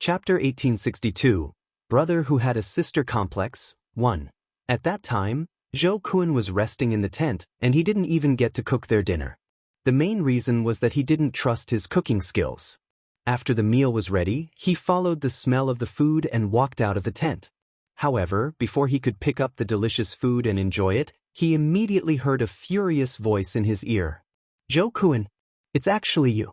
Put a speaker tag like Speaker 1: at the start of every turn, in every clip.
Speaker 1: Chapter 1862, Brother Who Had a Sister Complex, 1. At that time, Zhou Kun was resting in the tent, and he didn't even get to cook their dinner. The main reason was that he didn't trust his cooking skills. After the meal was ready, he followed the smell of the food and walked out of the tent. However, before he could pick up the delicious food and enjoy it, he immediately heard a furious voice in his ear. "Zhou Kun, it's actually you."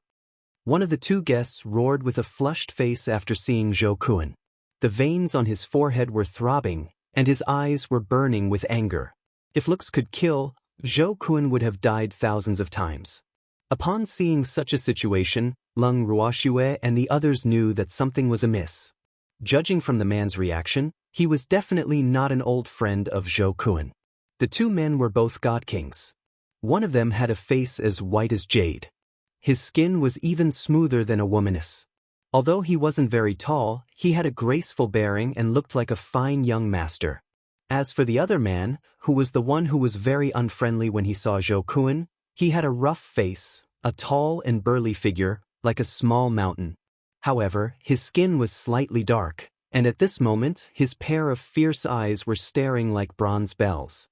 Speaker 1: One of the two guests roared with a flushed face after seeing Zhou Kun. The veins on his forehead were throbbing, and his eyes were burning with anger. If looks could kill, Zhou Kun would have died thousands of times. Upon seeing such a situation, Leng Ruoxue and the others knew that something was amiss. Judging from the man's reaction, he was definitely not an old friend of Zhou Kun. The two men were both god kings. One of them had a face as white as jade. His skin was even smoother than a woman's. Although he wasn't very tall, he had a graceful bearing and looked like a fine young master. As for the other man, who was the one who was very unfriendly when he saw Zhou Kun, he had a rough face, a tall and burly figure, like a small mountain. However, his skin was slightly dark, and at this moment his pair of fierce eyes were staring like bronze bells.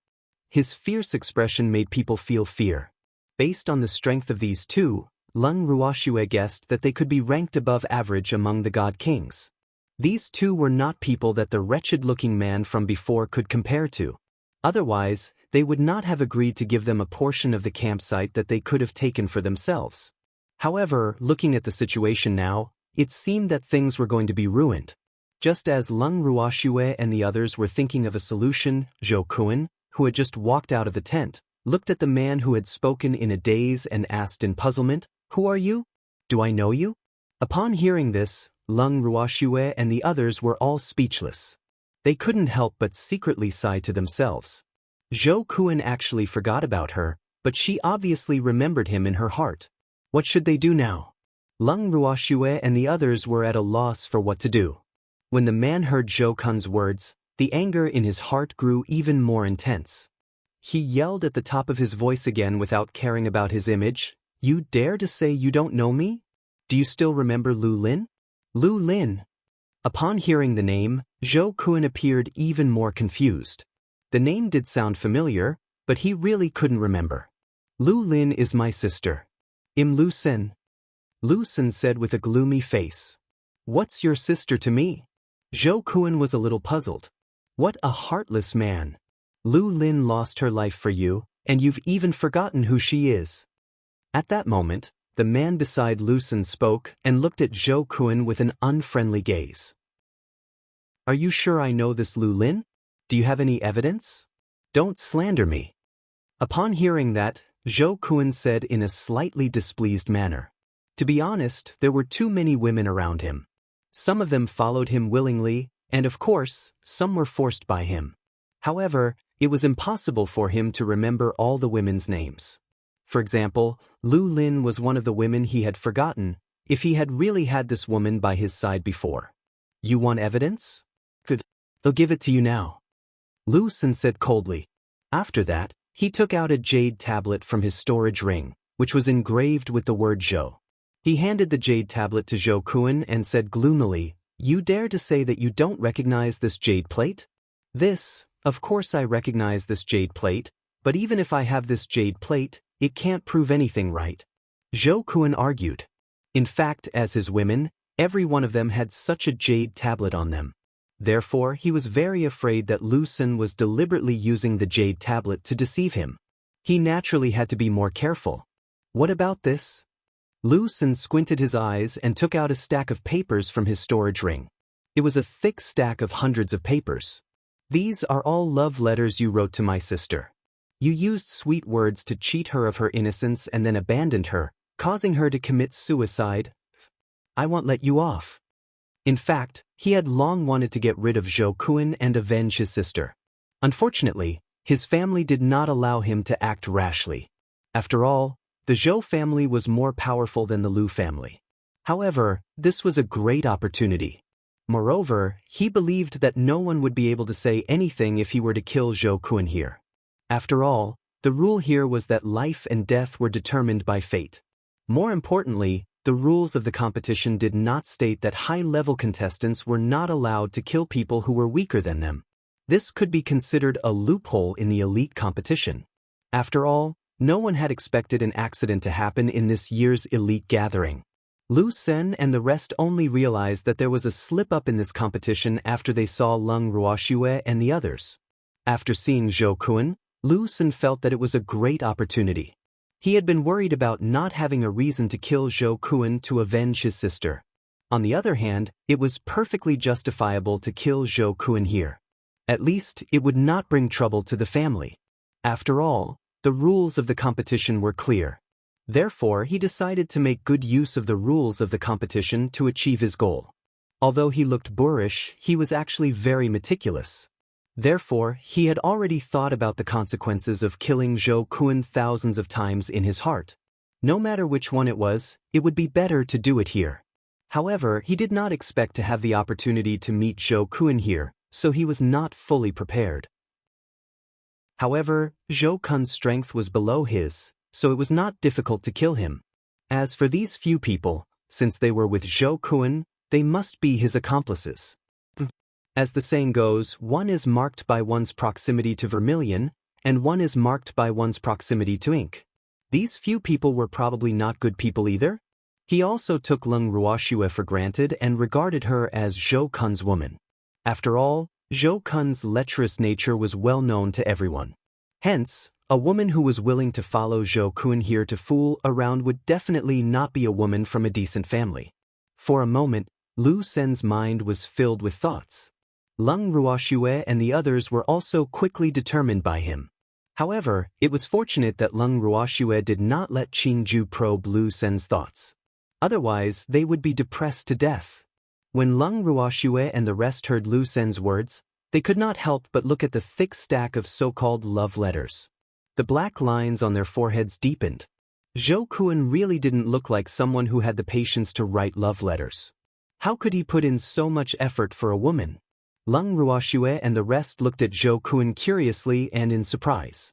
Speaker 1: His fierce expression made people feel fear. Based on the strength of these two, Leng Ruoxue guessed that they could be ranked above average among the god kings. These two were not people that the wretched-looking man from before could compare to. Otherwise, they would not have agreed to give them a portion of the campsite that they could have taken for themselves. However, looking at the situation now, it seemed that things were going to be ruined. Just as Leng Ruoxue and the others were thinking of a solution, Zhou Kun, who had just walked out of the tent, looked at the man who had spoken in a daze and asked in puzzlement, "Who are you? Do I know you?" Upon hearing this, Leng Ruoxue and the others were all speechless. They couldn't help but secretly sigh to themselves. Zhou Kun actually forgot about her, but she obviously remembered him in her heart. What should they do now? Leng Ruoxue and the others were at a loss for what to do. When the man heard Zhou Kun's words, the anger in his heart grew even more intense. He yelled at the top of his voice again without caring about his image, "You dare to say you don't know me? Do you still remember Lu Lin?" Lu Lin. Upon hearing the name, Zhou Kun appeared even more confused. The name did sound familiar, but he really couldn't remember. "Lu Lin is my sister. I'm Lu Sen." Lu Sen said with a gloomy face. "What's your sister to me?" Zhou Kun was a little puzzled. What a heartless man. Lu Lin lost her life for you, and you've even forgotten who she is. At that moment, the man beside Lu Sen spoke and looked at Zhou Kun with an unfriendly gaze. "Are you sure I know this Lu Lin? Do you have any evidence? Don't slander me." Upon hearing that, Zhou Kun said in a slightly displeased manner. To be honest, there were too many women around him. Some of them followed him willingly, and of course, some were forced by him. However, it was impossible for him to remember all the women's names. For example, Lu Lin was one of the women he had forgotten, if he had really had this woman by his side before. "You want evidence? Good. They'll give it to you now," Lu Sen said coldly. After that, he took out a jade tablet from his storage ring, which was engraved with the word Zhou. He handed the jade tablet to Zhou Kun and said gloomily, "You dare to say that you don't recognize this jade plate?" Of course I recognize this jade plate, but even if I have this jade plate, it can't prove anything, right?" Zhou Kun argued. In fact, as his women, every one of them had such a jade tablet on them. Therefore, he was very afraid that Lu Sen was deliberately using the jade tablet to deceive him. He naturally had to be more careful. "What about this?" Lu Sen squinted his eyes and took out a stack of papers from his storage ring. It was a thick stack of hundreds of papers. "These are all love letters you wrote to my sister. You used sweet words to cheat her of her innocence and then abandoned her, causing her to commit suicide. I won't let you off." In fact, he had long wanted to get rid of Zhou Kun and avenge his sister. Unfortunately, his family did not allow him to act rashly. After all, the Zhou family was more powerful than the Lu family. However, this was a great opportunity. Moreover, he believed that no one would be able to say anything if he were to kill Zhou Kun here. After all, the rule here was that life and death were determined by fate. More importantly, the rules of the competition did not state that high-level contestants were not allowed to kill people who were weaker than them. This could be considered a loophole in the elite competition. After all, no one had expected an accident to happen in this year's elite gathering. Lu Sen and the rest only realized that there was a slip-up in this competition after they saw Leng Ruoxue and the others. After seeing Zhou Kun, Lu Sen felt that it was a great opportunity. He had been worried about not having a reason to kill Zhou Kun to avenge his sister. On the other hand, it was perfectly justifiable to kill Zhou Kun here. At least, it would not bring trouble to the family. After all, the rules of the competition were clear. Therefore, he decided to make good use of the rules of the competition to achieve his goal. Although he looked boorish, he was actually very meticulous. Therefore, he had already thought about the consequences of killing Zhou Kun thousands of times in his heart. No matter which one it would be better to do it here. However, he did not expect to have the opportunity to meet Zhou Kun here, so he was not fully prepared. However, Zhou Kun's strength was below his, so it was not difficult to kill him. As for these few people, since they were with Zhou Kun, they must be his accomplices. As the saying goes, one is marked by one's proximity to vermilion, and one is marked by one's proximity to ink. These few people were probably not good people either. He also took Leng Ruoxue for granted and regarded her as Zhou Kun's woman. After all, Zhou Kun's lecherous nature was well known to everyone. Hence, a woman who was willing to follow Zhou Kun here to fool around would definitely not be a woman from a decent family. For a moment, Lu Sen's mind was filled with thoughts. Leng Ruoxue and the others were also quickly determined by him. However, it was fortunate that Leng Ruoxue did not let Qing Ju probe Lu Sen's thoughts. Otherwise, they would be depressed to death. When Leng Ruoxue and the rest heard Lu Sen's words, they could not help but look at the thick stack of so-called love letters. The black lines on their foreheads deepened. Zhou Kun really didn't look like someone who had the patience to write love letters. How could he put in so much effort for a woman? Leng Ruoxue and the rest looked at Zhou Kun curiously and in surprise.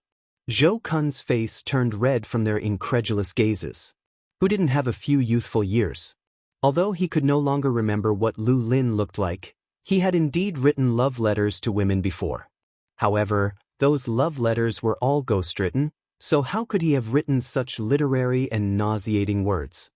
Speaker 1: Zhou Kun's face turned red from their incredulous gazes. Who didn't have a few youthful years? Although he could no longer remember what Lu Lin looked like, he had indeed written love letters to women before. However, those love letters were all ghostwritten, so how could he have written such literary and nauseating words?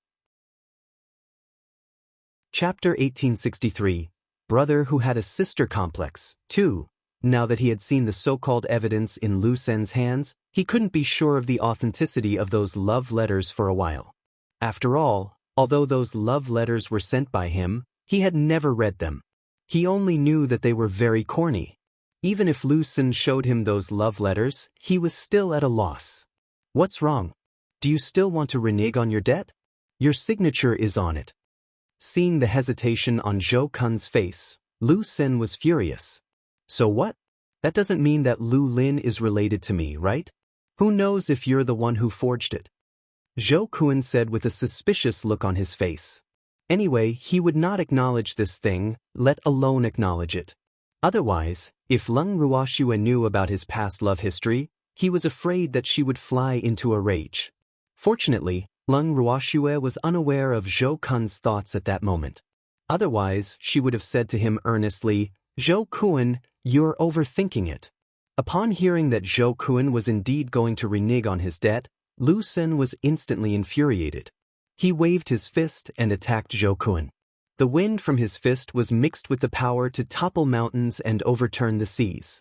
Speaker 1: Chapter 1863, Brother Who Had a Sister Complex, 2. Now that he had seen the so-called evidence in Lu Sen's hands, he couldn't be sure of the authenticity of those love letters for a while. After all, although those love letters were sent by him, he had never read them. He only knew that they were very corny. Even if Lu Sen showed him those love letters, he was still at a loss. What's wrong? Do you still want to renege on your debt? Your signature is on it. Seeing the hesitation on Zhou Kun's face, Lu Sen was furious. So what? That doesn't mean that Lu Lin is related to me, right? Who knows if you're the one who forged it? Zhou Kun said with a suspicious look on his face. Anyway, he would not acknowledge this thing, let alone acknowledge it. Otherwise, if Leng Ruoxue knew about his past love history, he was afraid that she would fly into a rage. Fortunately, Leng Ruoxue was unaware of Zhou Kun's thoughts at that moment. Otherwise, she would have said to him earnestly, Zhou Kun, you're overthinking it. Upon hearing that Zhou Kun was indeed going to renege on his debt, Lu Sen was instantly infuriated. He waved his fist and attacked Zhou Kun. The wind from his fist was mixed with the power to topple mountains and overturn the seas.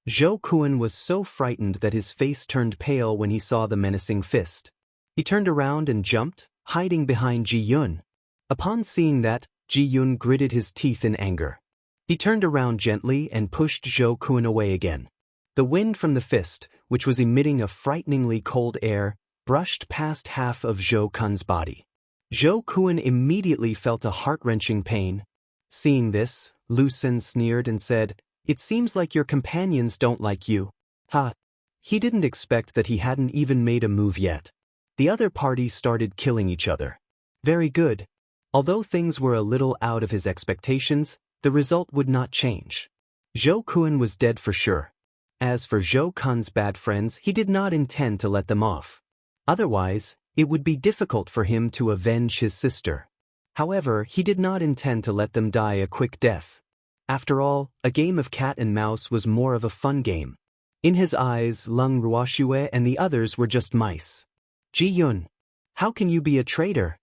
Speaker 1: Zhou Kun was so frightened that his face turned pale when he saw the menacing fist. He turned around and jumped, hiding behind Ji Yun. Upon seeing that, Ji Yun gritted his teeth in anger. He turned around gently and pushed Zhou Kun away again. The wind from the fist, which was emitting a frighteningly cold air, brushed past half of Zhou Kun's body. Zhou Kun immediately felt a heart-wrenching pain. Seeing this, Lu Sen sneered and said, It seems like your companions don't like you. Ha! He didn't expect that he hadn't even made a move yet. The other party started killing each other. Very good. Although things were a little out of his expectations, the result would not change. Zhou Kun was dead for sure. As for Zhou Kun's bad friends, he did not intend to let them off. Otherwise, it would be difficult for him to avenge his sister. However, he did not intend to let them die a quick death. After all, a game of cat and mouse was more of a fun game. In his eyes, Lung Ruoxue and the others were just mice. Ji-yun, how can you be a traitor?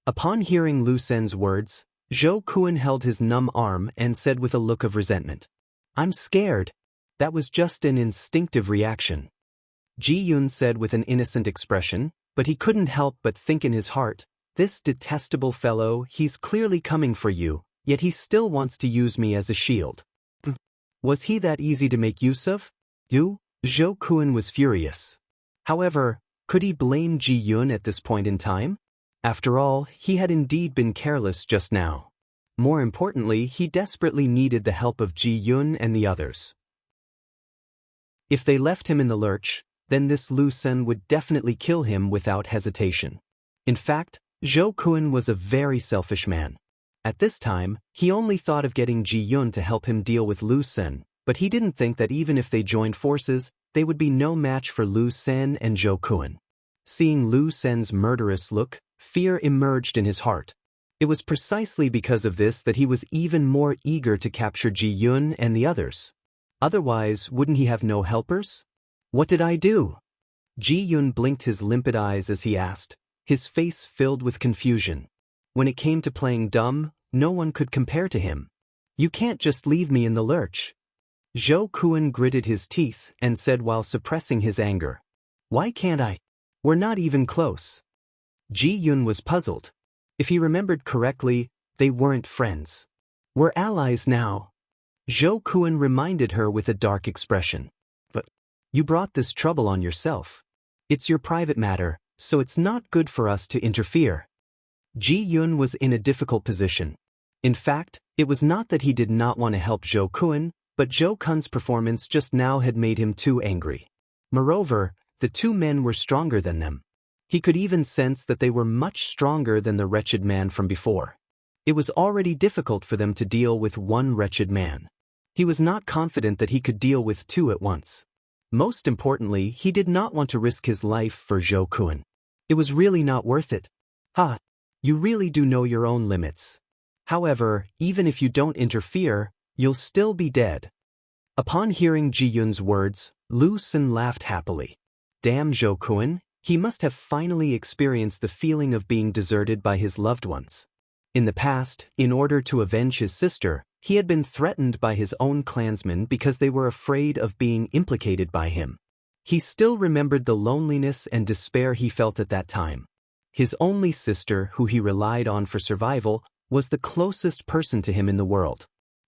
Speaker 1: Upon hearing Lu Sen's words, Zhou Kun held his numb arm and said with a look of resentment, I'm scared. That was just an instinctive reaction. Ji-yun said with an innocent expression, but he couldn't help but think in his heart, this detestable fellow, he's clearly coming for you, yet he still wants to use me as a shield. Was he that easy to make use of? Zhou Kun was furious. However, could he blame Ji-yun at this point in time? After all, he had indeed been careless just now. More importantly, he desperately needed the help of Ji-yun and the others. If they left him in the lurch, then this Lu Sen would definitely kill him without hesitation. In fact, Zhou Kun was a very selfish man. At this time, he only thought of getting Ji-yun to help him deal with Lu Sen, but he didn't think that even if they joined forces, they would be no match for Lu Sen and Zhou Kun. Seeing Lu Sen's murderous look, fear emerged in his heart. It was precisely because of this that he was even more eager to capture Ji-yun and the others. Otherwise, wouldn't he have no helpers? What did I do? Ji-yun blinked his limpid eyes as he asked, his face filled with confusion. When it came to playing dumb, no one could compare to him. You can't just leave me in the lurch. Zhou Kun gritted his teeth and said while suppressing his anger. Why can't I? We're not even close. Ji-yun was puzzled. If he remembered correctly, they weren't friends. We're allies now. Zhou Kun reminded her with a dark expression. But you brought this trouble on yourself. It's your private matter, so it's not good for us to interfere. Ji-yun was in a difficult position. In fact, it was not that he did not want to help Zhou Kun, but Zhou Kun's performance just now had made him too angry. Moreover, the two men were stronger than them. He could even sense that they were much stronger than the wretched man from before. It was already difficult for them to deal with one wretched man. He was not confident that he could deal with two at once. Most importantly, he did not want to risk his life for Zhou Kun. It was really not worth it. You really do know your own limits. However, even if you don't interfere, you'll still be dead. Upon hearing Ji-yun's words, Lu Sen laughed happily. Damn Zhou Kun, he must have finally experienced the feeling of being deserted by his loved ones. In the past, in order to avenge his sister, he had been threatened by his own clansmen because they were afraid of being implicated by him. He still remembered the loneliness and despair he felt at that time. His only sister, who he relied on for survival, was the closest person to him in the world.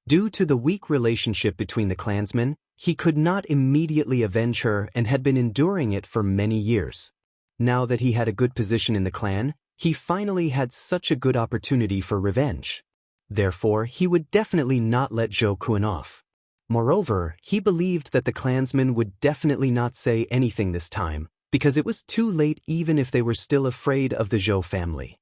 Speaker 1: Due to the weak relationship between the clansmen, he could not immediately avenge her and had been enduring it for many years. Now that he had a good position in the clan, he finally had such a good opportunity for revenge. Therefore, he would definitely not let Zhou Kun off. Moreover, he believed that the clansmen would definitely not say anything this time, because it was too late even if they were still afraid of the Zhou family.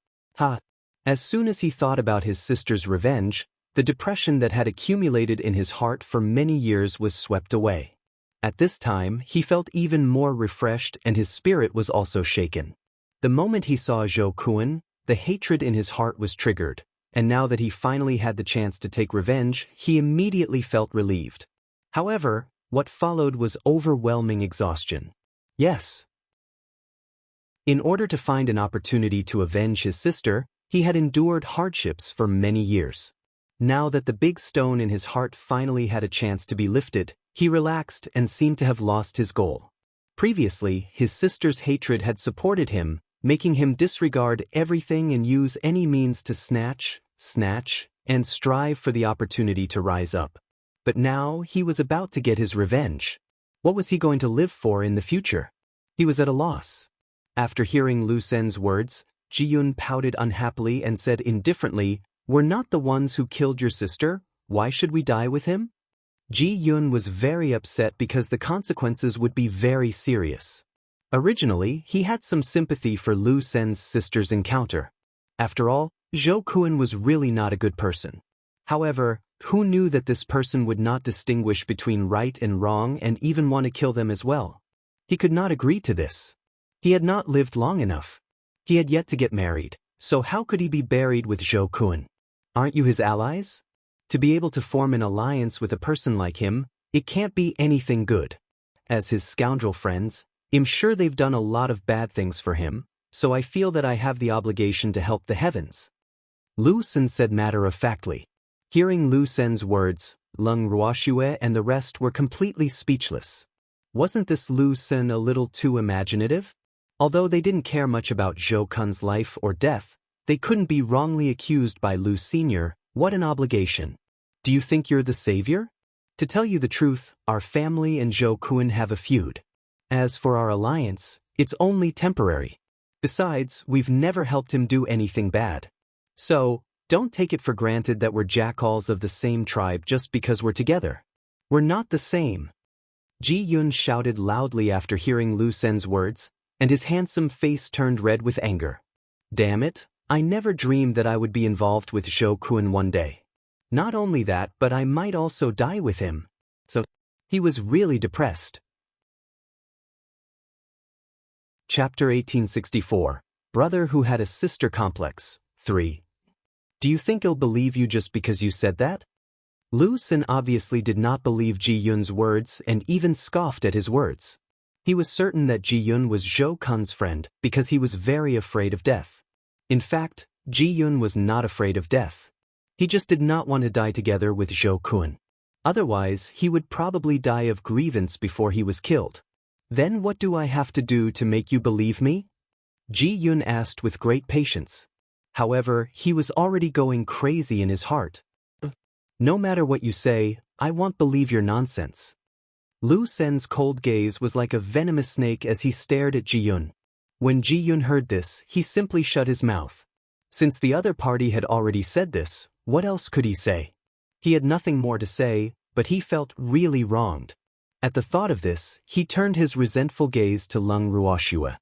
Speaker 1: As soon as he thought about his sister's revenge, the depression that had accumulated in his heart for many years was swept away. At this time, he felt even more refreshed and his spirit was also shaken. The moment he saw Zhou Kun, the hatred in his heart was triggered, and now that he finally had the chance to take revenge, he immediately felt relieved. However, what followed was overwhelming exhaustion. Yes. In order to find an opportunity to avenge his sister, he had endured hardships for many years. Now that the big stone in his heart finally had a chance to be lifted, he relaxed and seemed to have lost his goal. Previously, his sister's hatred had supported him, making him disregard everything and use any means to snatch, and strive for the opportunity to rise up. But now he was about to get his revenge. What was he going to live for in the future? He was at a loss. After hearing Lu Sen's words, Ji-yun pouted unhappily and said indifferently, "We're not the ones who killed your sister, why should we die with him?" Ji-yun was very upset because the consequences would be very serious. Originally, he had some sympathy for Lu Sen's sister's encounter. After all, Zhou Kun was really not a good person. However, who knew that this person would not distinguish between right and wrong and even want to kill them as well? He could not agree to this. He had not lived long enough. He had yet to get married, so how could he be buried with Zhou Kun? Aren't you his allies? To be able to form an alliance with a person like him, it can't be anything good. As his scoundrel friends, I'm sure they've done a lot of bad things for him, so I feel that I have the obligation to help the heavens. Lu Sen said matter-of-factly. Hearing Lu Sen's words, Leng Ruoxue and the rest were completely speechless. Wasn't this Lu Sen a little too imaginative? Although they didn't care much about Zhou Kun's life or death, they couldn't be wrongly accused by Lu Sr. What an obligation. Do you think you're the savior? To tell you the truth, our family and Zhou Kun have a feud. As for our alliance, it's only temporary. Besides, we've never helped him do anything bad. So, don't take it for granted that we're jackals of the same tribe just because we're together. We're not the same. Ji Yun shouted loudly after hearing Lu Sen's words, and his handsome face turned red with anger. Damn it, I never dreamed that I would be involved with Zhou Kun one day. Not only that, but I might also die with him. So, he was really depressed. Chapter 1864. Brother Who Had a Sister Complex, 3. Do you think he'll believe you just because you said that? Lu Sen obviously did not believe Ji Yun's words and even scoffed at his words. He was certain that Ji Yun was Zhou Kun's friend because he was very afraid of death. In fact, Ji Yun was not afraid of death. He just did not want to die together with Zhou Kun. Otherwise, he would probably die of grievance before he was killed. Then what do I have to do to make you believe me? Ji Yun asked with great patience. However, he was already going crazy in his heart. No matter what you say, I won't believe your nonsense. Lu Sen's cold gaze was like a venomous snake as he stared at Ji Yun. When Ji Yun heard this, he simply shut his mouth. Since the other party had already said this, what else could he say? He had nothing more to say, but he felt really wronged. At the thought of this, he turned his resentful gaze to Leng Ruoxue.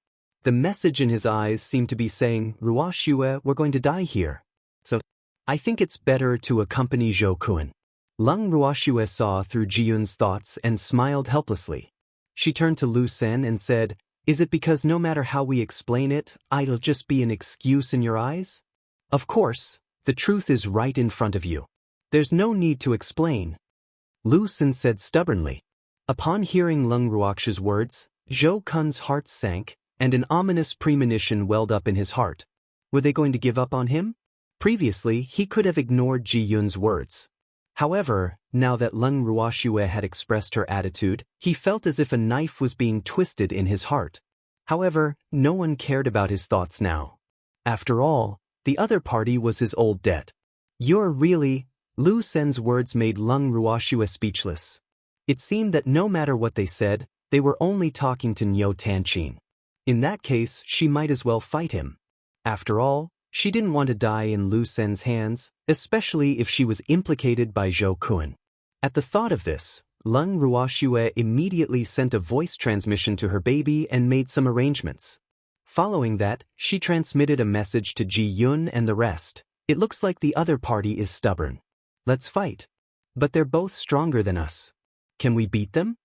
Speaker 1: The message in his eyes seemed to be saying, Ruoxue, we're going to die here. So, I think it's better to accompany Zhou Kun. Leng Ruoxue saw through Ji Yun's thoughts and smiled helplessly. She turned to Lu Sen and said, Is it because no matter how we explain it, it'll just be an excuse in your eyes? Of course, the truth is right in front of you. There's no need to explain. Lu Sen said stubbornly. Upon hearing Leng Ruoxue's words, Zhou Kun's heart sank, and an ominous premonition welled up in his heart. Were they going to give up on him? Previously, he could have ignored Ji Yun's words. However, now that Leng Ruoxue had expressed her attitude, he felt as if a knife was being twisted in his heart. However, no one cared about his thoughts now. After all, the other party was his old debt. You're really... Lu Sen's words made Leng Ruoxue speechless. It seemed that no matter what they said, they were only talking to Niu Tanqin. In that case, she might as well fight him. After all, she didn't want to die in Lu Sen's hands, especially if she was implicated by Zhou Kun. At the thought of this, Leng Ruoxue immediately sent a voice transmission to her baby and made some arrangements. Following that, she transmitted a message to Ji Yun and the rest. It looks like the other party is stubborn. Let's fight. But they're both stronger than us. Can we beat them?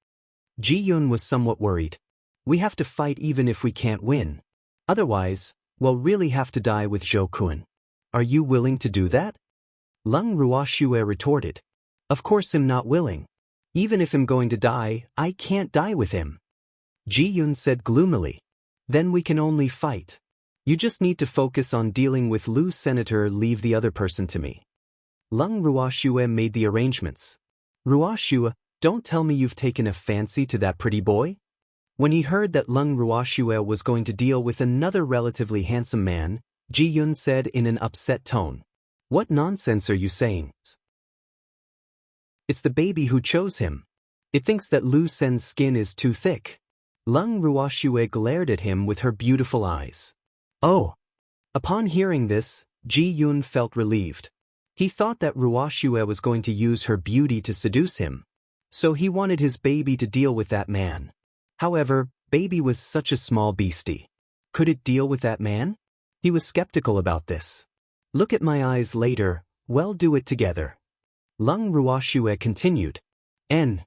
Speaker 1: Ji Yun was somewhat worried. We have to fight even if we can't win. Otherwise, we'll really have to die with Zhou Kun. Are you willing to do that? Leng Ruoxue retorted. Of course I'm not willing. Even if I'm going to die, I can't die with him. Ji Yun said gloomily. Then we can only fight. You just need to focus on dealing with Lu Senator, leave the other person to me. Leng Ruoxue made the arrangements. Ruoxue, don't tell me you've taken a fancy to that pretty boy? When he heard that Leng Ruoxue was going to deal with another relatively handsome man, Ji Yun said in an upset tone. What nonsense are you saying? It's the baby who chose him. It thinks that Lu Sen's skin is too thick. Leng Ruoxue glared at him with her beautiful eyes. Oh! Upon hearing this, Ji Yun felt relieved. He thought that Ruoxue was going to use her beauty to seduce him. So he wanted his baby to deal with that man. However, baby was such a small beastie. Could it deal with that man? He was skeptical about this. Look at my eyes later, we'll do it together. Leng Ruoxue continued. N.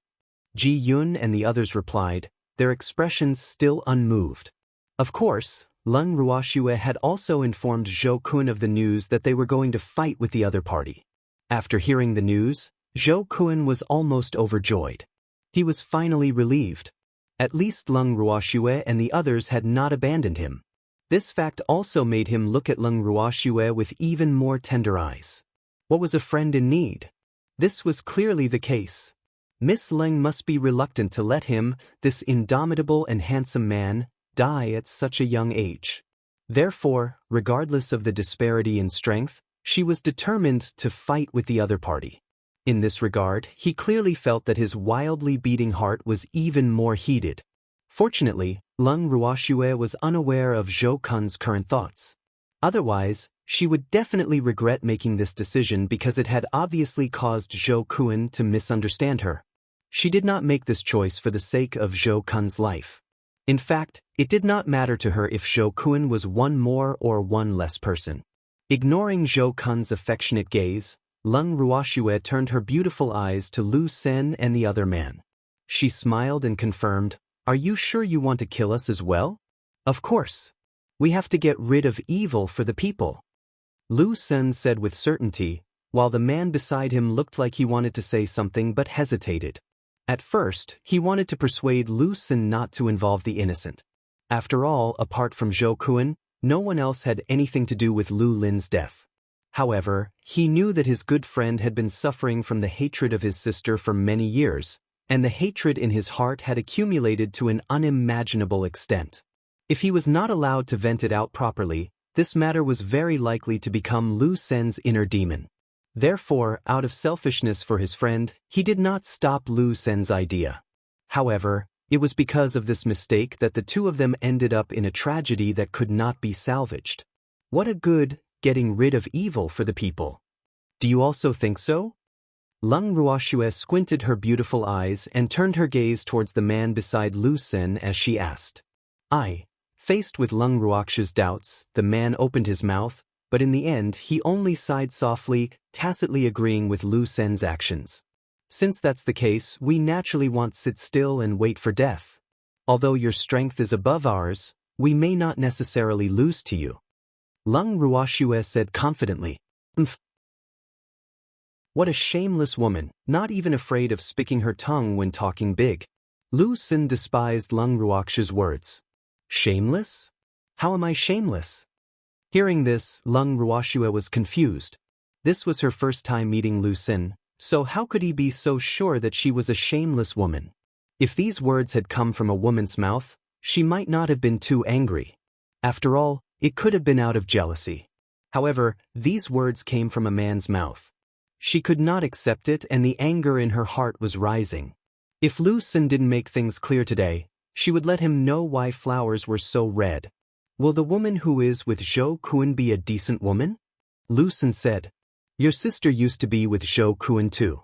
Speaker 1: Ji Yun and the others replied, their expressions still unmoved. Of course, Lung Ruoxue had also informed Zhou Kun of the news that they were going to fight with the other party. After hearing the news, Zhou Kun was almost overjoyed. He was finally relieved. At least Lung Ruoxue and the others had not abandoned him. This fact also made him look at Lung Ruoxue with even more tender eyes. What was a friend in need? This was clearly the case. Miss Leng must be reluctant to let him, this indomitable and handsome man, die at such a young age. Therefore, regardless of the disparity in strength, she was determined to fight with the other party. In this regard, he clearly felt that his wildly beating heart was even more heated. Fortunately, Lung Ruoxue was unaware of Zhou Kun's current thoughts. Otherwise, she would definitely regret making this decision because it had obviously caused Zhou Kun to misunderstand her. She did not make this choice for the sake of Zhou Kun's life. In fact, it did not matter to her if Zhou Kun was one more or one less person. Ignoring Zhou Kun's affectionate gaze, Lung Ruoxue turned her beautiful eyes to Lu Sen and the other man. She smiled and confirmed, "Are you sure you want to kill us as well?" "Of course. We have to get rid of evil for the people," Lu Sen said with certainty, while the man beside him looked like he wanted to say something but hesitated. At first, he wanted to persuade Lu Sen not to involve the innocent. After all, apart from Zhou Kun, no one else had anything to do with Lu Lin's death. However, he knew that his good friend had been suffering from the hatred of his sister for many years, and the hatred in his heart had accumulated to an unimaginable extent. If he was not allowed to vent it out properly, this matter was very likely to become Lu Sen's inner demon. Therefore, out of selfishness for his friend, he did not stop Lu Sen's idea. However, it was because of this mistake that the two of them ended up in a tragedy that could not be salvaged. What a good getting rid of evil for the people. Do you also think so? Lung Ruoxue squinted her beautiful eyes and turned her gaze towards the man beside Lu Sen as she asked. Faced with Lung Ruoxue's doubts, the man opened his mouth, but in the end he only sighed softly, tacitly agreeing with Lu Sen's actions. Since that's the case, we naturally want to sit still and wait for death. Although your strength is above ours, we may not necessarily lose to you, Lung Ruoxue said confidently. What a shameless woman, not even afraid of speaking her tongue when talking big. Lu Sen despised Lung Ruoxue's words. Shameless? How am I shameless? Hearing this, Lung Ruoxue was confused. This was her first time meeting Lu Sen, so how could he be so sure that she was a shameless woman? If these words had come from a woman's mouth, she might not have been too angry. After all, it could have been out of jealousy. However, these words came from a man's mouth. She could not accept it, and the anger in her heart was rising. If Lu Sen didn't make things clear today, she would let him know why flowers were so red. Will the woman who is with Zhou Kun be a decent woman? Lu Sen said. Your sister used to be with Zhou Kun too.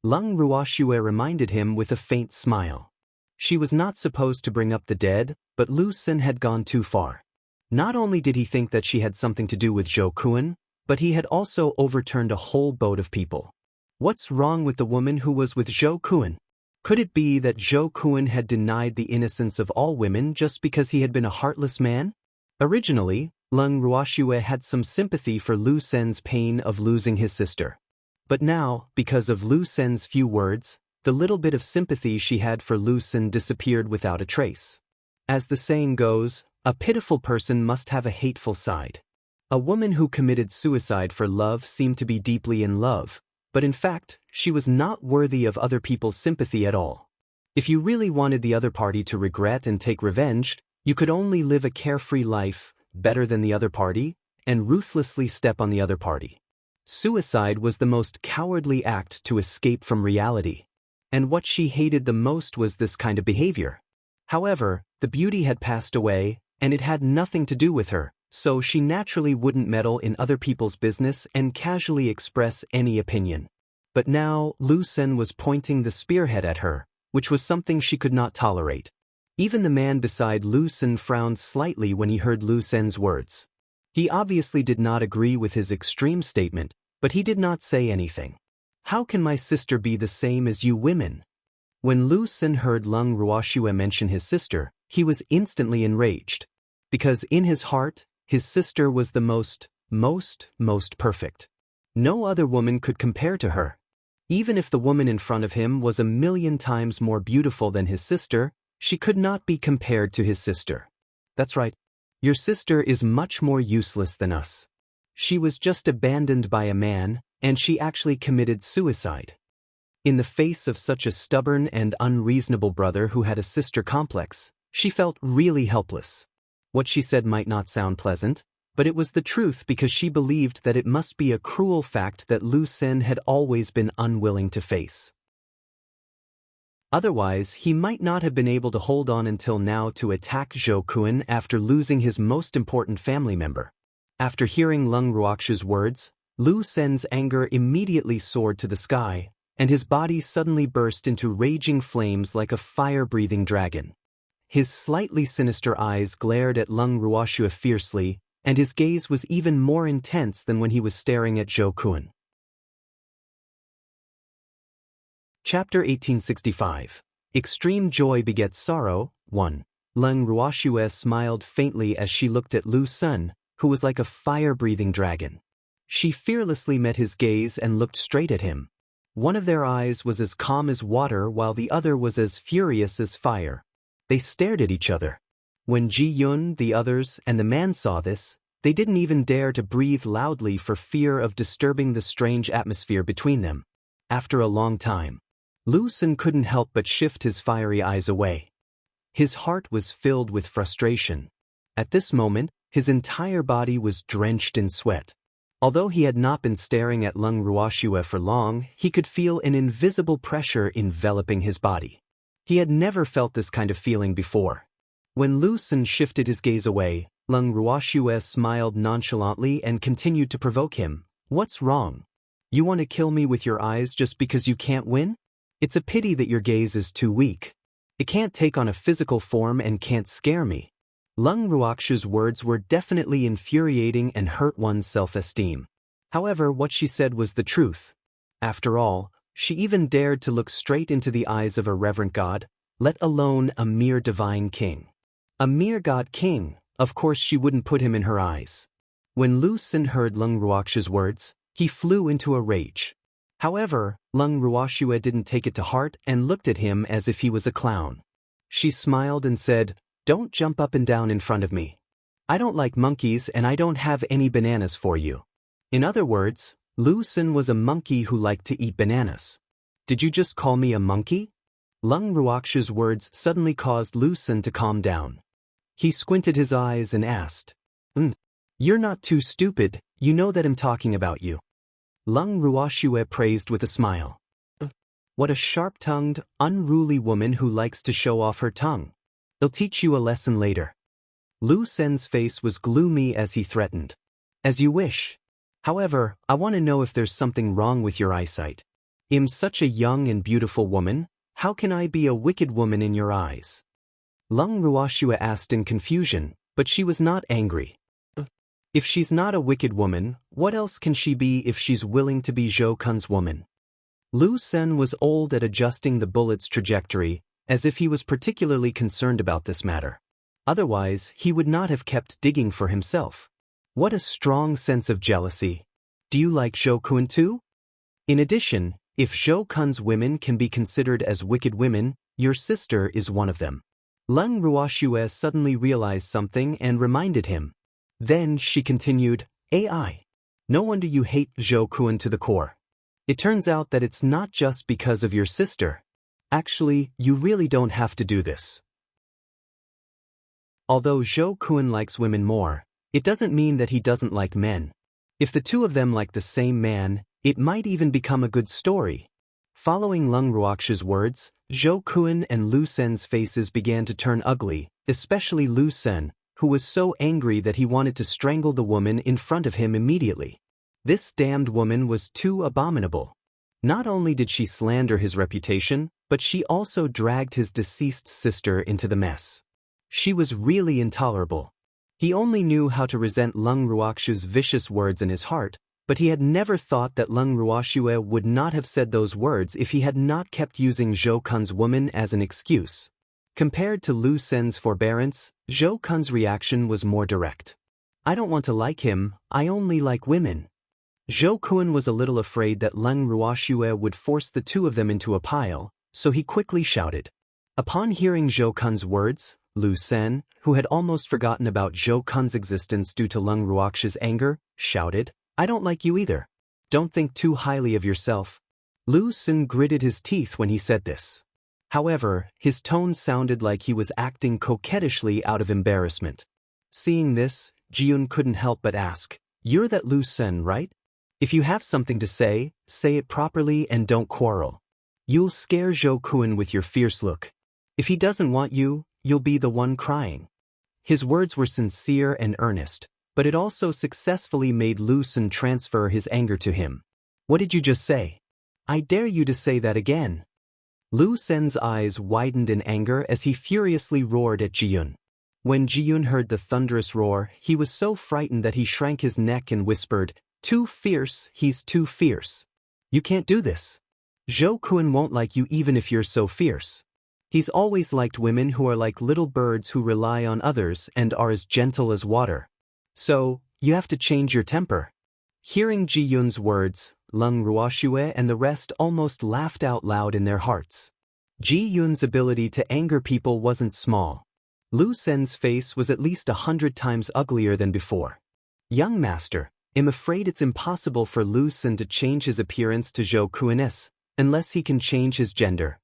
Speaker 1: Lung Ruoxue reminded him with a faint smile. She was not supposed to bring up the dead, but Lu Sen had gone too far. Not only did he think that she had something to do with Zhou Kun, but he had also overturned a whole boat of people. What's wrong with the woman who was with Zhou Kun? Could it be that Zhou Kun had denied the innocence of all women just because he had been a heartless man? Originally, Lung Ruoxue had some sympathy for Lu Sen's pain of losing his sister. But now, because of Lu Sen's few words, the little bit of sympathy she had for Lu Sen disappeared without a trace. As the saying goes, a pitiful person must have a hateful side. A woman who committed suicide for love seemed to be deeply in love, but in fact, she was not worthy of other people's sympathy at all. If you really wanted the other party to regret and take revenge, you could only live a carefree life, better than the other party, and ruthlessly step on the other party. Suicide was the most cowardly act to escape from reality. And what she hated the most was this kind of behavior. However, the beauty had passed away, and it had nothing to do with her, so she naturally wouldn't meddle in other people's business and casually express any opinion. But now, Lu Sen was pointing the spearhead at her, which was something she could not tolerate. Even the man beside Lu Sen frowned slightly when he heard Lu Sen's words. He obviously did not agree with his extreme statement, but he did not say anything. How can my sister be the same as you women? When Lu Sen heard Lung Ruoxue mention his sister, he was instantly enraged. because in his heart, his sister was the most perfect. No other woman could compare to her. Even if the woman in front of him was 1,000,000 times more beautiful than his sister, she could not be compared to his sister. That's right. Your sister is much more useless than us. She was just abandoned by a man, and she actually committed suicide. In the face of such a stubborn and unreasonable brother who had a sister complex, she felt really helpless. What she said might not sound pleasant, but it was the truth because she believed that it must be a cruel fact that Lu Sen had always been unwilling to face. Otherwise, he might not have been able to hold on until now to attack Zhou Kun after losing his most important family member. After hearing Leng Ruoxu's words, Lu Sen's anger immediately soared to the sky, and his body suddenly burst into raging flames like a fire-breathing dragon. His slightly sinister eyes glared at Leng Ruoxu fiercely, and his gaze was even more intense than when he was staring at Zhou Kun. Chapter 1865. Extreme Joy Begets Sorrow, 1. Leng Ruoxu smiled faintly as she looked at Lu Sen, who was like a fire-breathing dragon. She fearlessly met his gaze and looked straight at him. One of their eyes was as calm as water while the other was as furious as fire. They stared at each other. When Ji Yun, the others, and the man saw this, they didn't even dare to breathe loudly for fear of disturbing the strange atmosphere between them. After a long time, Lu Sen couldn't help but shift his fiery eyes away. His heart was filled with frustration. At this moment, his entire body was drenched in sweat. Although he had not been staring at Leng Ruoxu for long, he could feel an invisible pressure enveloping his body. He had never felt this kind of feeling before. When Lu Sen shifted his gaze away, Leng Ruoxu smiled nonchalantly and continued to provoke him. What's wrong? You want to kill me with your eyes just because you can't win? It's a pity that your gaze is too weak. It can't take on a physical form and can't scare me. Leng Ruoxu's words were definitely infuriating and hurt one's self-esteem. However, what she said was the truth. After all, she even dared to look straight into the eyes of a reverent god, let alone a mere divine king. A mere god king, of course she wouldn't put him in her eyes. When Lu Sen heard Leng Ruoxu's words, he flew into a rage. However, Leng Ruoxu didn't take it to heart and looked at him as if he was a clown. She smiled and said, "Don't jump up and down in front of me. I don't like monkeys and I don't have any bananas for you." In other words, Lu Sen was a monkey who liked to eat bananas. Did you just call me a monkey? Leng Ruoxu's words suddenly caused Lu Sen to calm down. He squinted his eyes and asked, You're not too stupid, you know that I'm talking about you. Leng Ruoxu praised with a smile. What a sharp-tongued, unruly woman who likes to show off her tongue. I'll teach you a lesson later. Lu Sen's face was gloomy as he threatened. As you wish. However, I want to know if there's something wrong with your eyesight. I'm such a young and beautiful woman, how can I be a wicked woman in your eyes? Leng Ruoxu asked in confusion, but she was not angry. If she's not a wicked woman, what else can she be if she's willing to be Zhou Kun's woman? Lu Sen was old at adjusting the bullet's trajectory, as if he was particularly concerned about this matter. Otherwise, he would not have kept digging for himself. What a strong sense of jealousy. Do you like Zhou Kun too? In addition, if Zhou Kun's women can be considered as wicked women, your sister is one of them. Leng Ruoxu suddenly realized something and reminded him. Then she continued, AI. No wonder you hate Zhou Kun to the core. It turns out that it's not just because of your sister. Actually, you really don't have to do this. Although Zhou Kun likes women more, it doesn't mean that he doesn't like men. If the two of them like the same man, it might even become a good story. Following Leng Ruoxu's words, Zhou Kun and Lu Sen's faces began to turn ugly, especially Lu Sen, who was so angry that he wanted to strangle the woman in front of him immediately. This damned woman was too abominable. Not only did she slander his reputation, but she also dragged his deceased sister into the mess. She was really intolerable. He only knew how to resent Leng Ruoxu's vicious words in his heart, but he had never thought that Leng Ruoxu would not have said those words if he had not kept using Zhou Kun's woman as an excuse. Compared to Lu Sen's forbearance, Zhou Kun's reaction was more direct. I don't want to like him, I only like women. Zhou Kun was a little afraid that Leng Ruoxue would force the two of them into a pile, so he quickly shouted. Upon hearing Zhou Kun's words, Lu Sen, who had almost forgotten about Zhou Kun's existence due to Leng Ruoxue's anger, shouted, I don't like you either. Don't think too highly of yourself. Lu Sen gritted his teeth when he said this. However, his tone sounded like he was acting coquettishly out of embarrassment. Seeing this, Jiyun couldn't help but ask, You're that Lu Sen, right? If you have something to say it properly and don't quarrel. You'll scare Zhou Kun with your fierce look. If he doesn't want you, you'll be the one crying. His words were sincere and earnest, but it also successfully made Lu Sen transfer his anger to him. What did you just say? I dare you to say that again. Lu Sen's eyes widened in anger as he furiously roared at Jiyun. When Jiyun heard the thunderous roar, he was so frightened that he shrank his neck and whispered, Too fierce, he's too fierce. You can't do this. Zhou Kun won't like you even if you're so fierce. He's always liked women who are like little birds who rely on others and are as gentle as water. So, you have to change your temper. Hearing Jiyun's words, Leng Ruoxue and the rest almost laughed out loud in their hearts. Jiyun's ability to anger people wasn't small. Lu Sen's face was at least 100 times uglier than before. Young master, I'm afraid it's impossible for Lu Sen to change his appearance to Zhou Kun's, unless he can change his gender.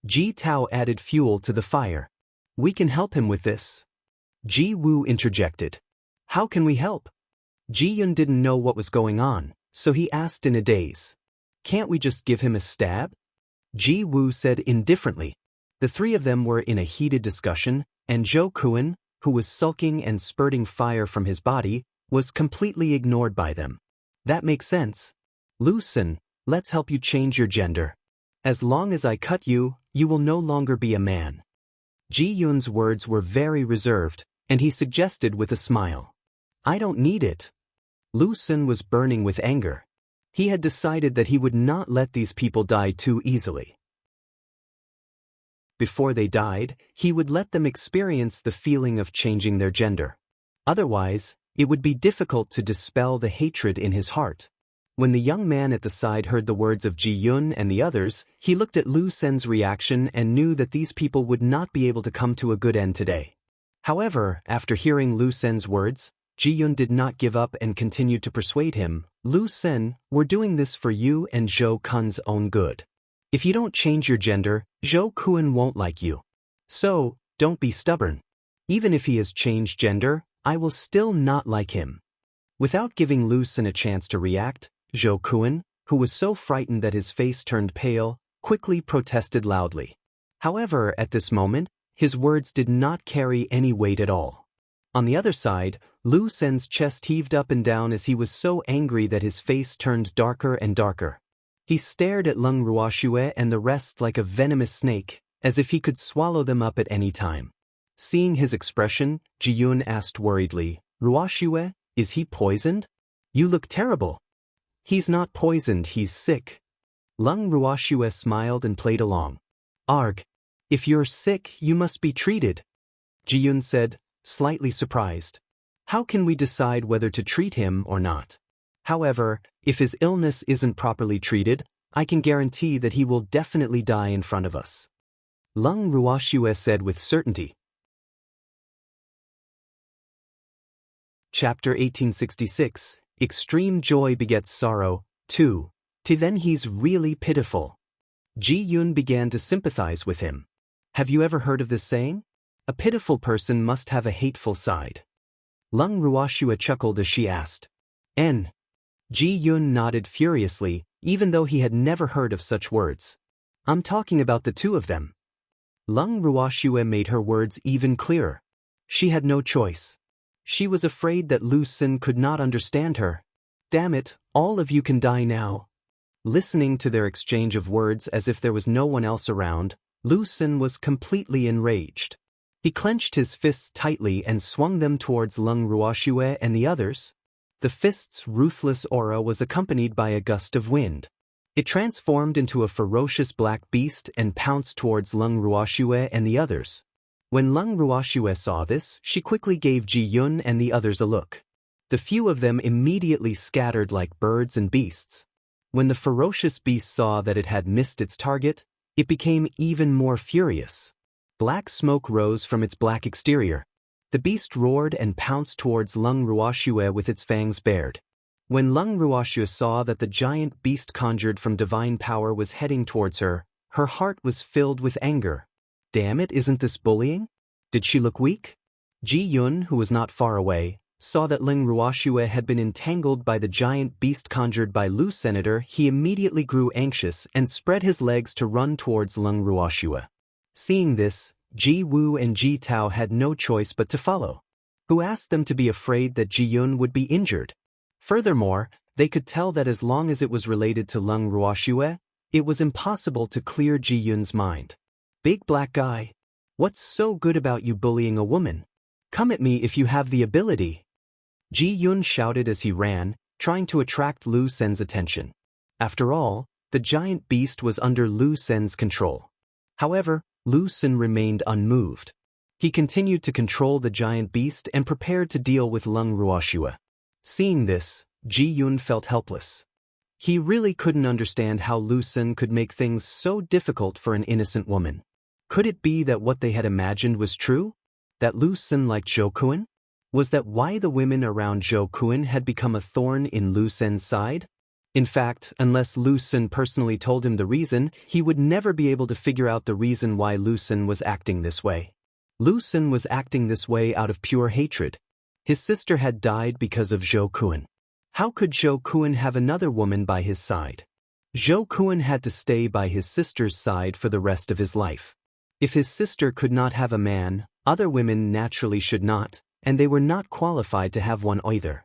Speaker 1: Ji Tao added fuel to the fire. We can help him with this. Ji Wu interjected. How can we help? Ji Yun didn't know what was going on, so he asked in a daze. Can't we just give him a stab? Ji Wu said indifferently. The three of them were in a heated discussion, and Zhou Kun, who was sulking and spurting fire from his body, was completely ignored by them. That makes sense. Lu Sen, let's help you change your gender. As long as I cut you, you will no longer be a man. Ji Yun's words were very reserved, and he suggested with a smile. I don't need it. Lu Sen was burning with anger. He had decided that he would not let these people die too easily. Before they died, he would let them experience the feeling of changing their gender. Otherwise, it would be difficult to dispel the hatred in his heart. When the young man at the side heard the words of Ji Yun and the others, he looked at Lu Sen's reaction and knew that these people would not be able to come to a good end today. However, after hearing Lu Sen's words, Ji Yun did not give up and continued to persuade him, Lu Sen, we're doing this for you and Zhou Kun's own good. If you don't change your gender, Zhou Kun won't like you. So, don't be stubborn. Even if he has changed gender, I will still not like him. Without giving Lu Sen a chance to react, Zhou Kun, who was so frightened that his face turned pale, quickly protested loudly. However, at this moment, his words did not carry any weight at all. On the other side, Lu Sen's chest heaved up and down as he was so angry that his face turned darker and darker. He stared at Leng Ruoxue and the rest like a venomous snake, as if he could swallow them up at any time. Seeing his expression, Jiyun asked worriedly, Ruoxue, is he poisoned? You look terrible. He's not poisoned, he's sick. Leng Ruoxue smiled and played along. Arg. If you're sick, you must be treated. Jiyun said, slightly surprised. How can we decide whether to treat him or not? However, if his illness isn't properly treated, I can guarantee that he will definitely die in front of us. Leng Ruoxue said with certainty. Chapter 1866, Extreme Joy Begets Sorrow, 2. Then he's really pitiful. Ji Yun began to sympathize with him. Have you ever heard of this saying? A pitiful person must have a hateful side. Leng Ruoxue chuckled as she asked. N. Ji Yun nodded furiously, even though he had never heard of such words. I'm talking about the two of them. Leng Ruoxue made her words even clearer. She had no choice. She was afraid that Lu Sen could not understand her. Damn it, all of you can die now. Listening to their exchange of words as if there was no one else around, Lu Sen was completely enraged. He clenched his fists tightly and swung them towards Leng Ruoxue and the others. The fist's ruthless aura was accompanied by a gust of wind. It transformed into a ferocious black beast and pounced towards Leng Ruoxue and the others, When Leng Ruoxue saw this, she quickly gave Ji Yun and the others a look. The few of them immediately scattered like birds and beasts. When the ferocious beast saw that it had missed its target, it became even more furious. Black smoke rose from its black exterior. The beast roared and pounced towards Leng Ruoxue with its fangs bared. When Leng Ruoxue saw that the giant beast conjured from divine power was heading towards her, her heart was filled with anger. Damn it, isn't this bullying? Did she look weak? Ji Yun, who was not far away, saw that Leng Ruoxue had been entangled by the giant beast conjured by Lu Senator. He immediately grew anxious and spread his legs to run towards Leng Ruoxue. Seeing this, Ji Wu and Ji Tao had no choice but to follow. Who asked them to be afraid that Ji Yun would be injured? Furthermore, they could tell that as long as it was related to Leng Ruoxue, it was impossible to clear Ji Yun's mind. Big black guy. What's so good about you bullying a woman? Come at me if you have the ability. Ji Yun shouted as he ran, trying to attract Lu Sen's attention. After all, the giant beast was under Lu Sen's control. However, Lu Sen remained unmoved. He continued to control the giant beast and prepared to deal with Leng Ruoxue. Seeing this, Ji Yun felt helpless. He really couldn't understand how Lu Sen could make things so difficult for an innocent woman. Could it be that what they had imagined was true? That Lu Sen liked Zhou Kun? Was that why the women around Zhou Kun had become a thorn in Lu Sen's side? In fact, unless Lu Sen personally told him the reason, he would never be able to figure out the reason why Lu Sen was acting this way. Lu Sen was acting this way out of pure hatred. His sister had died because of Zhou Kun. How could Zhou Kun have another woman by his side? Zhou Kun had to stay by his sister's side for the rest of his life. If his sister could not have a man, other women naturally should not, and they were not qualified to have one either.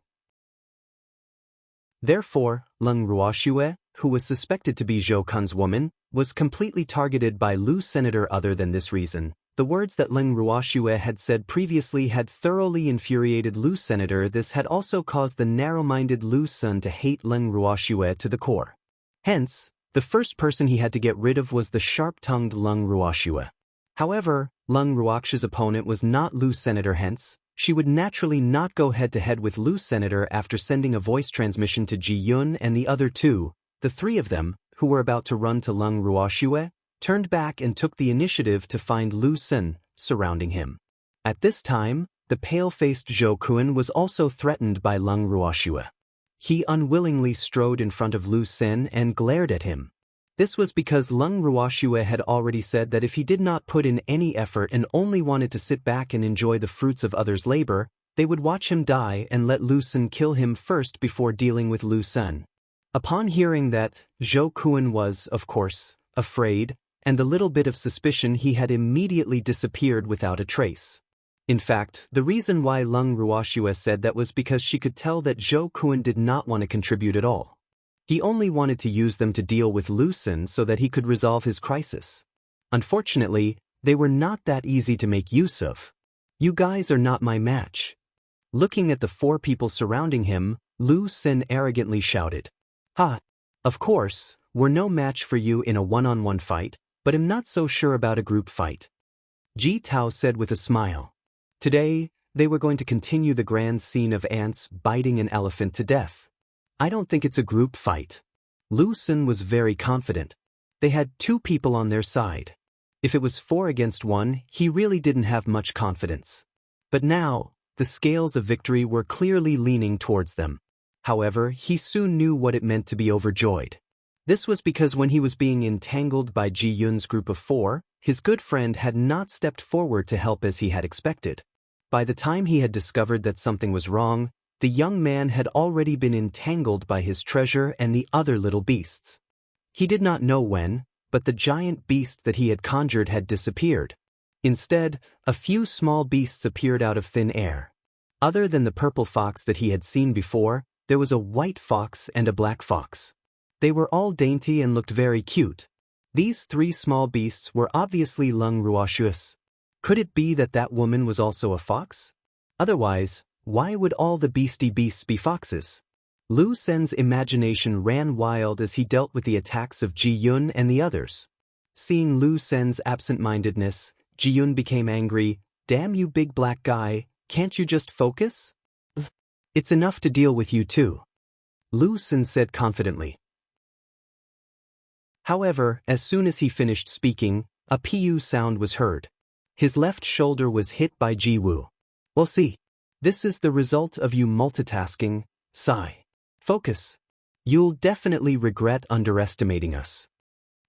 Speaker 1: Therefore, Leng Ruoxue, who was suspected to be Zhou Kun's woman, was completely targeted by Lu Senator. Other than this reason, the words that Leng Ruoxue had said previously had thoroughly infuriated Lu Senator. This had also caused the narrow-minded Lu Sen to hate Leng Ruoxue to the core. Hence, the first person he had to get rid of was the sharp-tongued Leng Ruoxue. However, Leng Ruoxue's opponent was not Lu Senator. Hence, she would naturally not go head-to-head with Lu Senator. After sending a voice transmission to Ji Yun and the other two, the three of them, who were about to run to Leng Ruoxue, turned back and took the initiative to find Lu Sen, surrounding him. At this time, the pale-faced Zhou Kun was also threatened by Leng Ruoxue. He unwillingly strode in front of Lu Sen and glared at him. This was because Leng Ruoxue had already said that if he did not put in any effort and only wanted to sit back and enjoy the fruits of others' labor, they would watch him die and let Lu Sen kill him first before dealing with Lu Sen. Upon hearing that, Zhou Kun was, of course, afraid, and the little bit of suspicion he had immediately disappeared without a trace. In fact, the reason why Leng Ruoxue said that was because she could tell that Zhou Kun did not want to contribute at all. He only wanted to use them to deal with Lu Sen so that he could resolve his crisis. Unfortunately, they were not that easy to make use of. You guys are not my match. Looking at the four people surrounding him, Lu Sen arrogantly shouted. Ha! Of course, we're no match for you in a one-on-one fight, but am not so sure about a group fight. Ji Tao said with a smile. Today, they were going to continue the grand scene of ants biting an elephant to death. I don't think it's a group fight. Lu Sen was very confident. They had two people on their side. If it was 4 against 1, he really didn't have much confidence. But now, the scales of victory were clearly leaning towards them. However, he soon knew what it meant to be overjoyed. This was because when he was being entangled by Ji Yun's group of 4, his good friend had not stepped forward to help as he had expected. By the time he had discovered that something was wrong, the young man had already been entangled by his treasure and the other little beasts. He did not know when, but the giant beast that he had conjured had disappeared. Instead, a few small beasts appeared out of thin air. Other than the purple fox that he had seen before, there was a white fox and a black fox. They were all dainty and looked very cute. These 3 small beasts were obviously Leng Ruoxue's. Could it be that that woman was also a fox? Otherwise, why would all the beastie beasts be foxes? Lu Sen's imagination ran wild as he dealt with the attacks of Ji Yun and the others. Seeing Lu Sen's absent-mindedness, Ji-yoon became angry. Damn you big black guy, can't you just focus? It's enough to deal with you too. Lu Sin said confidently. However, as soon as he finished speaking, a pu sound was heard. His left shoulder was hit by Ji-woo. Well, see. This is the result of you multitasking, sigh. Focus. You'll definitely regret underestimating us.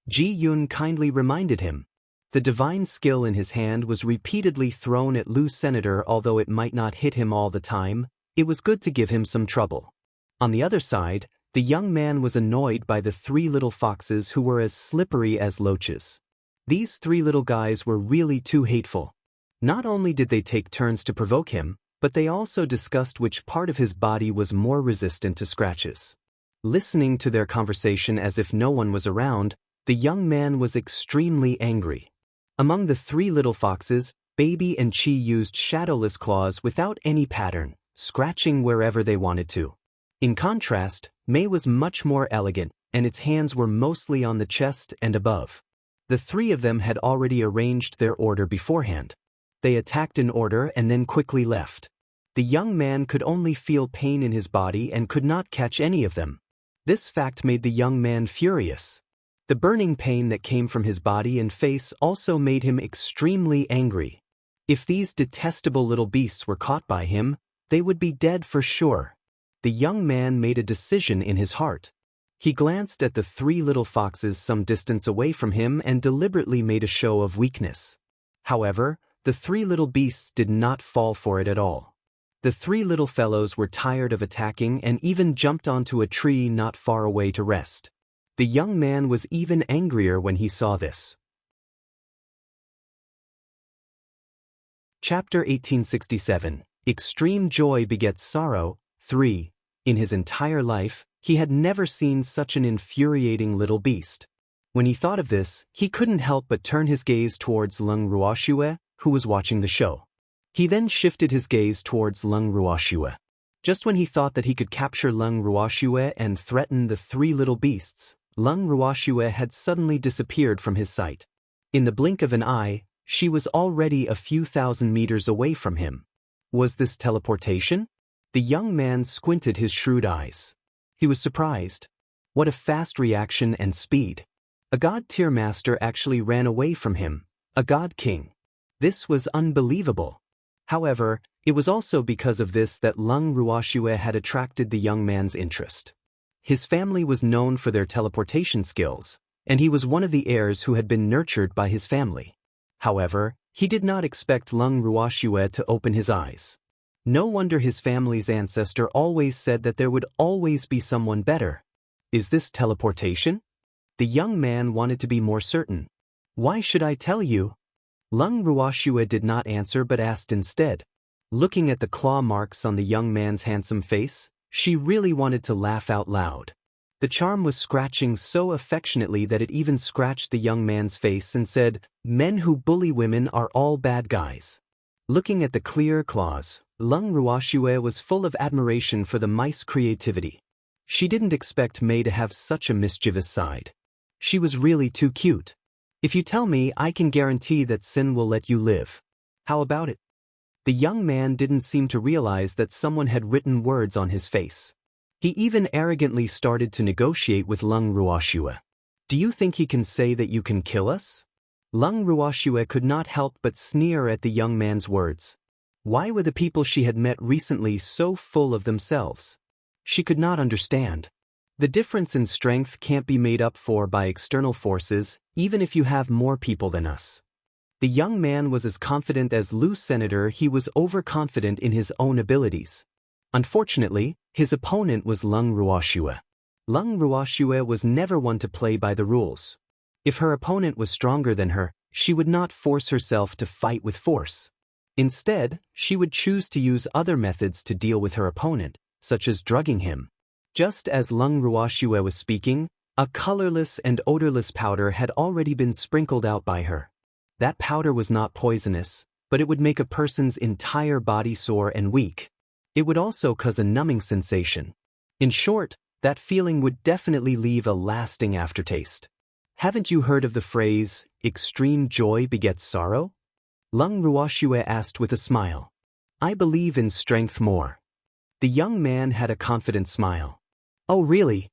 Speaker 1: Ji-yoon kindly reminded him. The divine skill in his hand was repeatedly thrown at Lu Senator. Although it might not hit him all the time, it was good to give him some trouble. On the other side, the young man was annoyed by the three little foxes who were as slippery as loaches. These three little guys were really too hateful. Not only did they take turns to provoke him, but they also discussed which part of his body was more resistant to scratches. Listening to their conversation as if no one was around, the young man was extremely angry. Among the three little foxes, Baby and Chi used shadowless claws without any pattern, scratching wherever they wanted to. In contrast, Mei was much more elegant, and its hands were mostly on the chest and above. The three of them had already arranged their order beforehand. They attacked in order and then quickly left. The young man could only feel pain in his body and could not catch any of them. This fact made the young man furious. The burning pain that came from his body and face also made him extremely angry. If these detestable little beasts were caught by him, they would be dead for sure. The young man made a decision in his heart. He glanced at the three little foxes some distance away from him and deliberately made a show of weakness. However, the three little beasts did not fall for it at all. The three little fellows were tired of attacking and even jumped onto a tree not far away to rest. The young man was even angrier when he saw this. Chapter 1867. Extreme Joy Begets Sorrow. 3. In his entire life, he had never seen such an infuriating little beast. When he thought of this, he couldn't help but turn his gaze towards Lung Ruoxue, who was watching the show. He then shifted his gaze towards Lung Ruoxue. Just when he thought that he could capture Lung Ruoxue and threaten the three little beasts, Lung Ruoxue had suddenly disappeared from his sight. In the blink of an eye, she was already a few thousand meters away from him. Was this teleportation? The young man squinted his shrewd eyes. He was surprised. What a fast reaction and speed. A god-tier master actually ran away from him, a god-king. This was unbelievable. However, it was also because of this that Lung Ruoxue had attracted the young man's interest. His family was known for their teleportation skills, and he was one of the heirs who had been nurtured by his family. However, he did not expect Lung Ruoxue to open his eyes. No wonder his family's ancestor always said that there would always be someone better. Is this teleportation? The young man wanted to be more certain. Why should I tell you? Lung Ruoxue did not answer but asked instead. Looking at the claw marks on the young man's handsome face, she really wanted to laugh out loud. The charm was scratching so affectionately that it even scratched the young man's face and said, "Men who bully women are all bad guys." Looking at the clear claws, Lung Ruoxue was full of admiration for the mice creativity. She didn't expect Mei to have such a mischievous side. She was really too cute. If you tell me, I can guarantee that Sin will let you live. How about it? The young man didn't seem to realize that someone had written words on his face. He even arrogantly started to negotiate with Lung Ruoxue. Do you think he can say that you can kill us? Lung Ruoxue could not help but sneer at the young man's words. Why were the people she had met recently so full of themselves? She could not understand. The difference in strength can't be made up for by external forces, even if you have more people than us. The young man was as confident as Lu Senator. He was overconfident in his own abilities. Unfortunately, his opponent was Lung Ruoxue. Lung Ruoxue was never one to play by the rules. If her opponent was stronger than her, she would not force herself to fight with force. Instead, she would choose to use other methods to deal with her opponent, such as drugging him. Just as Lung Ruoxue was speaking, a colorless and odorless powder had already been sprinkled out by her. That powder was not poisonous, but it would make a person's entire body sore and weak. It would also cause a numbing sensation. In short, that feeling would definitely leave a lasting aftertaste. Haven't you heard of the phrase, extreme joy begets sorrow? Lung Ruoxue asked with a smile. I believe in strength more. The young man had a confident smile. Oh really?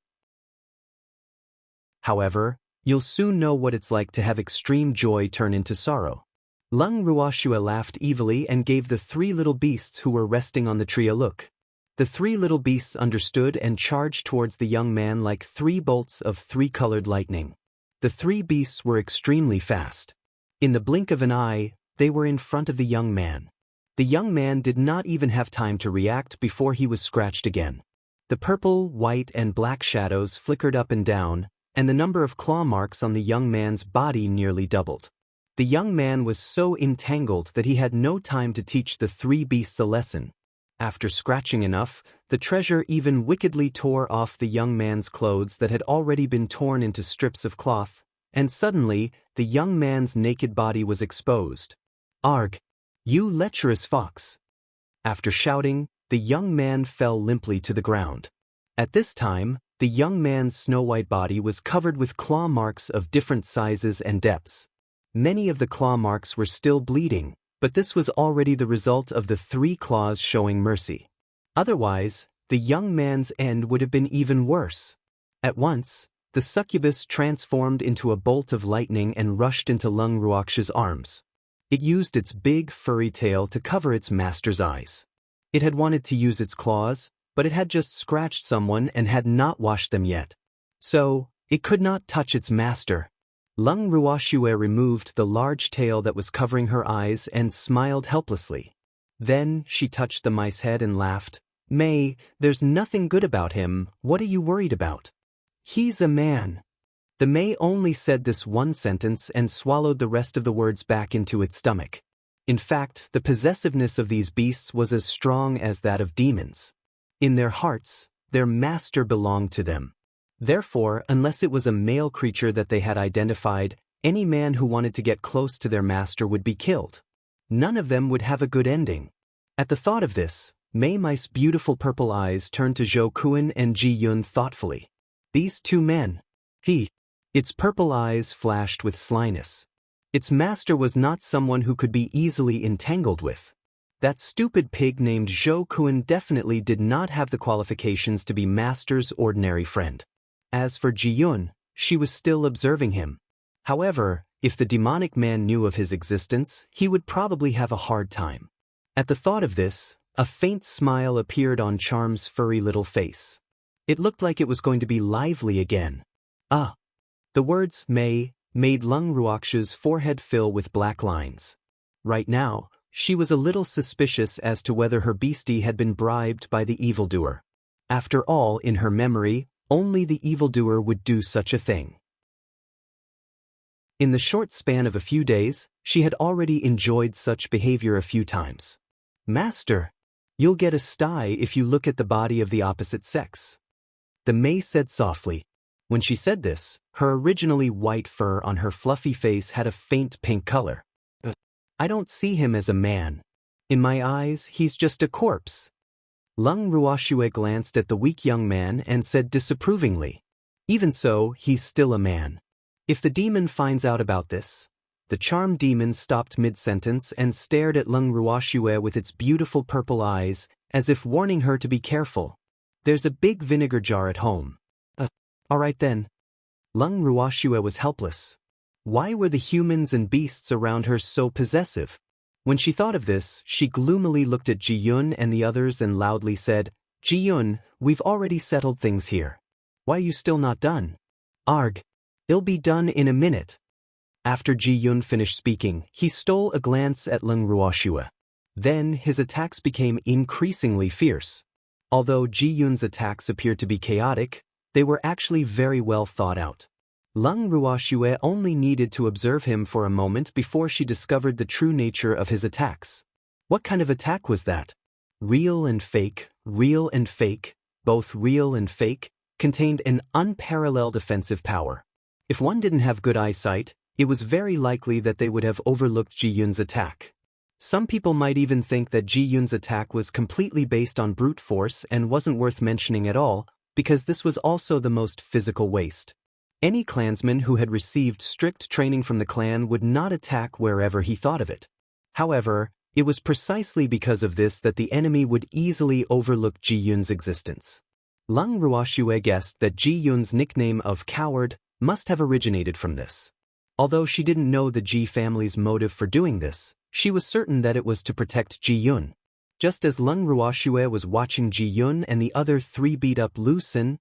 Speaker 1: However, you'll soon know what it's like to have extreme joy turn into sorrow. Lung Ruoxue laughed evilly and gave the three little beasts who were resting on the tree a look. The three little beasts understood and charged towards the young man like three bolts of three-colored lightning. The three beasts were extremely fast. In the blink of an eye, they were in front of the young man. The young man did not even have time to react before he was scratched again. The purple, white, and black shadows flickered up and down, and the number of claw marks on the young man's body nearly doubled. The young man was so entangled that he had no time to teach the three beasts a lesson. After scratching enough, the treasure even wickedly tore off the young man's clothes that had already been torn into strips of cloth, and suddenly, the young man's naked body was exposed. Arg! You lecherous fox! After shouting, the young man fell limply to the ground. At this time, the young man's snow-white body was covered with claw marks of different sizes and depths. Many of the claw marks were still bleeding, but this was already the result of the three claws showing mercy. Otherwise, the young man's end would have been even worse. At once, the succubus transformed into a bolt of lightning and rushed into Lung Ruoxue's arms. It used its big, furry tail to cover its master's eyes. It had wanted to use its claws, but it had just scratched someone and had not washed them yet. So, it could not touch its master. Lung Ruoxue removed the large tail that was covering her eyes and smiled helplessly. Then, she touched the mice head and laughed. May, there's nothing good about him, what are you worried about? He's a man. The May only said this one sentence and swallowed the rest of the words back into its stomach. In fact, the possessiveness of these beasts was as strong as that of demons. In their hearts, their master belonged to them. Therefore, unless it was a male creature that they had identified, any man who wanted to get close to their master would be killed. None of them would have a good ending. At the thought of this, May Mice's beautiful purple eyes turned to Zhou Kun and Ji Yun thoughtfully. These two men. Its purple eyes flashed with slyness. Its master was not someone who could be easily entangled with. That stupid pig named Zhou Kun definitely did not have the qualifications to be master's ordinary friend. As for Ji Yun, she was still observing him. However, if the demonic man knew of his existence, he would probably have a hard time. At the thought of this, a faint smile appeared on Charm's furry little face. It looked like it was going to be lively again. Ah! The words May made Lung Ruoxue's forehead fill with black lines. Right now, she was a little suspicious as to whether her beastie had been bribed by the evildoer. After all, in her memory, only the evildoer would do such a thing. In the short span of a few days, she had already enjoyed such behavior a few times. Master, you'll get a sty if you look at the body of the opposite sex. The May said softly. When she said this, her originally white fur on her fluffy face had a faint pink color. I don't see him as a man. In my eyes, he's just a corpse. Lung Ruoxue glanced at the weak young man and said disapprovingly, even so, he's still a man. If the demon finds out about this. The charm demon stopped mid-sentence and stared at Lung Ruoxue with its beautiful purple eyes, as if warning her to be careful. There's a big vinegar jar at home. All right then. Lung Ruoxue was helpless. Why were the humans and beasts around her so possessive? When she thought of this, she gloomily looked at Ji Yun and the others and loudly said, Ji Yun, we've already settled things here. Why are you still not done? Arg. It'll be done in a minute. After Ji Yun finished speaking, he stole a glance at Lung Ruoxue. Then his attacks became increasingly fierce. Although Ji Yun's attacks appeared to be chaotic, they were actually very well thought out. Lung Ruoxue only needed to observe him for a moment before she discovered the true nature of his attacks. What kind of attack was that? Real and fake, both real and fake, contained an unparalleled offensive power. If one didn't have good eyesight, it was very likely that they would have overlooked Ji Yun's attack. Some people might even think that Ji Yun's attack was completely based on brute force and wasn't worth mentioning at all, because this was also the most physical waste. Any clansman who had received strict training from the clan would not attack wherever he thought of it. However, it was precisely because of this that the enemy would easily overlook Ji Yun's existence. Lung Ruoxue guessed that Ji Yun's nickname of coward must have originated from this. Although she didn't know the Ji family's motive for doing this, she was certain that it was to protect Ji Yun. Just as Lung Ruoxue was watching Ji Yun and the other three beat up Lu Sin,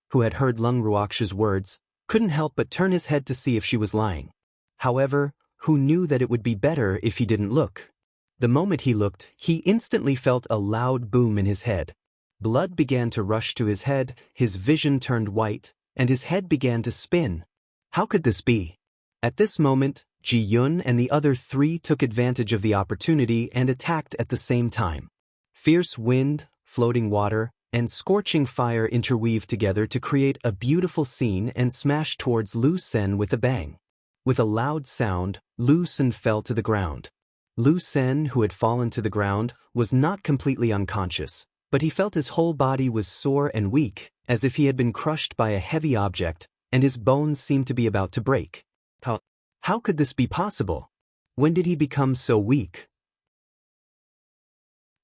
Speaker 1: who had heard Lung Ruoxue's words, couldn't help but turn his head to see if she was lying. However, who knew that it would be better if he didn't look? The moment he looked, he instantly felt a loud boom in his head. Blood began to rush to his head, his vision turned white, and his head began to spin. How could this be? At this moment, Ji Yun and the other three took advantage of the opportunity and attacked at the same time. Fierce wind, floating water, and scorching fire interweaved together to create a beautiful scene and smashed towards Lu Sen with a bang. With a loud sound, Lu Sen fell to the ground. Lu Sen, who had fallen to the ground, was not completely unconscious, but he felt his whole body was sore and weak, as if he had been crushed by a heavy object, and his bones seemed to be about to break. How could this be possible? When did he become so weak?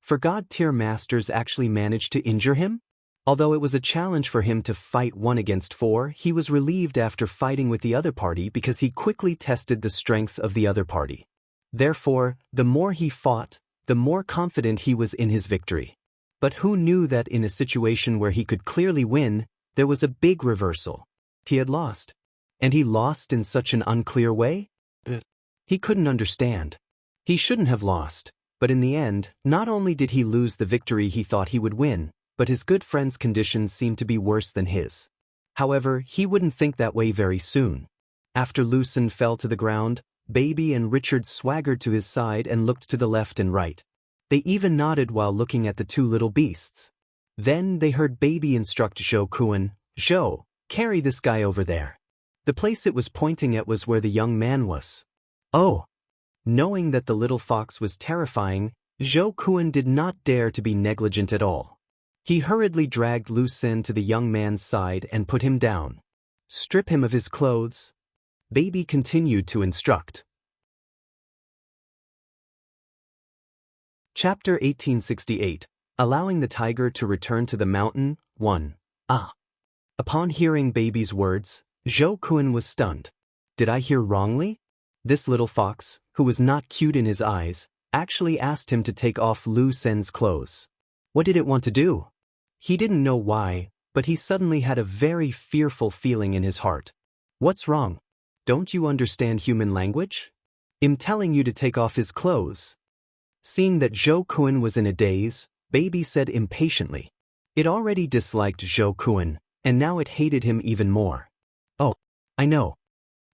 Speaker 1: For God-tier masters actually managed to injure him? Although it was a challenge for him to fight 1 against 4, he was relieved after fighting with the other party because he quickly tested the strength of the other party. Therefore, the more he fought, the more confident he was in his victory. But who knew that in a situation where he could clearly win, there was a big reversal. He had lost. And he lost in such an unclear way? He couldn't understand. He shouldn't have lost, but in the end, not only did he lose the victory he thought he would win, but his good friend's conditions seemed to be worse than his. However, he wouldn't think that way very soon. After Lu Sen fell to the ground, Baby and Richard swaggered to his side and looked to the left and right. They even nodded while looking at the two little beasts. Then they heard Baby instruct Zhou Kun, "Zhou, carry this guy over there." The place it was pointing at was where the young man was. Oh! Knowing that the little fox was terrifying, Zhou Kun did not dare to be negligent at all. He hurriedly dragged Lu Sen to the young man's side and put him down. "Strip him of his clothes." Baby continued to instruct. Chapter 1868. Allowing the tiger to return to the mountain, 1. Upon hearing Baby's words, Zhou Kun was stunned. Did I hear wrongly? This little fox, who was not cute in his eyes, actually asked him to take off Lu Sen's clothes. What did it want to do? He didn't know why, but he suddenly had a very fearful feeling in his heart. What's wrong? Don't you understand human language? I'm telling you to take off his clothes. Seeing that Zhou Kun was in a daze, Baby said impatiently. It already disliked Zhou Kun, and now it hated him even more. Oh, I know.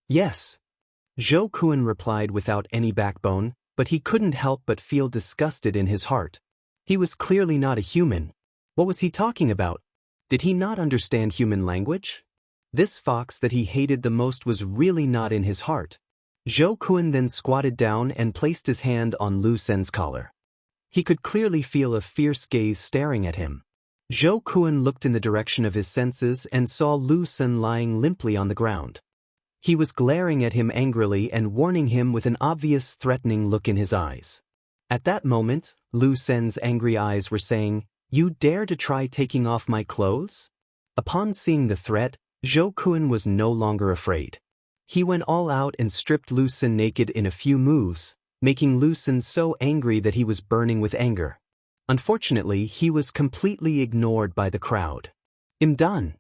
Speaker 1: Yes. Zhou Kun replied without any backbone, but he couldn't help but feel disgusted in his heart. He was clearly not a human. What was he talking about? Did he not understand human language? This fox that he hated the most was really not in his heart. Zhou Kun then squatted down and placed his hand on Lu Sen's collar. He could clearly feel a fierce gaze staring at him. Zhou Kun looked in the direction of his senses and saw Lu Sen lying limply on the ground. He was glaring at him angrily and warning him with an obvious threatening look in his eyes. At that moment, Lu Sen's angry eyes were saying, "You dare to try taking off my clothes?" Upon seeing the threat, Zhou Kun was no longer afraid. He went all out and stripped Lu Sen naked in a few moves, making Lu Sen so angry that he was burning with anger. Unfortunately, he was completely ignored by the crowd. "I'm done."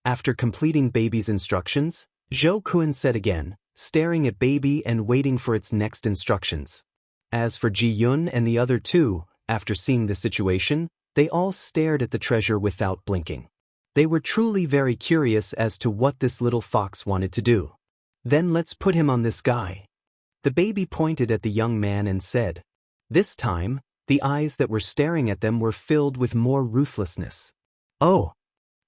Speaker 1: After completing Baby's instructions, Zhou Kun said again, staring at Baby and waiting for its next instructions. As for Ji Yun and the other two, after seeing the situation, they all stared at the treasure without blinking. They were truly very curious as to what this little fox wanted to do. "Then let's put him on this guy." The Baby pointed at the young man and said. This time, the eyes that were staring at them were filled with more ruthlessness. "Oh."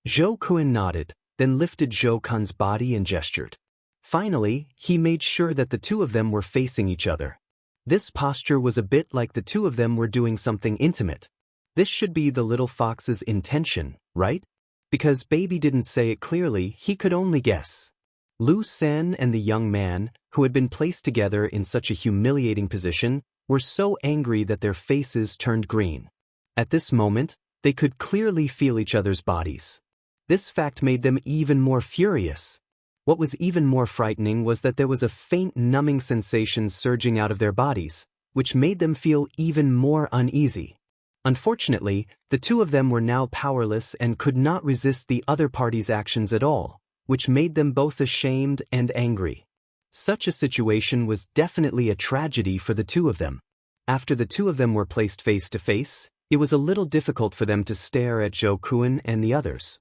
Speaker 1: Zhou Kun nodded, then lifted Zhou Kun's body and gestured. Finally, he made sure that the two of them were facing each other. This posture was a bit like the two of them were doing something intimate. This should be the little fox's intention, right? Because Baby didn't say it clearly, he could only guess. Lu Sen and the young man, who had been placed together in such a humiliating position, were so angry that their faces turned green. At this moment, they could clearly feel each other's bodies. This fact made them even more furious. What was even more frightening was that there was a faint numbing sensation surging out of their bodies, which made them feel even more uneasy. Unfortunately, the two of them were now powerless and could not resist the other party's actions at all, which made them both ashamed and angry. Such a situation was definitely a tragedy for the two of them. After the two of them were placed face to face, it was a little difficult for them to stare at Zhou Kun and the others.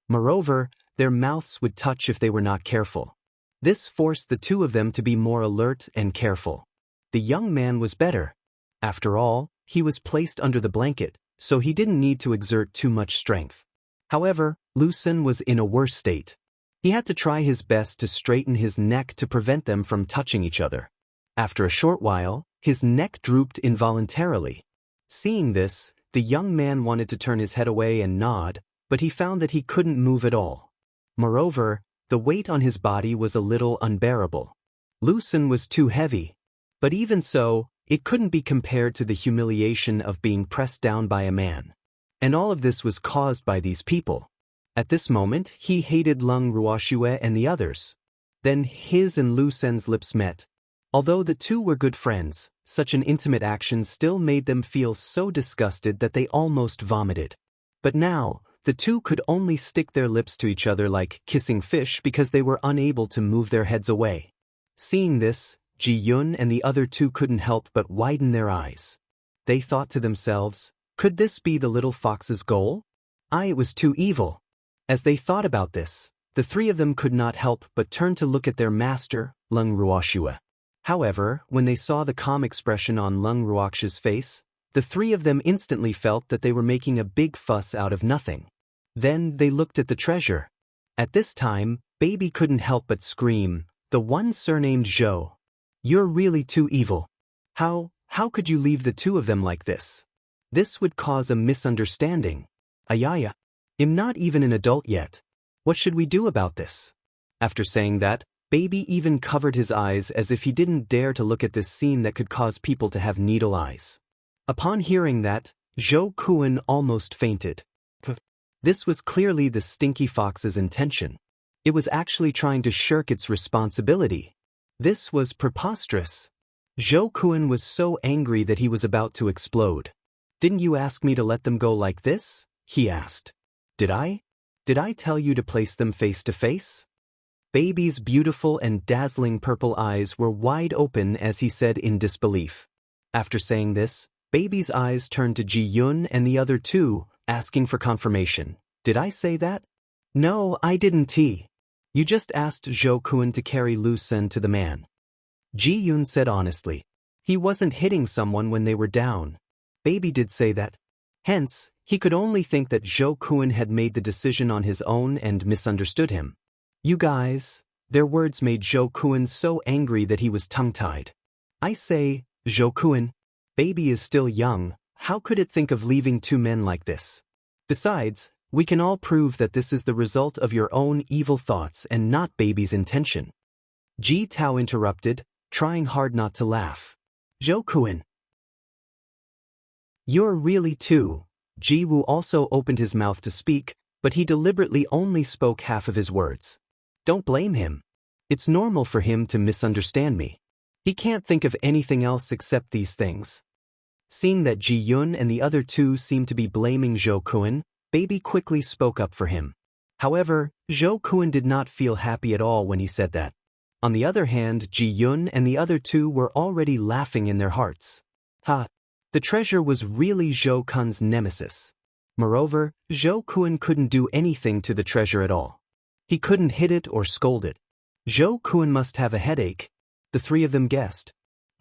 Speaker 1: Moreover, their mouths would touch if they were not careful. This forced the two of them to be more alert and careful. The young man was better. After all, he was placed under the blanket, so he didn't need to exert too much strength. However, Lu Sen was in a worse state. He had to try his best to straighten his neck to prevent them from touching each other. After a short while, his neck drooped involuntarily. Seeing this, the young man wanted to turn his head away and nod, but he found that he couldn't move at all. Moreover, the weight on his body was a little unbearable. Lu Sen was too heavy. But even so, it couldn't be compared to the humiliation of being pressed down by a man. And all of this was caused by these people. At this moment, he hated Leng Ruoxue and the others. Then his and Lu Sen's lips met. Although the two were good friends, such an intimate action still made them feel so disgusted that they almost vomited. But now, the two could only stick their lips to each other like kissing fish because they were unable to move their heads away. Seeing this, Ji Yun and the other two couldn't help but widen their eyes. They thought to themselves, could this be the little fox's goal? It was too evil. As they thought about this, the three of them could not help but turn to look at their master, Leng Ruoxue. However, when they saw the calm expression on Leng Ruoxue's face, the three of them instantly felt that they were making a big fuss out of nothing. Then they looked at the treasure. At this time, Baby couldn't help but scream, the one surnamed Zhou. You're really too evil. How could you leave the two of them like this? This would cause a misunderstanding. Ayaya. I'm not even an adult yet. What should we do about this? After saying that, Baby even covered his eyes as if he didn't dare to look at this scene that could cause people to have needle eyes. Upon hearing that, Zhou Kun almost fainted. This was clearly the stinky fox's intention. It was actually trying to shirk its responsibility. This was preposterous. Zhou Kun was so angry that he was about to explode. Didn't you ask me to let them go like this? He asked. Did I? Did I tell you to place them face to face? Baby's beautiful and dazzling purple eyes were wide open as he said in disbelief. After saying this, Baby's eyes turned to Ji Yun and the other two, asking for confirmation. Did I say that? No, I didn't. You just asked Zhou Kun to carry Lu Sen to the man. Ji Yun said honestly. He wasn't hitting someone when they were down. Baby did say that. Hence, he could only think that Zhou Kun had made the decision on his own and misunderstood him. You guys, their words made Zhou Kun so angry that he was tongue-tied. I say, Zhou Kun, Baby is still young, how could it think of leaving two men like this? Besides, we can all prove that this is the result of your own evil thoughts and not Baby's intention. Ji Tao interrupted, trying hard not to laugh. Zhou Kun. You're really too. Ji Wu also opened his mouth to speak, but he deliberately only spoke half of his words. Don't blame him. It's normal for him to misunderstand me. He can't think of anything else except these things. Seeing that Ji Yun and the other two seemed to be blaming Zhou Kun, Baby quickly spoke up for him. However, Zhou Kun did not feel happy at all when he said that. On the other hand, Ji Yun and the other two were already laughing in their hearts. The treasure was really Zhou Kun's nemesis. Moreover, Zhou Kun couldn't do anything to the treasure at all. He couldn't hit it or scold it. Zhou Kun must have a headache. The three of them guessed.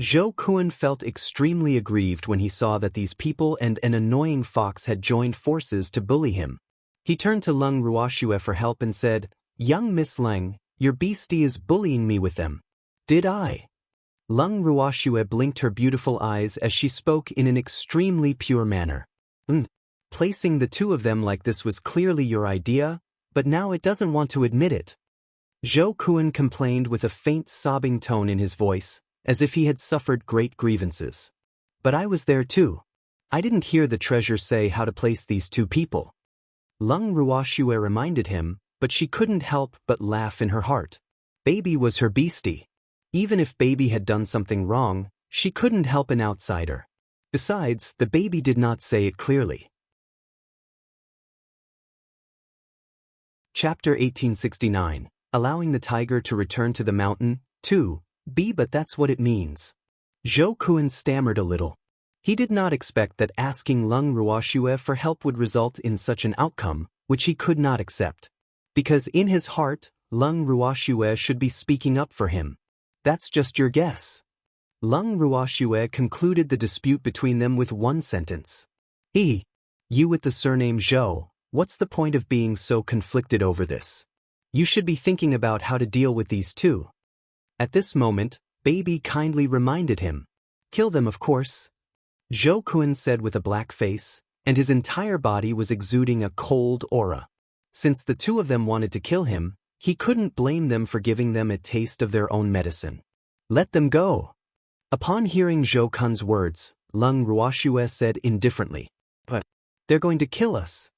Speaker 1: Zhou Kun felt extremely aggrieved when he saw that these people and an annoying fox had joined forces to bully him. He turned to Leng Ruoxue for help and said, Young Miss Leng, your beastie is bullying me with them. Did I? Leng Ruoxue blinked her beautiful eyes as she spoke in an extremely pure manner. Placing the two of them like this was clearly your idea, but now it doesn't want to admit it. Zhou Kun complained with a faint sobbing tone in his voice, as if he had suffered great grievances. But I was there too. I didn't hear the treasure say how to place these two people. Leng Ruoxue reminded him, but she couldn't help but laugh in her heart. Baby was her beastie. Even if Baby had done something wrong, she couldn't help an outsider. Besides, the baby did not say it clearly. Chapter 1869. Allowing the tiger to return to the mountain, 2b. But that's what it means. Zhou Kun stammered a little. He did not expect that asking Leng Ruoxue for help would result in such an outcome, which he could not accept. Because in his heart, Leng Ruoxue should be speaking up for him. That's just your guess. Leng Ruoxue concluded the dispute between them with one sentence. You with the surname Zhou, what's the point of being so conflicted over this? You should be thinking about how to deal with these two. At this moment, Baby kindly reminded him. Kill them, of course. Zhou Kun said with a black face, and his entire body was exuding a cold aura. Since the two of them wanted to kill him, he couldn't blame them for giving them a taste of their own medicine. Let them go. Upon hearing Zhou Kun's words, Leng Ruoxue said indifferently, But they're going to kill us.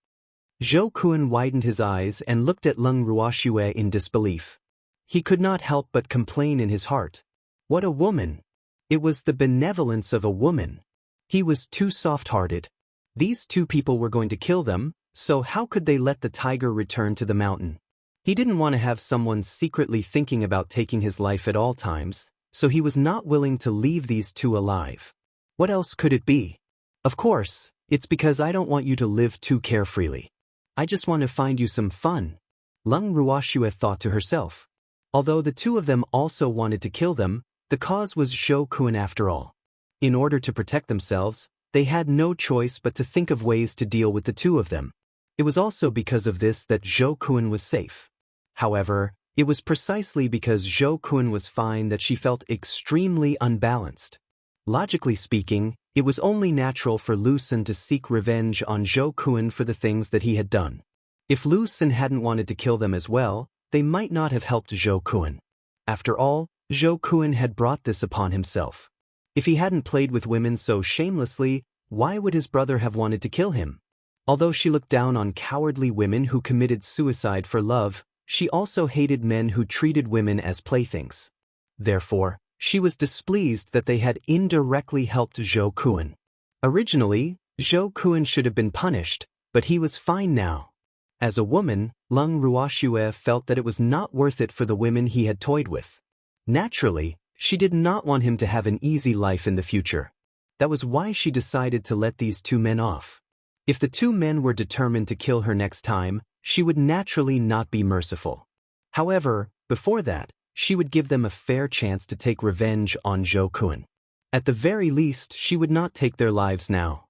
Speaker 1: Zhou Kun widened his eyes and looked at Leng Ruoxue in disbelief. He could not help but complain in his heart. What a woman! It was the benevolence of a woman. He was too soft-hearted. These two people were going to kill them, so how could they let the tiger return to the mountain? He didn't want to have someone secretly thinking about taking his life at all times, so he was not willing to leave these two alive. What else could it be? Of course, it's because I don't want you to live too carefreely. I just want to find you some fun. Leng Ruoxue thought to herself. Although the two of them also wanted to kill them, the cause was Zhou Kun after all. In order to protect themselves, they had no choice but to think of ways to deal with the two of them. It was also because of this that Zhou Kun was safe. However, it was precisely because Zhou Kun was fine that she felt extremely unbalanced. Logically speaking, it was only natural for Lu Xun to seek revenge on Zhou Kun for the things that he had done. If Lu Xun hadn't wanted to kill them as well, they might not have helped Zhou Kun. After all, Zhou Kun had brought this upon himself. If he hadn't played with women so shamelessly, why would his brother have wanted to kill him? Although she looked down on cowardly women who committed suicide for love, she also hated men who treated women as playthings. Therefore, she was displeased that they had indirectly helped Zhou Kun. Originally, Zhou Kun should have been punished, but he was fine now. As a woman, Leng Ruoxue felt that it was not worth it for the women he had toyed with. Naturally, she did not want him to have an easy life in the future. That was why she decided to let these two men off. If the two men were determined to kill her next time, she would naturally not be merciful. However, before that, she would give them a fair chance to take revenge on Zhou Kun. At the very least, she would not take their lives now.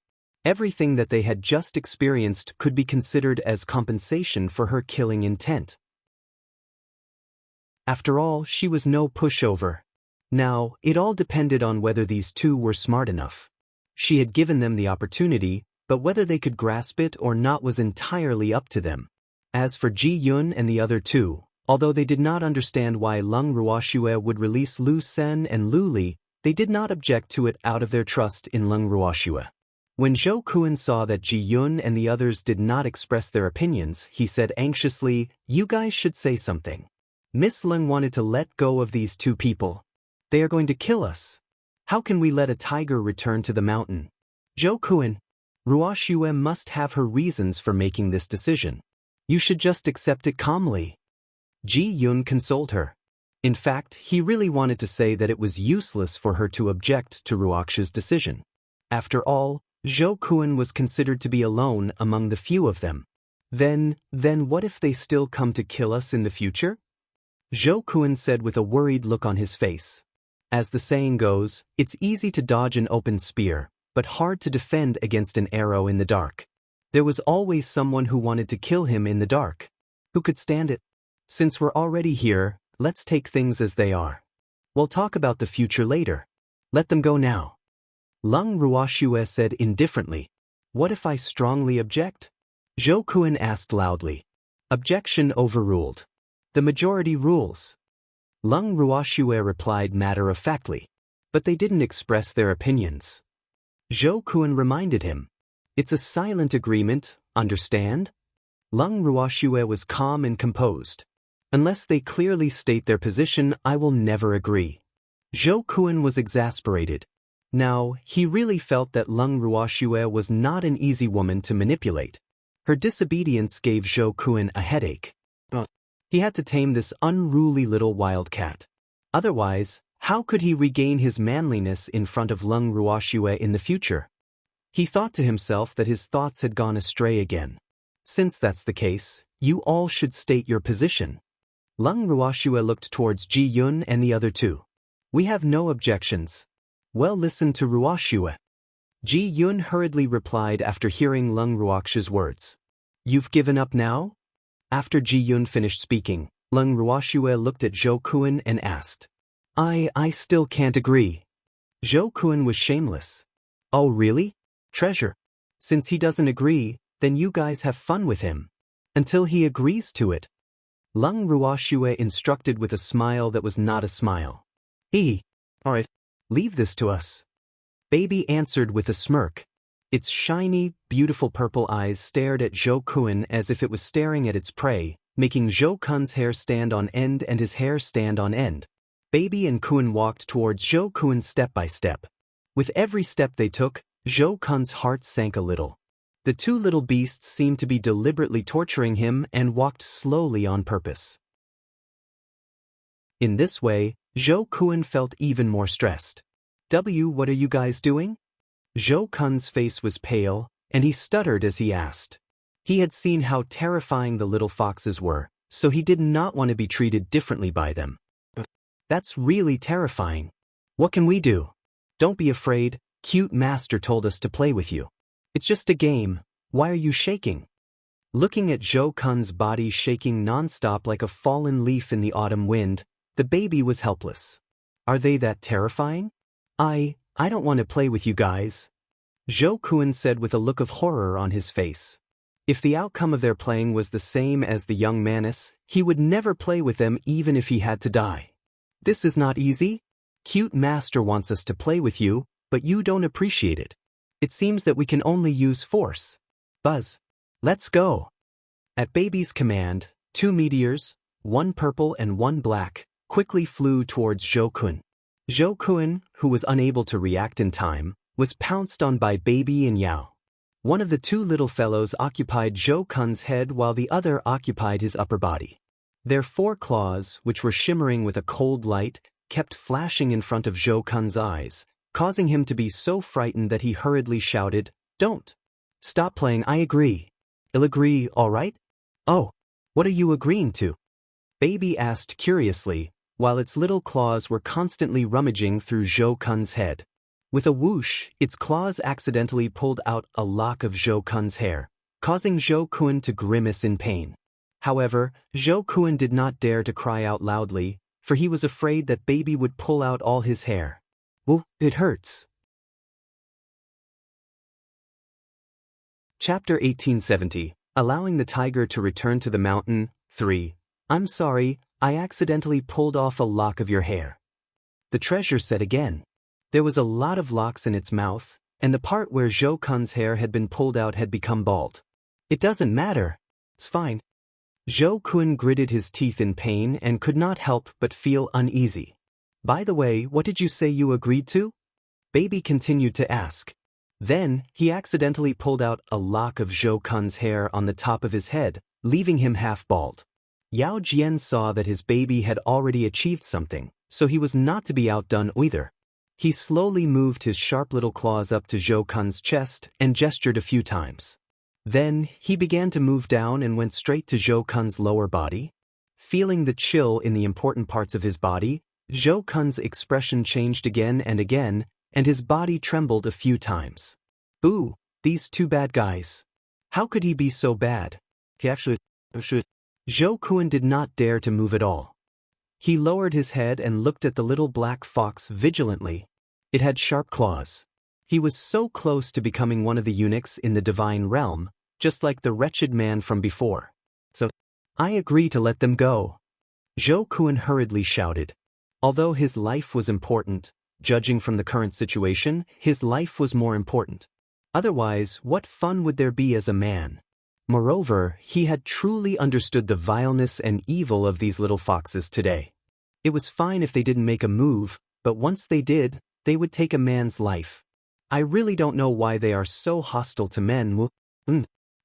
Speaker 1: Everything that they had just experienced could be considered as compensation for her killing intent. After all, she was no pushover. Now, it all depended on whether these two were smart enough. She had given them the opportunity, but whether they could grasp it or not was entirely up to them. As for Ji Yun and the other two, although they did not understand why Leng Ruoxue would release Lu Xun and Lu Li, they did not object to it out of their trust in Leng Ruoxue. When Zhou Kun saw that Ji Yun and the others did not express their opinions, he said anxiously, "You guys should say something. Miss Leng wanted to let go of these two people. They are going to kill us. How can we let a tiger return to the mountain? Zhou Kun, Ruoxue must have her reasons for making this decision. You should just accept it calmly." Ji Yun consoled her. In fact, he really wanted to say that it was useless for her to object to Ruoxue's decision. After all, Zhou Kun was considered to be alone among the few of them. Then what if they still come to kill us in the future? Zhou Kun said with a worried look on his face. As the saying goes, it's easy to dodge an open spear, but hard to defend against an arrow in the dark. There was always someone who wanted to kill him in the dark. Who could stand it? Since we're already here, let's take things as they are. We'll talk about the future later. Let them go now. Leng Ruoxue said indifferently. What if I strongly object? Zhou Kun asked loudly. Objection overruled. The majority rules. Lung Ruoxue replied matter-of-factly. But they didn't express their opinions. Zhou Kun reminded him. It's a silent agreement, understand? Lung Ruoxue was calm and composed. Unless they clearly state their position, I will never agree. Zhou Kun was exasperated. Now, he really felt that Lung Ruoxue was not an easy woman to manipulate. Her disobedience gave Zhou Kun a headache. He had to tame this unruly little wildcat. Otherwise, how could he regain his manliness in front of Lung Ruoxue in the future? He thought to himself that his thoughts had gone astray again. Since that's the case, you all should state your position. Lung Ruoxue looked towards Ji Yun and the other two. We have no objections. Well, listen to Ruoxue. Ji Yun hurriedly replied after hearing Lung Ruoxue's words. You've given up now? After Ji Yun finished speaking, Lung Ruoxue looked at Zhou Kun and asked. I still can't agree. Zhou Kun was shameless. Oh really? Treasure. Since he doesn't agree, then you guys have fun with him. Until he agrees to it. Lung Ruoxue instructed with a smile that was not a smile. Alright. Leave this to us. Baby answered with a smirk. Its shiny, beautiful purple eyes stared at Zhou Kun as if it was staring at its prey, making Zhou Kun's hair stand on end and his hair stand on end. Baby and Kun walked towards Zhou Kun step by step. With every step they took, Zhou Kun's heart sank a little. The two little beasts seemed to be deliberately torturing him and walked slowly on purpose. In this way, Zhou Kun felt even more stressed. What are you guys doing? Zhou Kun's face was pale, and he stuttered as he asked. He had seen how terrifying the little foxes were, so he did not want to be treated differently by them. That's really terrifying. What can we do? Don't be afraid, cute master told us to play with you. It's just a game, why are you shaking? Looking at Zhou Kun's body shaking non-stop like a fallen leaf in the autumn wind, the baby was helpless. Are they that terrifying? I don't want to play with you guys. Zhou Kun said with a look of horror on his face. If the outcome of their playing was the same as the young manus, he would never play with them even if he had to die. This is not easy. Cute master wants us to play with you, but you don't appreciate it. It seems that we can only use force. Buzz. Let's go. At baby's command, 2 meteors, 1 purple and 1 black, quickly flew towards Zhou Kun. Zhou Kun, who was unable to react in time, was pounced on by Baby and Yao. One of the 2 little fellows occupied Zhou Kun's head while the other occupied his upper body. Their 4 claws, which were shimmering with a cold light, kept flashing in front of Zhou Kun's eyes, causing him to be so frightened that he hurriedly shouted, Don't! Stop playing, I agree. I'll agree, all right? Oh, what are you agreeing to? Baby asked curiously, while its little claws were constantly rummaging through Zhou Kun's head. With a whoosh, its claws accidentally pulled out a lock of Zhou Kun's hair, causing Zhou Kun to grimace in pain. However, Zhou Kun did not dare to cry out loudly, for he was afraid that Baby would pull out all his hair. Ooh, it hurts. Chapter 1870, Allowing the Tiger to Return to the Mountain, 3. I'm sorry, I accidentally pulled off a lock of your hair. The treasure said again. There was a lot of locks in its mouth, and the part where Zhou Kun's hair had been pulled out had become bald. It doesn't matter. It's fine. Zhou Kun gritted his teeth in pain and could not help but feel uneasy. By the way, what did you say you agreed to? Baby continued to ask. Then, he accidentally pulled out a lock of Zhou Kun's hair on the top of his head, leaving him half bald. Yao Jian saw that his baby had already achieved something, so he was not to be outdone either. He slowly moved his sharp little claws up to Zhou Kun's chest and gestured a few times. Then, he began to move down and went straight to Zhou Kun's lower body. Feeling the chill in the important parts of his body, Zhou Kun's expression changed again, and his body trembled a few times. Ooh, these 2 bad guys. How could he be so bad? Zhou Kun did not dare to move at all. He lowered his head and looked at the little black fox vigilantly. It had sharp claws. He was so close to becoming one of the eunuchs in the divine realm, just like the wretched man from before. So, I agree to let them go. Zhou Kun hurriedly shouted. Although his life was important, judging from the current situation, his life was more important. Otherwise, what fun would there be as a man? Moreover, he had truly understood the vileness and evil of these little foxes today. It was fine if they didn't make a move, but once they did, they would take a man's life. I really don't know why they are so hostile to men.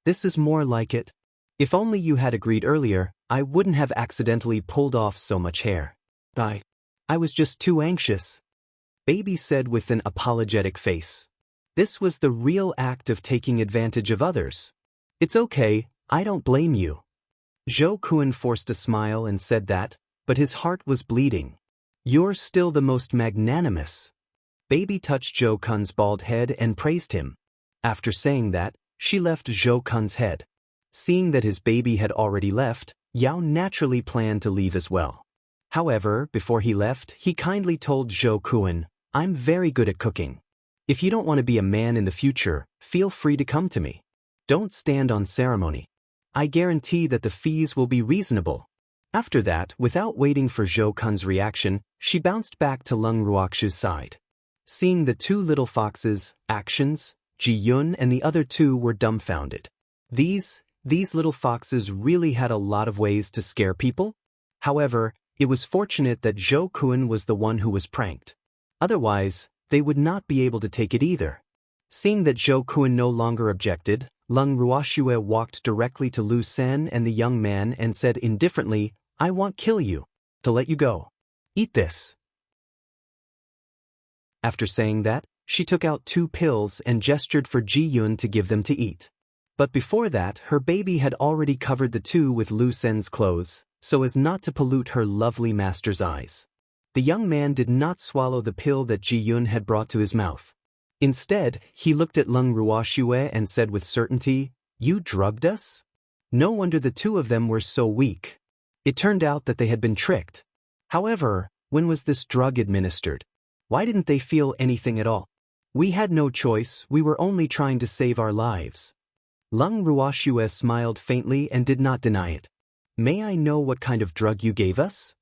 Speaker 1: This is more like it. If only you had agreed earlier, I wouldn't have accidentally pulled off so much hair. I was just too anxious. Baby said with an apologetic face. This was the real act of taking advantage of others. It's okay, I don't blame you. Zhou Kun forced a smile and said that, but his heart was bleeding. You're still the most magnanimous. Baby touched Zhou Kun's bald head and praised him. After saying that, she left Zhou Kun's head. Seeing that his baby had already left, Yao naturally planned to leave as well. However, before he left, he kindly told Zhou Kun, I'm very good at cooking. If you don't want to be a man in the future, feel free to come to me. Don't stand on ceremony. I guarantee that the fees will be reasonable. After that, without waiting for Zhou Kun's reaction, she bounced back to Lung Ruoxu's side. Seeing the two little foxes' actions, Ji Yun and the other two were dumbfounded. These little foxes really had a lot of ways to scare people. However, it was fortunate that Zhou Kun was the one who was pranked. Otherwise, they would not be able to take it either. Seeing that Zhou Kun no longer objected, Lung Ruoxue walked directly to Lu Sen and the young man and said indifferently, I won't kill you. To let you go. Eat this. After saying that, she took out 2 pills and gestured for Ji Yun to give them to eat. But before that, her baby had already covered the 2 with Lu Sen's clothes, so as not to pollute her lovely master's eyes. The young man did not swallow the pill that Ji Yun had brought to his mouth. Instead, he looked at Lung Ruoxue and said with certainty, You drugged us? No wonder the 2 of them were so weak. It turned out that they had been tricked. However, when was this drug administered? Why didn't they feel anything at all? We had no choice, we were only trying to save our lives. Lung Ruoxue smiled faintly and did not deny it. May I know what kind of drug you gave us?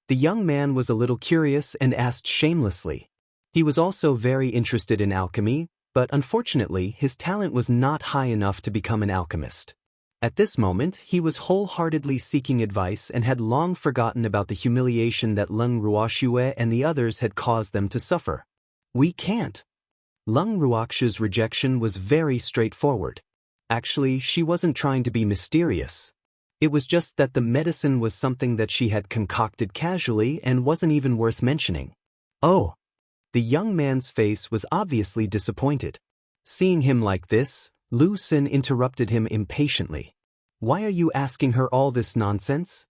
Speaker 1: The young man was a little curious and asked shamelessly. He was also very interested in alchemy, but unfortunately his talent was not high enough to become an alchemist. At this moment, he was wholeheartedly seeking advice and had long forgotten about the humiliation that Lung Ruoxue and the others had caused them to suffer. We can't. Lung Ruoxue's rejection was very straightforward. Actually, she wasn't trying to be mysterious. It was just that the medicine was something that she had concocted casually and wasn't even worth mentioning. Oh. The young man's face was obviously disappointed. Seeing him like this, Lu Sen interrupted him impatiently. Why are you asking her all this nonsense?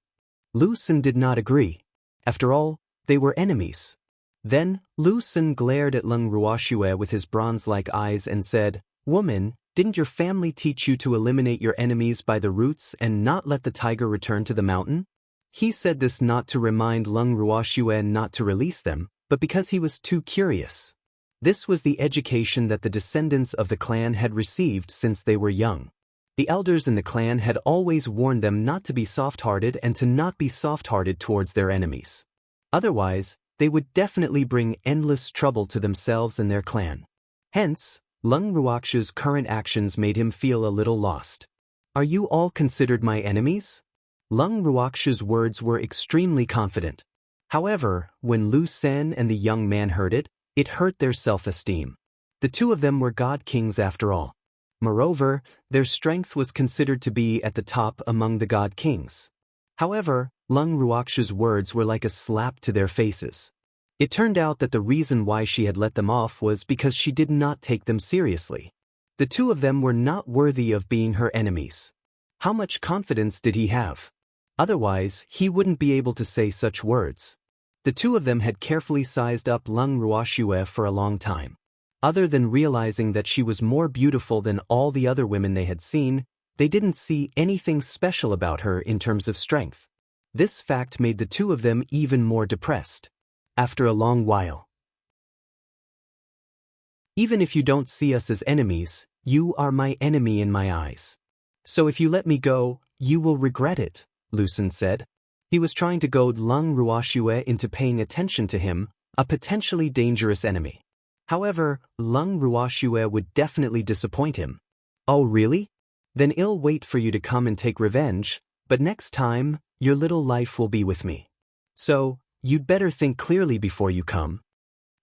Speaker 1: Lu Sen did not agree. After all, they were enemies. Then, Lu Sen glared at Lung Ruoxue with his bronze-like eyes and said, Woman, didn't your family teach you to eliminate your enemies by the roots and not let the tiger return to the mountain? He said this not to remind Lung Ruoxue not to release them, but because he was too curious. This was the education that the descendants of the clan had received since they were young. The elders in the clan had always warned them not to be soft-hearted and to not be soft-hearted towards their enemies. Otherwise, they would definitely bring endless trouble to themselves and their clan. Hence, Lung Ruoxue's current actions made him feel a little lost. Are you all considered my enemies? Lung Ruoxue's words were extremely confident. However, when Lu Sen and the young man heard it, it hurt their self-esteem. The 2 of them were god kings after all. Moreover, their strength was considered to be at the top among the god kings. However, Lung Ruoxue's words were like a slap to their faces. It turned out that the reason why she had let them off was because she did not take them seriously. The 2 of them were not worthy of being her enemies. How much confidence did he have? Otherwise, he wouldn't be able to say such words. The 2 of them had carefully sized up Lung Ruoxue for a long time. Other than realizing that she was more beautiful than all the other women they had seen, they didn't see anything special about her in terms of strength. This fact made the 2 of them even more depressed. After a long while. Even if you don't see us as enemies, you are my enemy in my eyes. So if you let me go, you will regret it. Lucen said. He was trying to goad Lung Ruoxue into paying attention to him, a potentially dangerous enemy. However, Lung Ruoxue would definitely disappoint him. Oh really? Then I'll wait for you to come and take revenge, but next time, your little life will be with me. So, you'd better think clearly before you come.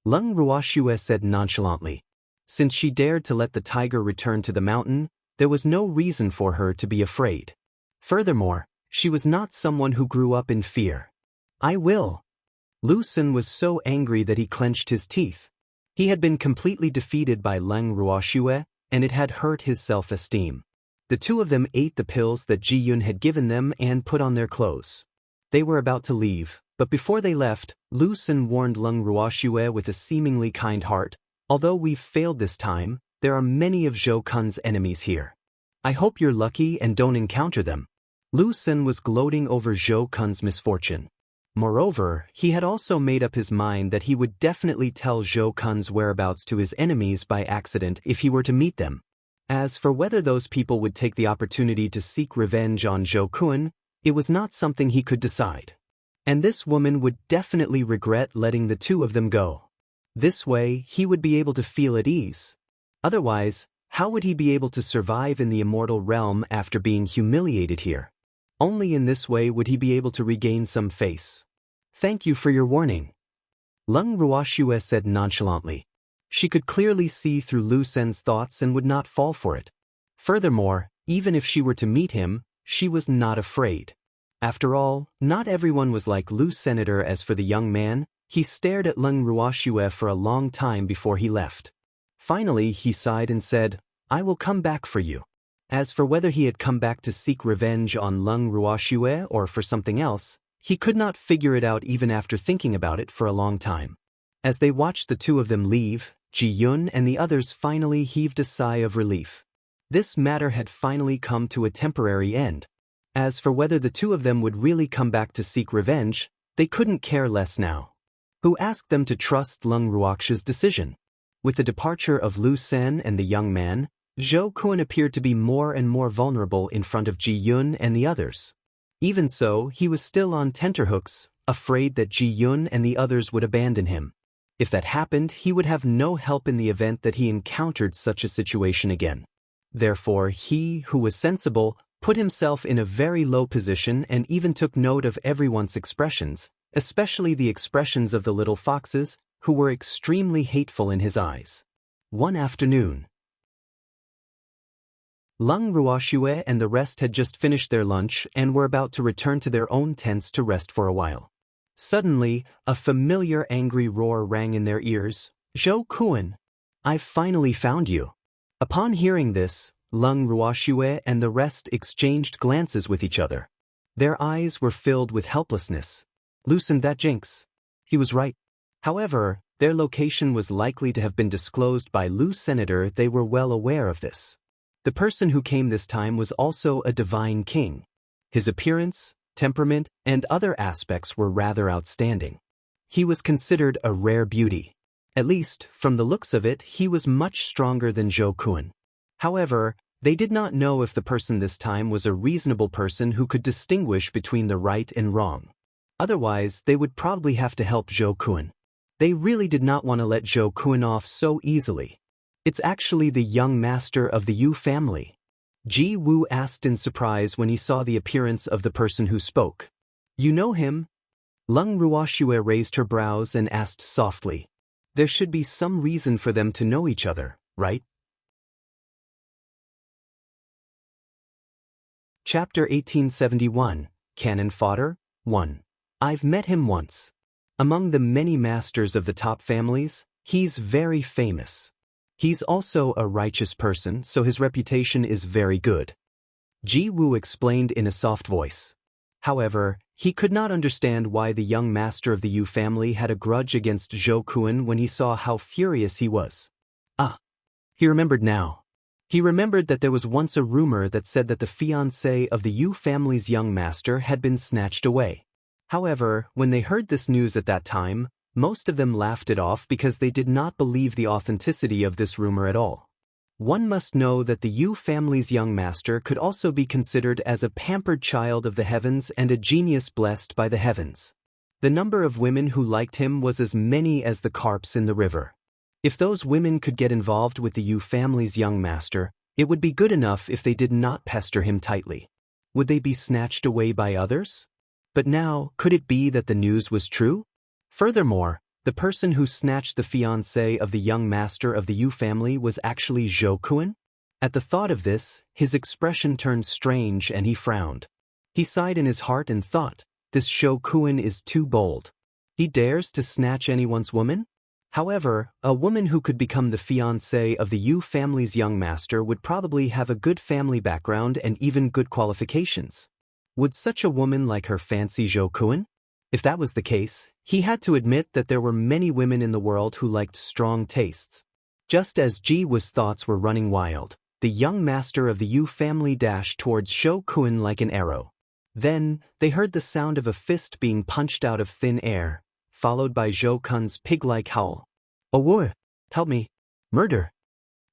Speaker 1: Lung Ruoxue said nonchalantly. Since she dared to let the tiger return to the mountain, there was no reason for her to be afraid. Furthermore, she was not someone who grew up in fear. I will. Lucen was so angry that he clenched his teeth. He had been completely defeated by Lung Ruoxue, and it had hurt his self-esteem. The two of them ate the pills that Ji Yun had given them and put on their clothes. They were about to leave, but before they left, Lucen warned Lung Ruoxue with a seemingly kind heart, although we've failed this time, there are many of Zhou Kun's enemies here. I hope you're lucky and don't encounter them. Lucen was gloating over Zhou Kun's misfortune. Moreover, he had also made up his mind that he would definitely tell Zhou Kun's whereabouts to his enemies by accident if he were to meet them. As for whether those people would take the opportunity to seek revenge on Zhou Kun, it was not something he could decide. And this woman would definitely regret letting the two of them go. This way, he would be able to feel at ease. Otherwise, how would he be able to survive in the immortal realm after being humiliated here? Only in this way would he be able to regain some face. Thank you for your warning. Lung Ruoxue said nonchalantly. She could clearly see through Lucen's thoughts and would not fall for it. Furthermore, even if she were to meet him, she was not afraid. After all, not everyone was like Lu Senator. As for the young man, he stared at Lung Ruoxue for a long time before he left. Finally, he sighed and said, I will come back for you. As for whether he had come back to seek revenge on Lung Ruoxue or for something else, he could not figure it out even after thinking about it for a long time. As they watched the two of them leave, Ji Yun and the others finally heaved a sigh of relief. This matter had finally come to a temporary end. As for whether the two of them would really come back to seek revenge, they couldn't care less now. Who asked them to trust Lung Ruoxue's decision? With the departure of Lu Sen and the young man, Zhou Kun appeared to be more and more vulnerable in front of Ji Yun and the others. Even so, he was still on tenterhooks, afraid that Ji Yun and the others would abandon him. If that happened, he would have no help in the event that he encountered such a situation again. Therefore, he, who was sensible, put himself in a very low position and even took note of everyone's expressions, especially the expressions of the little foxes, who were extremely hateful in his eyes. One afternoon, Lung Ruoxue and the rest had just finished their lunch and were about to return to their own tents to rest for a while. Suddenly, a familiar angry roar rang in their ears. Zhou Kun! I've finally found you. Upon hearing this, Lung Ruoxue and the rest exchanged glances with each other. Their eyes were filled with helplessness. Loosen that jinx. He was right. However, their location was likely to have been disclosed by Lu Senator. They were well aware of this. The person who came this time was also a divine king. His appearance, temperament, and other aspects were rather outstanding. He was considered a rare beauty. At least, from the looks of it, he was much stronger than Zhou Kun. However, they did not know if the person this time was a reasonable person who could distinguish between the right and wrong. Otherwise, they would probably have to help Zhou Kun. They really did not want to let Zhou Kun off so easily. It's actually the young master of the Yu family. Ji Wu asked in surprise when he saw the appearance of the person who spoke. You know him? Lung Ruoxue raised her brows and asked softly. There should be some reason for them to know each other, right? Chapter 1871, Cannon Fodder, 1. I've met him once. Among the many masters of the top families, he's very famous. He's also a righteous person, so his reputation is very good. Ji Wu explained in a soft voice. However, he could not understand why the young master of the Yu family had a grudge against Zhou Kun when he saw how furious he was. He remembered now. He remembered that there was once a rumor that said that the fiancé of the Yu family's young master had been snatched away. However, when they heard this news at that time, most of them laughed it off because they did not believe the authenticity of this rumor at all. One must know that the Yu family's young master could also be considered as a pampered child of the heavens and a genius blessed by the heavens. The number of women who liked him was as many as the carps in the river. If those women could get involved with the Yu family's young master, it would be good enough if they did not pester him tightly. Would they be snatched away by others? But now, could it be that the news was true? Furthermore, the person who snatched the fiancée of the young master of the Yu family was actually Zhou Kun? At the thought of this, his expression turned strange and he frowned. He sighed in his heart and thought, this Zhou Kun is too bold. He dares to snatch anyone's woman? However, a woman who could become the fiancée of the Yu family's young master would probably have a good family background and even good qualifications. Would such a woman like her fancy Zhou Kun? If that was the case, he had to admit that there were many women in the world who liked strong tastes. Just as Ji Wa's thoughts were running wild, the young master of the Yu family dashed towards Zhou Kun like an arrow. Then, they heard the sound of a fist being punched out of thin air, followed by Zhou Kun's pig-like howl. "Oh, help me! Murder!"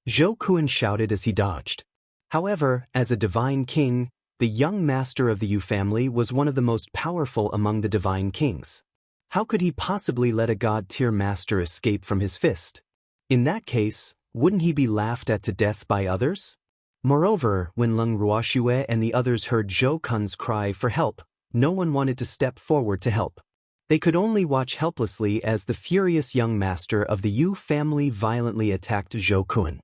Speaker 1: Zhou Kun shouted as he dodged. However, as a divine king, the young master of the Yu family was one of the most powerful among the divine kings. How could he possibly let a god-tier master escape from his fist? In that case, wouldn't he be laughed at to death by others? Moreover, when Leng Ruoxue and the others heard Zhou Kun's cry for help, no one wanted to step forward to help. They could only watch helplessly as the furious young master of the Yu family violently attacked Zhou Kun.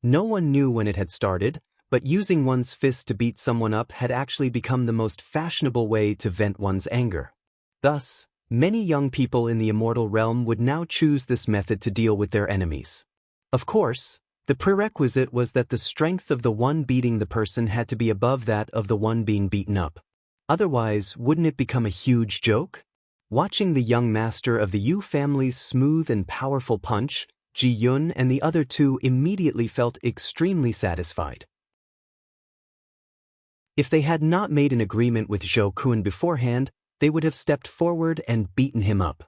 Speaker 1: No one knew when it had started, but using one's fist to beat someone up had actually become the most fashionable way to vent one's anger. Thus, many young people in the immortal realm would now choose this method to deal with their enemies. Of course, the prerequisite was that the strength of the one beating the person had to be above that of the one being beaten up. Otherwise, wouldn't it become a huge joke? Watching the young master of the Yu family's smooth and powerful punch, Ji Yun and the other two immediately felt extremely satisfied. If they had not made an agreement with Zhou Kun beforehand, they would have stepped forward and beaten him up.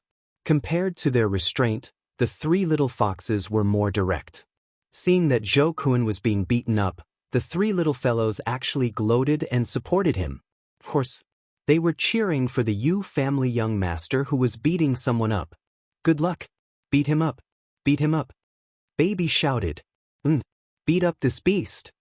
Speaker 1: Compared to their restraint, the three little foxes were more direct. Seeing that Zhou Kun was being beaten up, the three little fellows actually gloated and supported him. Of course, they were cheering for the Yu family young master who was beating someone up. "Good luck. Beat him up. Beat him up." Baby shouted. Beat up this beast."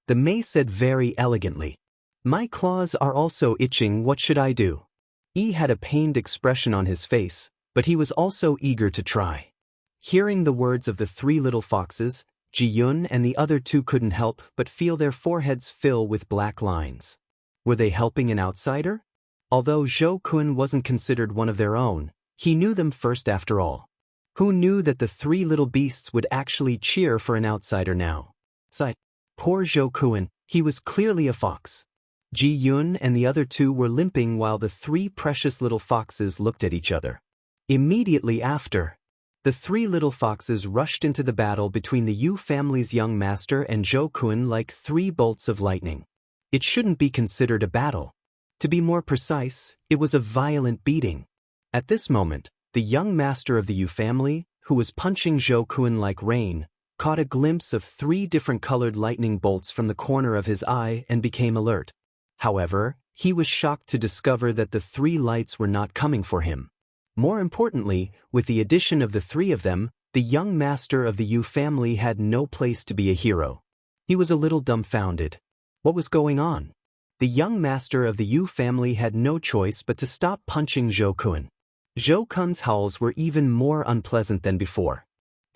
Speaker 1: The Mei said very elegantly. "My claws are also itching, what should I do?" Yi had a pained expression on his face, but he was also eager to try. Hearing the words of the three little foxes, Ji Yun and the other two couldn't help but feel their foreheads fill with black lines. Were they helping an outsider? Although Zhou Kun wasn't considered one of their own, he knew them first after all. Who knew that the three little beasts would actually cheer for an outsider now? Poor Zhou Kun, he was clearly a fox. Ji Yun and the other two were limping while the three precious little foxes looked at each other. Immediately after, the three little foxes rushed into the battle between the Yu family's young master and Zhou Kun like three bolts of lightning. It shouldn't be considered a battle. To be more precise, it was a violent beating. At this moment, the young master of the Yu family, who was punching Zhou Kun like rain, caught a glimpse of three different colored lightning bolts from the corner of his eye and became alert. However, he was shocked to discover that the three lights were not coming for him. More importantly, with the addition of the three of them, the young master of the Yu family had no place to be a hero. He was a little dumbfounded. What was going on? The young master of the Yu family had no choice but to stop punching Zhou Kun. Zhou Kun's howls were even more unpleasant than before.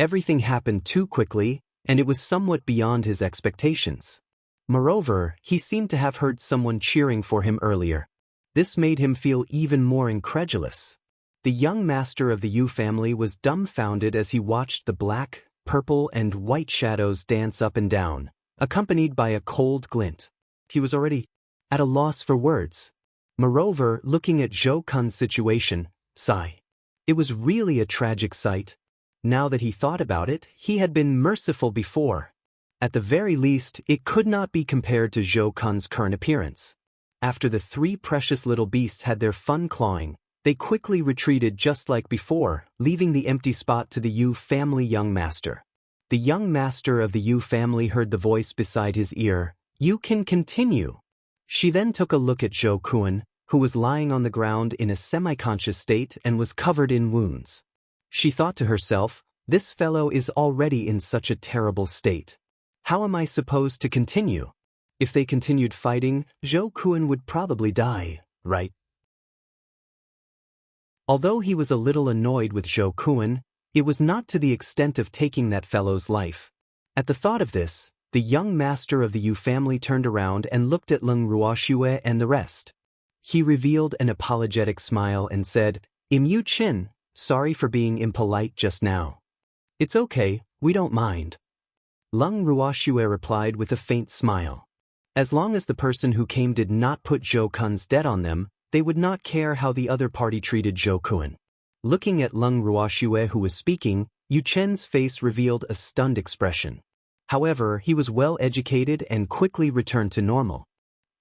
Speaker 1: Everything happened too quickly, and it was somewhat beyond his expectations. Moreover, he seemed to have heard someone cheering for him earlier. This made him feel even more incredulous. The young master of the Yu family was dumbfounded as he watched the black, purple, and white shadows dance up and down, accompanied by a cold glint. He was already at a loss for words. Moreover, looking at Zhou Kun's situation, sigh. It was really a tragic sight. Now that he thought about it, he had been merciful before. At the very least, it could not be compared to Zhou Kun's current appearance. After the three precious little beasts had their fun clawing, they quickly retreated just like before, leaving the empty spot to the Yu family young master. The young master of the Yu family heard the voice beside his ear. You can continue. She then took a look at Zhou Kun, who was lying on the ground in a semi-conscious state and was covered in wounds. She thought to herself, this fellow is already in such a terrible state. How am I supposed to continue? If they continued fighting, Zhou Kun would probably die, right? Although he was a little annoyed with Zhou Kun, it was not to the extent of taking that fellow's life. At the thought of this, the young master of the Yu family turned around and looked at Leng Ruoxue and the rest. He revealed an apologetic smile and said, Yu Qin, sorry for being impolite just now. It's okay, we don't mind. Leng Ruoxue replied with a faint smile. As long as the person who came did not put Zhou Kun's debt on them, they would not care how the other party treated Zhou Kun. Looking at Leng Ruoxue who was speaking, Yu Chen's face revealed a stunned expression. However, he was well educated and quickly returned to normal.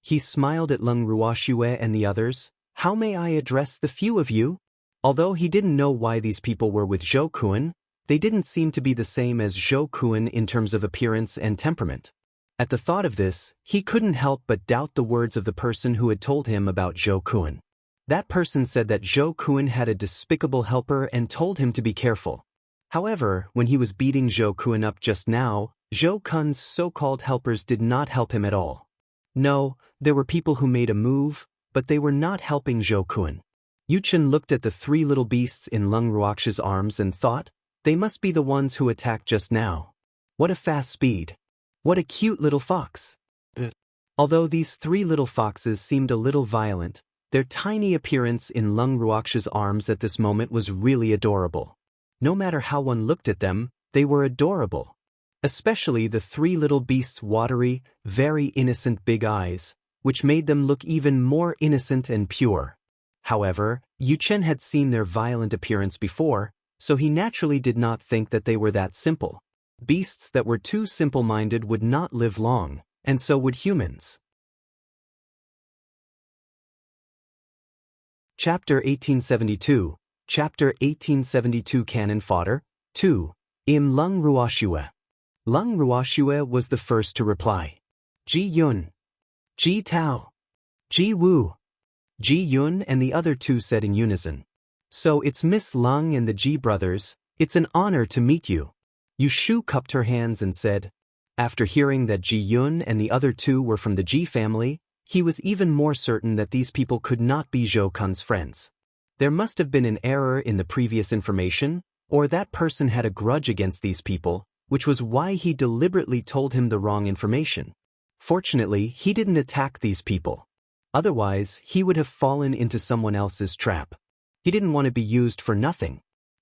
Speaker 1: He smiled at Leng Ruoxue and the others. How may I address the few of you? Although he didn't know why these people were with Zhou Kun, they didn't seem to be the same as Zhou Kun in terms of appearance and temperament. At the thought of this, he couldn't help but doubt the words of the person who had told him about Zhou Kun. That person said that Zhou Kun had a despicable helper and told him to be careful. However, when he was beating Zhou Kun up just now, Zhou Kun's so-called helpers did not help him at all. No, there were people who made a move, but they were not helping Zhou Kun. Yu Chen looked at the three little beasts in Leng Ruoxue's arms and thought, they must be the ones who attacked just now. What a fast speed. What a cute little fox. Although these three little foxes seemed a little violent, their tiny appearance in Leng Ruoxue's arms at this moment was really adorable. No matter how one looked at them, they were adorable. Especially the three little beasts' watery, very innocent big eyes, which made them look even more innocent and pure. However, Yu Chen had seen their violent appearance before, so he naturally did not think that they were that simple. Beasts that were too simple-minded would not live long, and so would humans. Chapter 1872, Chapter 1872 Cannon Fodder, 2. Leng Ruoxue. Leng Ruoxue was the first to reply. Ji Yun. Ji Tao. Ji Wu. Ji Yun and the other two said in unison. So it's Miss Leng and the Ji brothers, it's an honor to meet you. Yu Shu cupped her hands and said. After hearing that Ji Yun and the other two were from the Ji family, he was even more certain that these people could not be Zhou Kun's friends. There must have been an error in the previous information, or that person had a grudge against these people, which was why he deliberately told him the wrong information. Fortunately, he didn't attack these people. Otherwise, he would have fallen into someone else's trap. He didn't want to be used for nothing.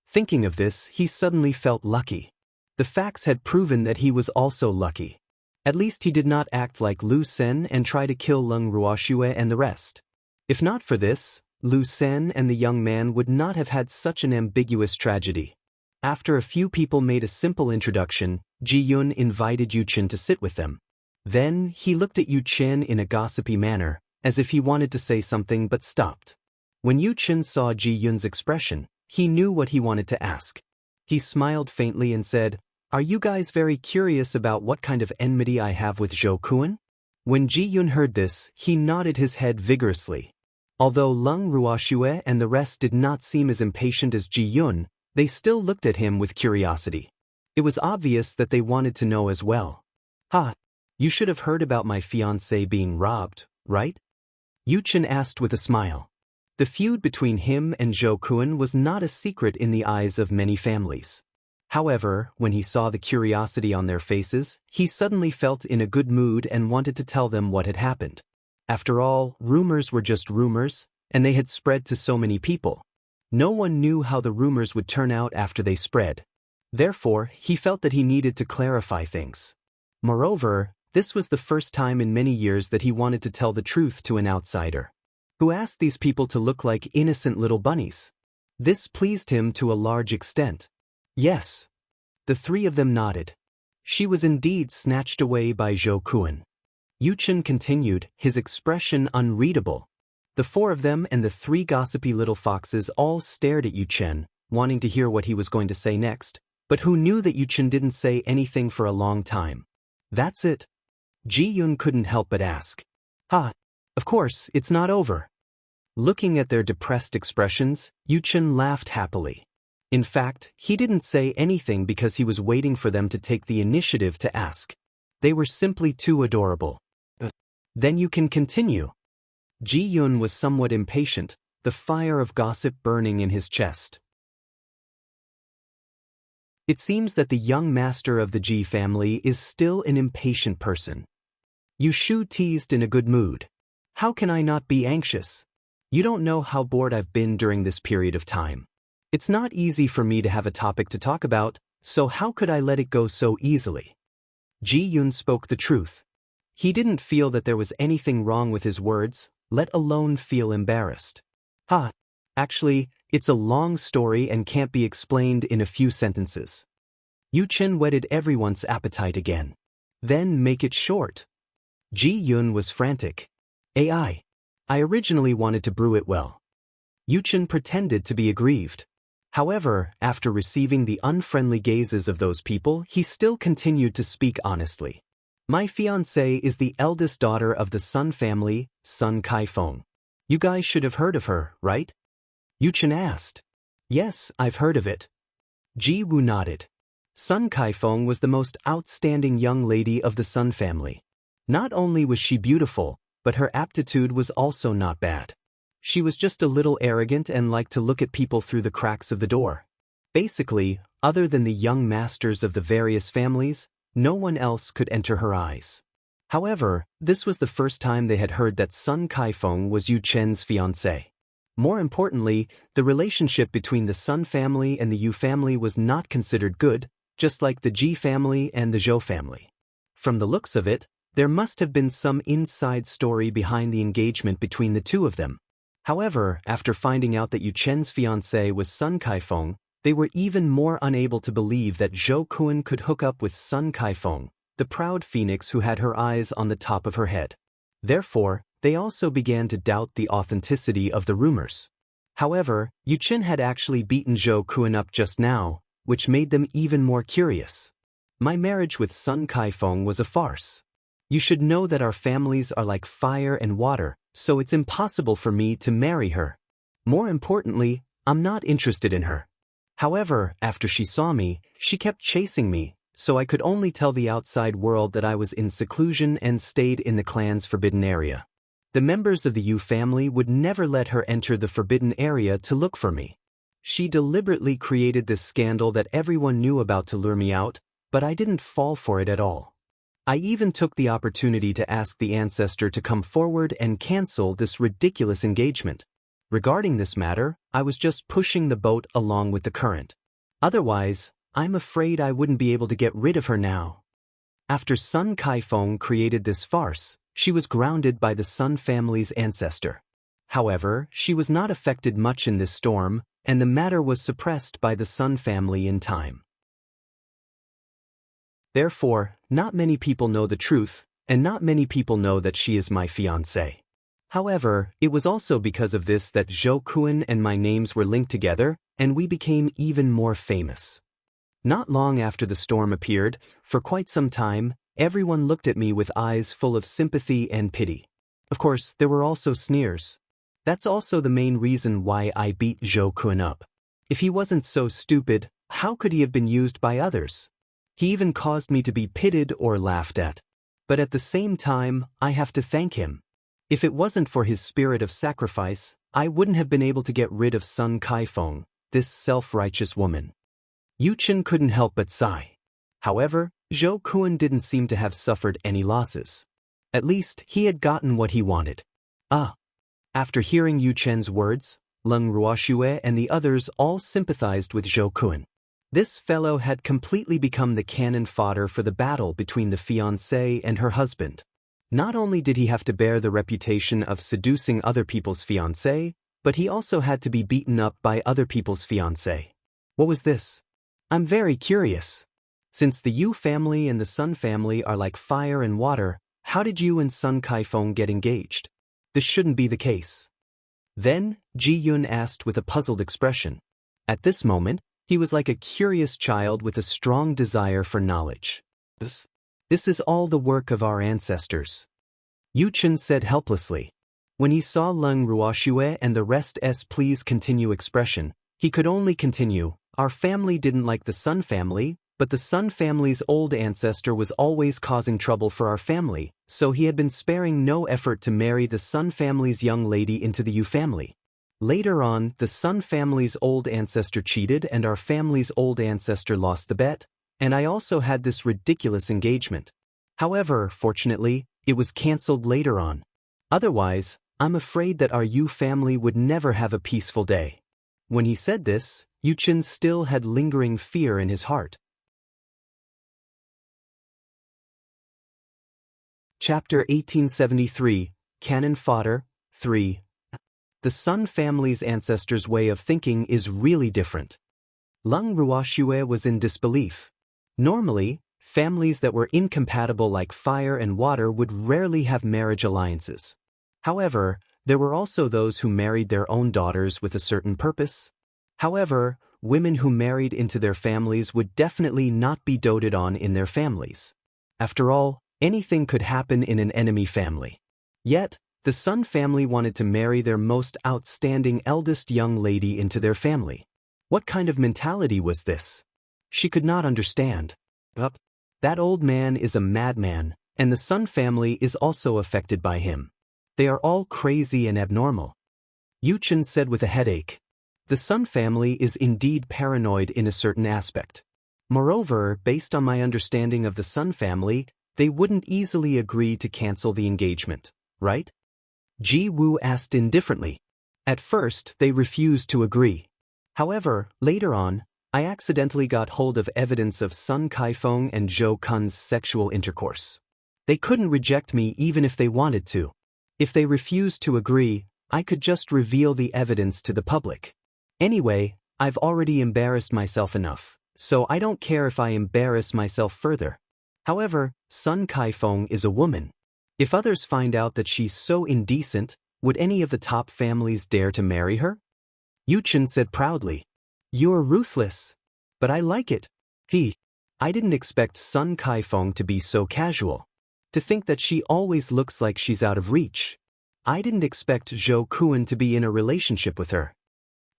Speaker 1: Thinking of this, he suddenly felt lucky. The facts had proven that he was also lucky. At least he did not act like Lu Sen and try to kill Leng Ruoxue and the rest. If not for this, Lu Sen and the young man would not have had such an ambiguous tragedy. After a few people made a simple introduction, Ji Yun invited Yu Chen to sit with them. Then, he looked at Yu Chen in a gossipy manner, as if he wanted to say something but stopped. When Yu Chen saw Ji Yun's expression, he knew what he wanted to ask. He smiled faintly and said, Are you guys very curious about what kind of enmity I have with Zhou Kun? When Ji Yun heard this, he nodded his head vigorously. Although Leng Ruoxue and the rest did not seem as impatient as Ji Yun, they still looked at him with curiosity. It was obvious that they wanted to know as well. You should have heard about my fiancé being robbed, right? Yu Chen asked with a smile. The feud between him and Zhou Kun was not a secret in the eyes of many families. However, when he saw the curiosity on their faces, he suddenly felt in a good mood and wanted to tell them what had happened. After all, rumors were just rumors, and they had spread to so many people. No one knew how the rumors would turn out after they spread. Therefore, he felt that he needed to clarify things. Moreover, this was the first time in many years that he wanted to tell the truth to an outsider, who asked these people to look like innocent little bunnies. This pleased him to a large extent. Yes. The three of them nodded. She was indeed snatched away by Zhou Kun. Yu Chen continued, his expression unreadable. The four of them and the three gossipy little foxes all stared at Yu Chen, wanting to hear what he was going to say next, But who knew that Yuchen didn't say anything for a long time? That's it. Ji-yun couldn't help but ask. Of course, it's not over. Looking at their depressed expressions, Yuchen laughed happily. In fact, he didn't say anything because he was waiting for them to take the initiative to ask. They were simply too adorable. Then you can continue. Ji-yun was somewhat impatient, the fire of gossip burning in his chest. It seems that the young master of the Ji family is still an impatient person. Yushu teased in a good mood. How can I not be anxious? You don't know how bored I've been during this period of time. It's not easy for me to have a topic to talk about, so how could I let it go so easily? Ji-yun spoke the truth. He didn't feel that there was anything wrong with his words, let alone feel embarrassed. Actually, it's a long story and can't be explained in a few sentences. Yuchen whetted everyone's appetite again. Then make it short. Ji-yun was frantic. I originally wanted to brew it well. Yuchen pretended to be aggrieved. However, after receiving the unfriendly gazes of those people, he still continued to speak honestly. My fiancée is the eldest daughter of the Sun family, Sun Kaifeng. You guys should have heard of her, right? Yuchen asked. Yes, I've heard of it. Ji Woo nodded. Sun Kaifeng was the most outstanding young lady of the Sun family. Not only was she beautiful, but her aptitude was also not bad. She was just a little arrogant and liked to look at people through the cracks of the door. Basically, other than the young masters of the various families, no one else could enter her eyes. However, this was the first time they had heard that Sun Kaifeng was Yu Chen's fiancée. More importantly, the relationship between the Sun family and the Yu family was not considered good, just like the Ji family and the Zhou family. From the looks of it, there must have been some inside story behind the engagement between the two of them. However, after finding out that Yu Chen's fiancée was Sun Kaifeng, they were even more unable to believe that Zhou Kun could hook up with Sun Kaifeng, the proud phoenix who had her eyes on the top of her head. Therefore, they also began to doubt the authenticity of the rumors. However, Yu Chen had actually beaten Zhou Kun up just now, which made them even more curious. My marriage with Sun Kaifeng was a farce. You should know that our families are like fire and water, so it's impossible for me to marry her. More importantly, I'm not interested in her. However, after she saw me, she kept chasing me, so I could only tell the outside world that I was in seclusion and stayed in the clan's forbidden area. The members of the Yu family would never let her enter the forbidden area to look for me. She deliberately created this scandal that everyone knew about to lure me out, but I didn't fall for it at all. I even took the opportunity to ask the ancestor to come forward and cancel this ridiculous engagement. Regarding this matter, I was just pushing the boat along with the current. Otherwise, I'm afraid I wouldn't be able to get rid of her now. After Sun Kaifeng created this farce, she was grounded by the Sun family's ancestor. However, she was not affected much in this storm, and the matter was suppressed by the Sun family in time. Therefore, not many people know the truth, and not many people know that she is my fiancée. However, it was also because of this that Zhou Kun and my names were linked together, and we became even more famous. Not long after the storm appeared, for quite some time, everyone looked at me with eyes full of sympathy and pity. Of course, there were also sneers. That's also the main reason why I beat Zhou Kun up. If he wasn't so stupid, how could he have been used by others? He even caused me to be pitted or laughed at. But at the same time, I have to thank him. If it wasn't for his spirit of sacrifice, I wouldn't have been able to get rid of Sun Kaifeng, this self-righteous woman. Yu Chen couldn't help but sigh. However, Zhou Kun didn't seem to have suffered any losses. At least, he had gotten what he wanted. After hearing Yu Chen's words, Leng Ruoxue and the others all sympathized with Zhou Kun. This fellow had completely become the cannon fodder for the battle between the fiancée and her husband. Not only did he have to bear the reputation of seducing other people's fiancée, but he also had to be beaten up by other people's fiancée. What was this? I'm very curious. Since the Yu family and the Sun family are like fire and water, how did you and Sun Kaifeng get engaged? This shouldn't be the case. Then, Ji Yun asked with a puzzled expression. At this moment, He was like a curious child with a strong desire for knowledge. This is all the work of our ancestors, Yu Chen said helplessly. When he saw Leng Ruoxue and the rest's please continue expression, he could only continue. Our family didn't like the Sun family, but the Sun family's old ancestor was always causing trouble for our family, so he had been sparing no effort to marry the Sun family's young lady into the Yu family. Later on, the Sun family's old ancestor cheated and our family's old ancestor lost the bet, and I also had this ridiculous engagement. However, fortunately, it was cancelled later on. Otherwise, I'm afraid that our Yu family would never have a peaceful day. When he said this, Yu Chen still had lingering fear in his heart. Chapter 1873, Cannon Fodder, 3. The Sun family's ancestors' way of thinking is really different. Leng Ruoxue was in disbelief. Normally, families that were incompatible like fire and water would rarely have marriage alliances. However, there were also those who married their own daughters with a certain purpose. However, women who married into their families would definitely not be doted on in their families. After all, anything could happen in an enemy family. Yet, the Sun family wanted to marry their most outstanding eldest young lady into their family. What kind of mentality was this? She could not understand. That old man is a madman, and the Sun family is also affected by him. They are all crazy and abnormal. Yu Chen said with a headache. The Sun family is indeed paranoid in a certain aspect. Moreover, based on my understanding of the Sun family, they wouldn't easily agree to cancel the engagement, right? Ji Wu asked indifferently. At first, they refused to agree. However, later on, I accidentally got hold of evidence of Sun Kaifeng and Zhou Kun's sexual intercourse. They couldn't reject me even if they wanted to. If they refused to agree, I could just reveal the evidence to the public. Anyway, I've already embarrassed myself enough, so I don't care if I embarrass myself further. However, Sun Kaifeng is a woman. If others find out that she's so indecent, would any of the top families dare to marry her? Yu Chen said proudly. You're ruthless. But I like it. I didn't expect Sun Kaifeng to be so casual. To think that she always looks like she's out of reach. I didn't expect Zhou Kun to be in a relationship with her.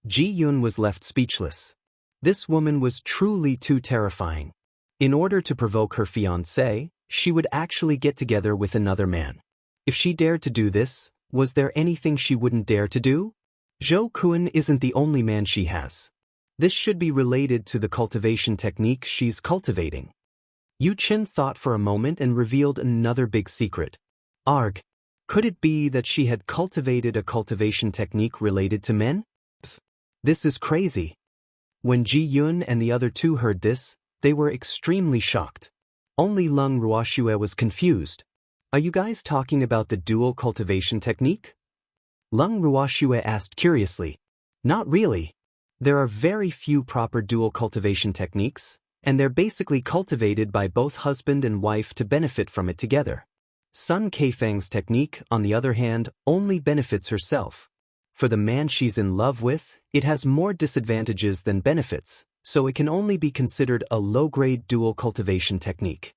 Speaker 1: Ji Yun was left speechless. This woman was truly too terrifying. In order to provoke her fiancé, she would actually get together with another man. If she dared to do this, was there anything she wouldn't dare to do? Zhou Kun isn't the only man she has. This should be related to the cultivation technique she's cultivating. Yu Chen thought for a moment and revealed another big secret. Arg. Could it be that she had cultivated a cultivation technique related to men? This is crazy. When Ji Yun and the other two heard this, they were extremely shocked. Only Leng Ruoxue was confused. Are you guys talking about the dual cultivation technique? Leng Ruoxue asked curiously. Not really. There are very few proper dual cultivation techniques, and they're basically cultivated by both husband and wife to benefit from it together. Sun Kaifeng's technique, on the other hand, only benefits herself. For the man she's in love with, it has more disadvantages than benefits, so it can only be considered a low-grade dual cultivation technique.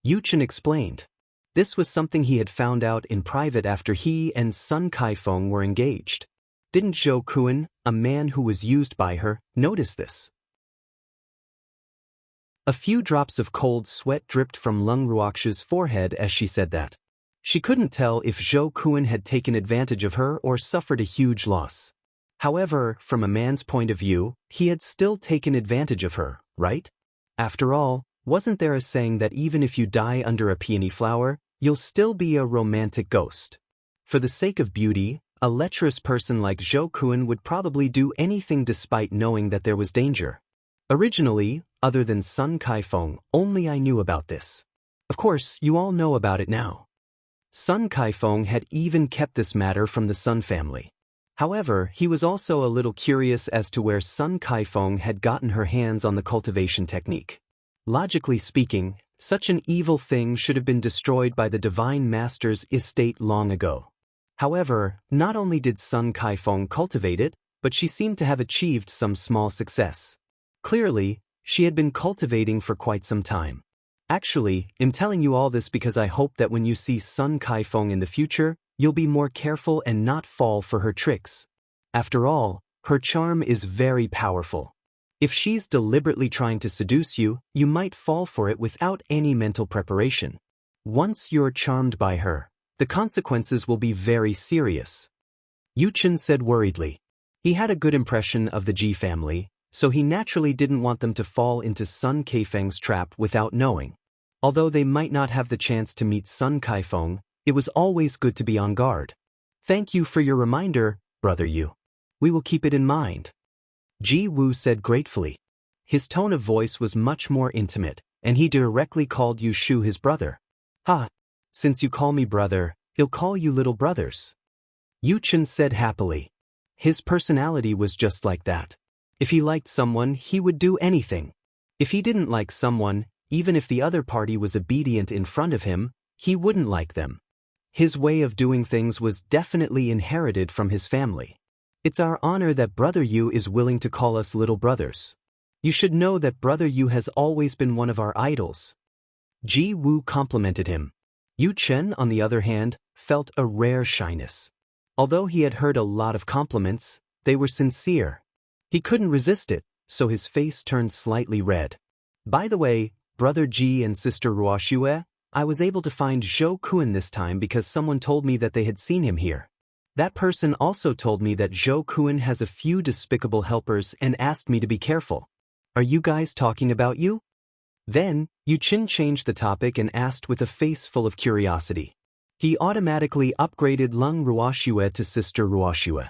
Speaker 1: Yu Chen explained. This was something he had found out in private after he and Sun Kaifeng were engaged. Didn't Zhou Kun, a man who was used by her, notice this? A few drops of cold sweat dripped from Leng Ruoxue's forehead as she said that. She couldn't tell if Zhou Kun had taken advantage of her or suffered a huge loss. However, from a man's point of view, he had still taken advantage of her, right? After all, wasn't there a saying that even if you die under a peony flower, you'll still be a romantic ghost? For the sake of beauty, a lecherous person like Zhou Kun would probably do anything despite knowing that there was danger. Originally, other than Sun Kaifeng, only I knew about this. Of course, you all know about it now. Sun Kaifeng had even kept this matter from the Sun family. However, he was also a little curious as to where Sun Kaifeng had gotten her hands on the cultivation technique. Logically speaking, such an evil thing should have been destroyed by the Divine Master's estate long ago. However, not only did Sun Kaifeng cultivate it, but she seemed to have achieved some small success. Clearly, she had been cultivating for quite some time. Actually, I'm telling you all this because I hope that when you see Sun Kaifeng in the future, you'll be more careful and not fall for her tricks. After all, her charm is very powerful. If she's deliberately trying to seduce you, you might fall for it without any mental preparation. Once you're charmed by her, the consequences will be very serious. Yu Chen said worriedly. He had a good impression of the Ji family, so he naturally didn't want them to fall into Sun Kaifeng's trap without knowing. Although they might not have the chance to meet Sun Kaifeng, it was always good to be on guard. Thank you for your reminder, Brother Yu. We will keep it in mind. Ji Wu said gratefully. His tone of voice was much more intimate, and he directly called Yu Shu his brother. Ha! Since you call me brother, he'll call you little brothers. Yu Chen said happily. His personality was just like that. If he liked someone, he would do anything. If he didn't like someone, even if the other party was obedient in front of him, he wouldn't like them. His way of doing things was definitely inherited from his family. It's our honor that Brother Yu is willing to call us little brothers. You should know that Brother Yu has always been one of our idols. Ji Wu complimented him. Yu Chen, on the other hand, felt a rare shyness. Although he had heard a lot of compliments, they were sincere. He couldn't resist it, so his face turned slightly red. By the way, Brother Ji and Sister Ruoxue, I was able to find Zhou Kun this time because someone told me that they had seen him here. That person also told me that Zhou Kun has a few despicable helpers and asked me to be careful. Are you guys talking about you? Then, Yu Chen changed the topic and asked with a face full of curiosity. He automatically upgraded Lung Ruoxue to Sister Ruoxue.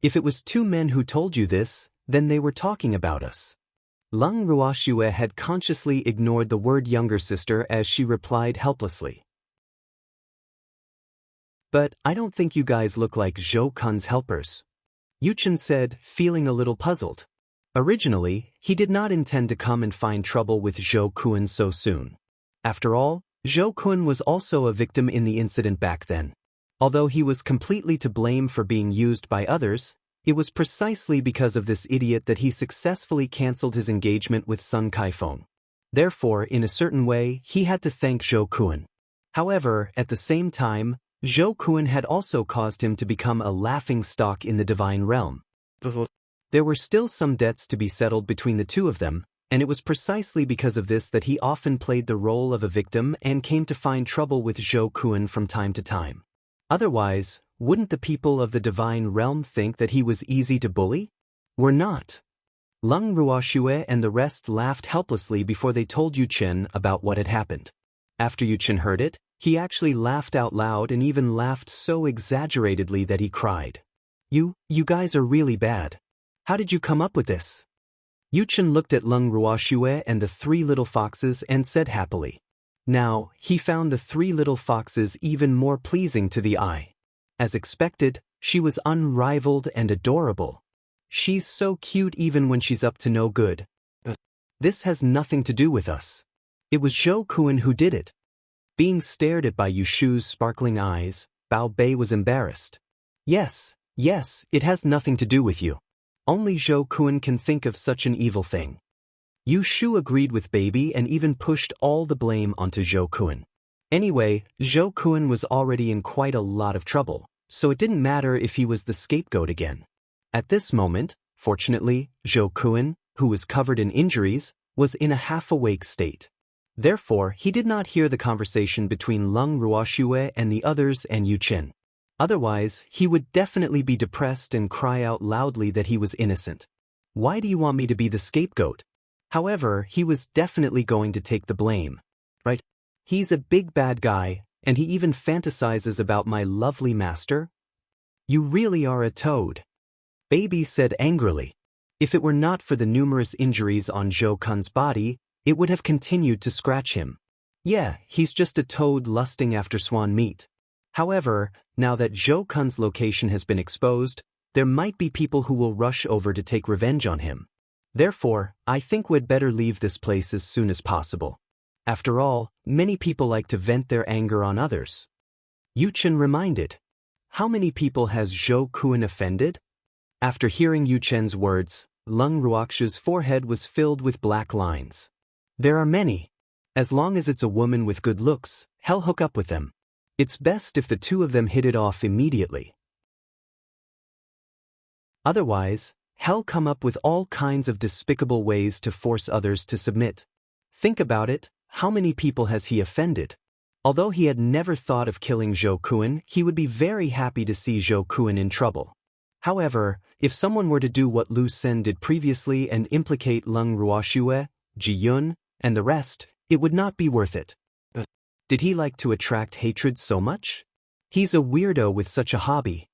Speaker 1: If it was two men who told you this, then they were talking about us. Lung Ruoxue had consciously ignored the word younger sister as she replied helplessly. But I don't think you guys look like Zhou Kun's helpers. Yu Chen said, feeling a little puzzled. Originally, he did not intend to come and find trouble with Zhou Kun so soon. After all, Zhou Kun was also a victim in the incident back then. Although he was completely to blame for being used by others, it was precisely because of this idiot that he successfully cancelled his engagement with Sun Kaifeng. Therefore, in a certain way, he had to thank Zhou Kun. However, at the same time, Zhou Kun had also caused him to become a laughingstock in the divine realm. There were still some debts to be settled between the two of them, and it was precisely because of this that he often played the role of a victim and came to find trouble with Zhou Kun from time to time. Otherwise, wouldn't the people of the divine realm think that he was easy to bully? Were not. Lung Ruoxue and the rest laughed helplessly before they told Yu Chen about what had happened. After Yu Chen heard it, he actually laughed out loud and even laughed so exaggeratedly that he cried. You guys are really bad. How did you come up with this? Yu Chen looked at Lung Ruoxue and the three little foxes and said happily. Now, he found the three little foxes even more pleasing to the eye. As expected, she was unrivaled and adorable. She's so cute even when she's up to no good. This has nothing to do with us. It was Zhou Kun who did it. Being stared at by Yu Shu's sparkling eyes, Bao Bei was embarrassed. Yes, it has nothing to do with you. Only Zhou Kun can think of such an evil thing. Yu Shu agreed with Baby and even pushed all the blame onto Zhou Kun. Anyway, Zhou Kun was already in quite a lot of trouble, so it didn't matter if he was the scapegoat again. At this moment, fortunately, Zhou Kun, who was covered in injuries, was in a half-awake state. Therefore, he did not hear the conversation between Lung Ruoxue and the others and Yu Chen. Otherwise, he would definitely be depressed and cry out loudly that he was innocent. Why do you want me to be the scapegoat? However, he was definitely going to take the blame. Right? He's a big bad guy, and he even fantasizes about my lovely master? You really are a toad. Baby said angrily. If it were not for the numerous injuries on Zhou Kun's body, it would have continued to scratch him. Yeah, he's just a toad lusting after swan meat. However, now that Zhou Kun's location has been exposed, there might be people who will rush over to take revenge on him. Therefore, I think we'd better leave this place as soon as possible. After all, many people like to vent their anger on others. Yu Chen reminded. How many people has Zhou Kun offended? After hearing Yu Chen's words, Lung Ruoxu's forehead was filled with black lines. There are many. As long as it's a woman with good looks, hell hook up with them. It's best if the two of them hit it off immediately. Otherwise, hell come up with all kinds of despicable ways to force others to submit. Think about it, how many people has he offended? Although he had never thought of killing Zhou Kun, he would be very happy to see Zhou Kun in trouble. However, if someone were to do what Lu Sen did previously and implicate Lung Ruoxue, Ji Yun, and the rest, it would not be worth it. Did he like to attract hatred so much? He's a weirdo with such a hobby.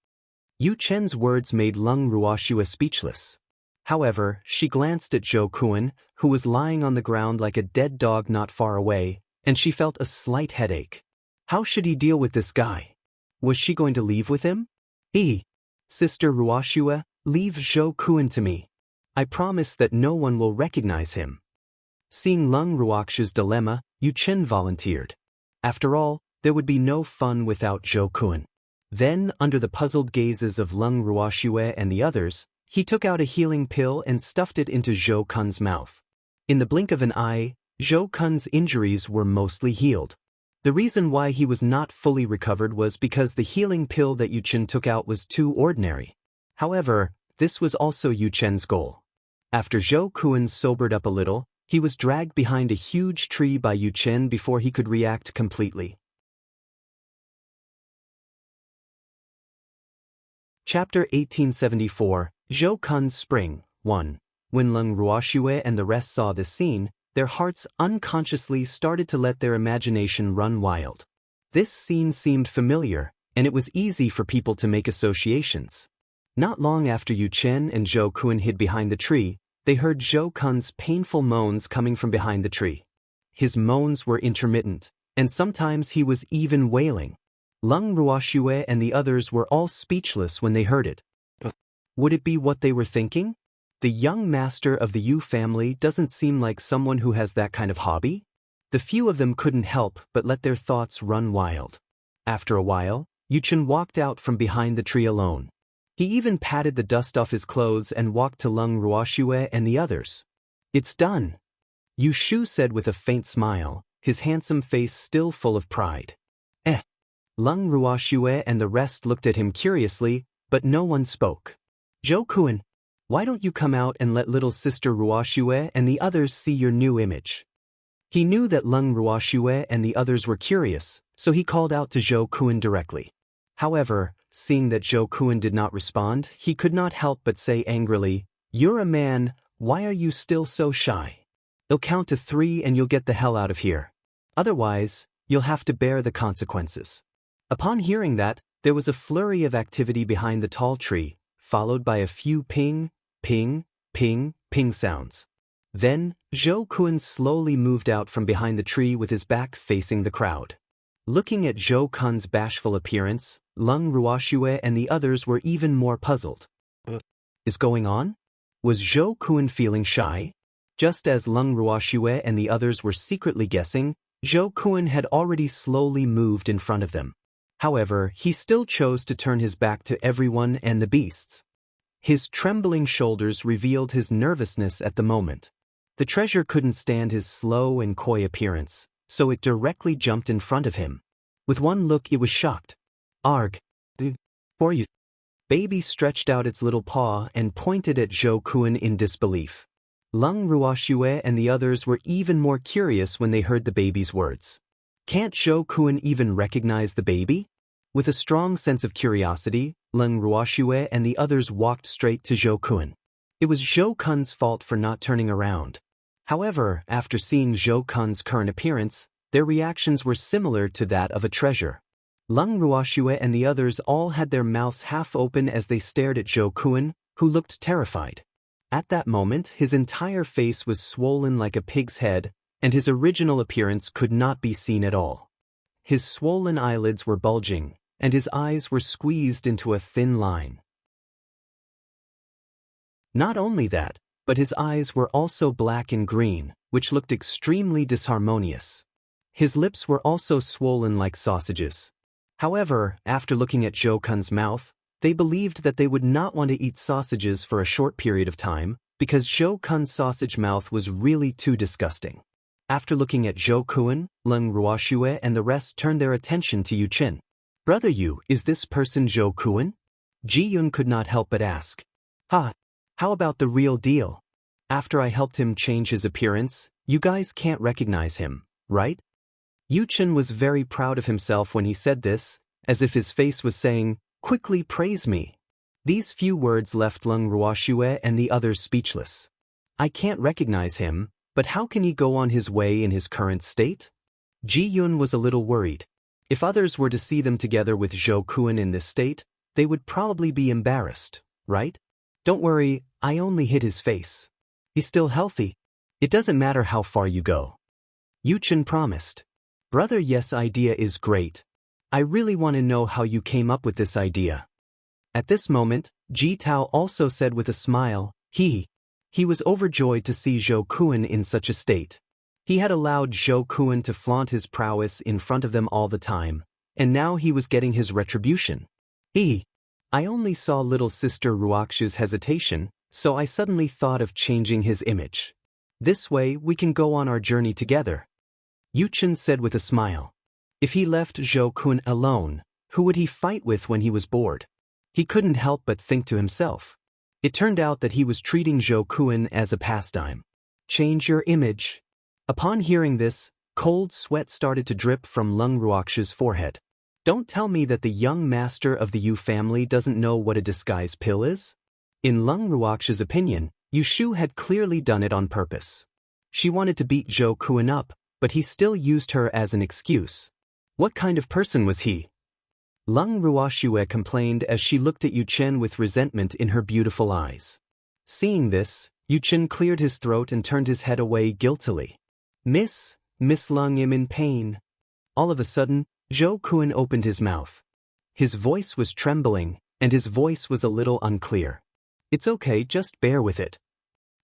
Speaker 1: Yu Chen's words made Lung Ruoxue speechless. However, she glanced at Zhou Kun, who was lying on the ground like a dead dog not far away, and she felt a slight headache. How should he deal with this guy? Was she going to leave with him? Sister Ruoxue, leave Zhou Kun to me. I promise that no one will recognize him. Seeing Lung Ruoxue's dilemma, Yu Chen volunteered. After all, there would be no fun without Zhou Kun. Then, under the puzzled gazes of Lung Ruoxue and the others, he took out a healing pill and stuffed it into Zhou Kun's mouth. In the blink of an eye, Zhou Kun's injuries were mostly healed. The reason why he was not fully recovered was because the healing pill that Yu Chen took out was too ordinary. However, this was also Yu Chen's goal. After Zhou Kun sobered up a little, he was dragged behind a huge tree by Yu Chen before he could react completely. Chapter 1874, Zhou Kun's Spring, 1. When Lung Ruoxue and the rest saw this scene, their hearts unconsciously started to let their imagination run wild. This scene seemed familiar, and it was easy for people to make associations. Not long after Yu Chen and Zhou Kun hid behind the tree, they heard Zhou Kun's painful moans coming from behind the tree. His moans were intermittent, and sometimes he was even wailing. Lung Ruoxue and the others were all speechless when they heard it. Would it be what they were thinking? The young master of the Yu family doesn't seem like someone who has that kind of hobby. The few of them couldn't help but let their thoughts run wild. After a while, Yu Chen walked out from behind the tree alone. He even patted the dust off his clothes and walked to Lung Ruoxue and the others. It's done, Yu Shu said with a faint smile, his handsome face still full of pride. Lung Ruoxue and the rest looked at him curiously, but no one spoke. Zhou Kun, why don't you come out and let little sister Ruoxue and the others see your new image? He knew that Lung Ruoxue and the others were curious, so he called out to Zhou Kun directly. However, seeing that Zhou Kun did not respond, he could not help but say angrily, "You're a man, why are you still so shy? I'll count to 3 and you'll get the hell out of here. Otherwise, you'll have to bear the consequences." Upon hearing that, there was a flurry of activity behind the tall tree, followed by a few ping, ping, ping, ping sounds. Then, Zhou Kun slowly moved out from behind the tree with his back facing the crowd. Looking at Zhou Kun's bashful appearance, Lung Ruoxue and the others were even more puzzled. Is going on? Was Zhou Kun feeling shy? Just as Lung Ruoxue and the others were secretly guessing, Zhou Kun had already slowly moved in front of them. However, he still chose to turn his back to everyone and the beasts. His trembling shoulders revealed his nervousness at the moment. The treasure couldn't stand his slow and coy appearance, so it directly jumped in front of him. With one look it was shocked. "Arg. For you." Baby stretched out its little paw and pointed at Zhou Kun in disbelief. Lung Ruoxue and the others were even more curious when they heard the baby's words. Can't Zhou Kun even recognize the baby? With a strong sense of curiosity, Lung Ruoxue and the others walked straight to Zhou Kun. It was Zhou Kun's fault for not turning around. However, after seeing Zhou Kun's current appearance, their reactions were similar to that of a treasure. Lung Ruoxue and the others all had their mouths half open as they stared at Zhou Kun, who looked terrified. At that moment, his entire face was swollen like a pig's head, and his original appearance could not be seen at all. His swollen eyelids were bulging, and his eyes were squeezed into a thin line. Not only that, but his eyes were also black and green, which looked extremely disharmonious. His lips were also swollen like sausages. However, after looking at Zhou Kun's mouth, they believed that they would not want to eat sausages for a short period of time, because Zhou Kun's sausage mouth was really too disgusting. After looking at Zhou Kun, Leng Ruoxue and the rest turned their attention to Yu Qin. "Brother Yu, is this person Zhou Kun?" Ji Yun could not help but ask. "Ha, how about the real deal? After I helped him change his appearance, you guys can't recognize him, right?" Yu Qin was very proud of himself when he said this, as if his face was saying, "Quickly praise me." These few words left Leng Ruoxue and the others speechless. "I can't recognize him, but how can he go on his way in his current state?" Ji Yun was a little worried. If others were to see them together with Zhou Kun in this state, they would probably be embarrassed, right? "Don't worry, I only hit his face. He's still healthy. It doesn't matter how far you go." Yu Qin promised. "Brother, yes, idea is great. I really want to know how you came up with this idea." At this moment, Ji Tao also said with a smile, He was overjoyed to see Zhou Kun in such a state. He had allowed Zhou Kun to flaunt his prowess in front of them all the time, and now he was getting his retribution. I only saw little sister Ruoxu's hesitation, so I suddenly thought of changing his image. This way we can go on our journey together." Yu Qin said with a smile. If he left Zhou Kun alone, who would he fight with when he was bored? He couldn't help but think to himself. It turned out that he was treating Zhou Kun as a pastime. Change your image. Upon hearing this, cold sweat started to drip from Leng Ruoxu's forehead. Don't tell me that the young master of the Yu family doesn't know what a disguise pill is? In Leng Ruoxu's opinion, Yu Shu had clearly done it on purpose. She wanted to beat Zhou Kun up, but he still used her as an excuse. What kind of person was he? Leng Ruoxue complained as she looked at Yu Chen with resentment in her beautiful eyes. Seeing this, Yu Chen cleared his throat and turned his head away guiltily. Miss Leng, I'm in pain." All of a sudden, Zhou Kun opened his mouth. His voice was trembling, and his voice was a little unclear. "It's okay, just bear with it."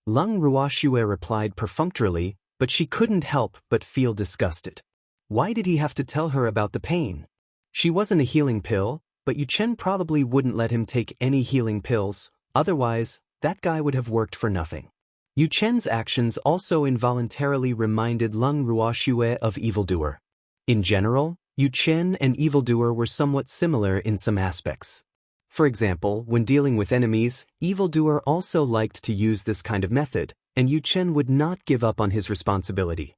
Speaker 1: Leng Ruoxue replied perfunctorily, but she couldn't help but feel disgusted. Why did he have to tell her about the pain? She wasn't a healing pill, but Yu Chen probably wouldn't let him take any healing pills, otherwise, that guy would have worked for nothing. Yu Chen's actions also involuntarily reminded Leng Ruoxue of evildoer. In general, Yu Chen and evildoer were somewhat similar in some aspects. For example, when dealing with enemies, evildoer also liked to use this kind of method, and Yu Chen would not give up on his responsibility.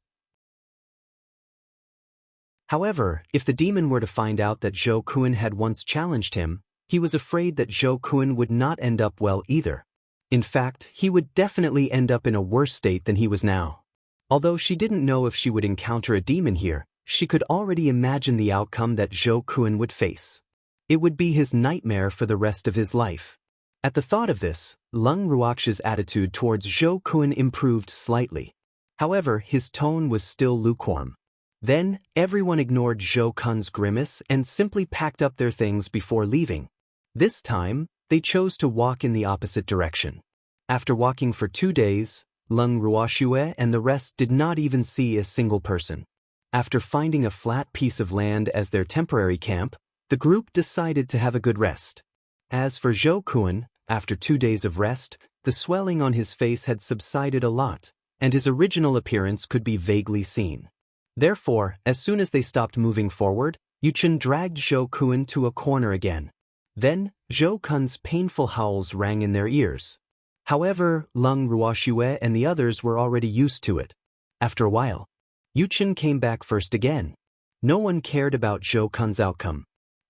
Speaker 1: However, if the demon were to find out that Zhou Kun had once challenged him, he was afraid that Zhou Kun would not end up well either. In fact, he would definitely end up in a worse state than he was now. Although she didn't know if she would encounter a demon here, she could already imagine the outcome that Zhou Kun would face. It would be his nightmare for the rest of his life. At the thought of this, Leng Ruoxue's attitude towards Zhou Kun improved slightly. However, his tone was still lukewarm. Then, everyone ignored Zhou Kun's grimace and simply packed up their things before leaving. This time, they chose to walk in the opposite direction. After walking for 2 days, Leng Ruoxue and the rest did not even see a single person. After finding a flat piece of land as their temporary camp, the group decided to have a good rest. As for Zhou Kun, after 2 days of rest, the swelling on his face had subsided a lot, and his original appearance could be vaguely seen. Therefore, as soon as they stopped moving forward, Yu Chen dragged Zhou Kun to a corner again. Then, Zhou Kun's painful howls rang in their ears. However, Leng Ruoxue and the others were already used to it. After a while, Yu Chen came back first again. No one cared about Zhou Kun's outcome.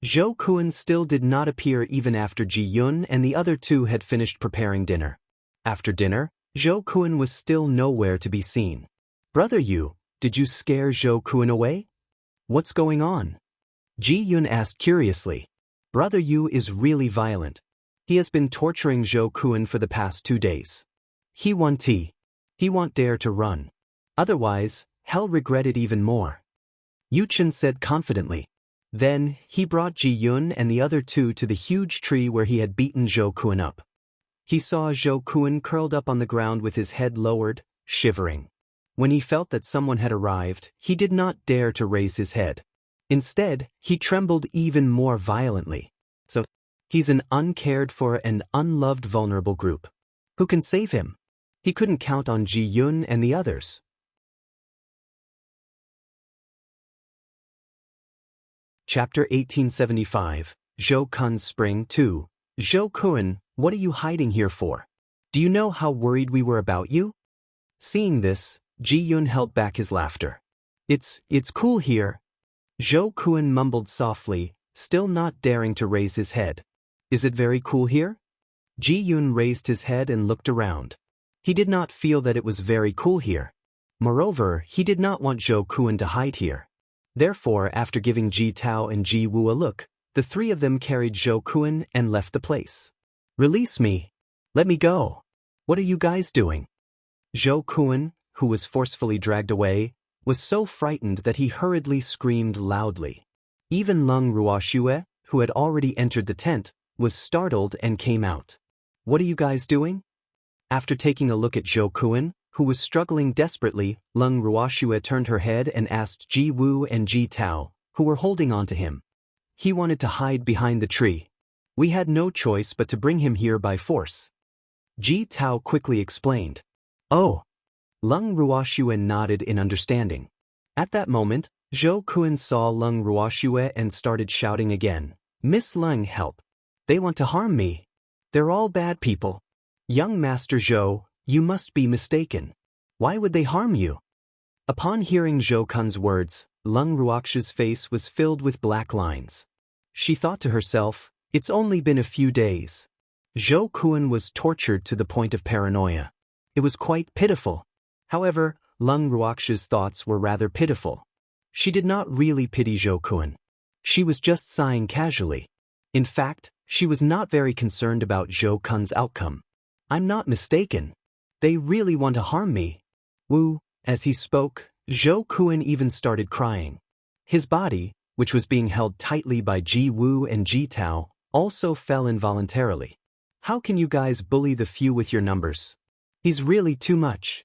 Speaker 1: Zhou Kun still did not appear even after Ji Yun and the other two had finished preparing dinner. After dinner, Zhou Kun was still nowhere to be seen. "Brother Yu, did you scare Zhou Kun away? What's going on?" Ji Yun asked curiously. "Brother Yu is really violent. He has been torturing Zhou Kun for the past 2 days. He won't dare to run. Otherwise, he'll regret it even more," Yu Chen said confidently. Then, he brought Ji Yun and the other two to the huge tree where he had beaten Zhou Kun up. He saw Zhou Kun curled up on the ground with his head lowered, shivering. When he felt that someone had arrived, he did not dare to raise his head. Instead, he trembled even more violently. So, he's an uncared for and unloved vulnerable group. Who can save him? He couldn't count on Ji-yun and the others. Chapter 1875, Zhou-kun's Spring 2. Zhou-kun, what are you hiding here for? Do you know how worried we were about you? Seeing this, Ji-yun held back his laughter. It's cool here. Zhou-kun mumbled softly, still not daring to raise his head. Is it very cool here? Ji-yun raised his head and looked around. He did not feel that it was very cool here. Moreover, he did not want Zhou-kun to hide here. Therefore, after giving Ji-tao and Ji-woo a look, the three of them carried Zhou-kun and left the place. Release me. Let me go. What are you guys doing? Zhou-kun, who was forcefully dragged away, was so frightened that he hurriedly screamed loudly. Even Lung Ruoxue, who had already entered the tent, was startled and came out. What are you guys doing? After taking a look at Zhou-kun, who was struggling desperately, Lung Ruoxue turned her head and asked Ji-woo and Ji-tao, who were holding on to him. He wanted to hide behind the tree. We had no choice but to bring him here by force. Ji-tao quickly explained. Oh. Lung Ruoxue nodded in understanding. At that moment, Zhou-kun saw Lung Ruoxue and started shouting again. Miss Lung, help. They want to harm me. They're all bad people. Young Master Zhou, you must be mistaken. Why would they harm you? Upon hearing Zhou-kun's words, Lung Ruoxue's face was filled with black lines. She thought to herself, it's only been a few days. Zhou-kun was tortured to the point of paranoia. It was quite pitiful. However, Lung Ruoxue's thoughts were rather pitiful. She did not really pity Zhou-kun. She was just sighing casually. In fact, she was not very concerned about Zhou-kun's outcome. I'm not mistaken. They really want to harm me. Woo. As he spoke, Zhou-kun even started crying. His body, which was being held tightly by Ji-woo and Ji-tao, also fell involuntarily. How can you guys bully the few with your numbers? He's really too much.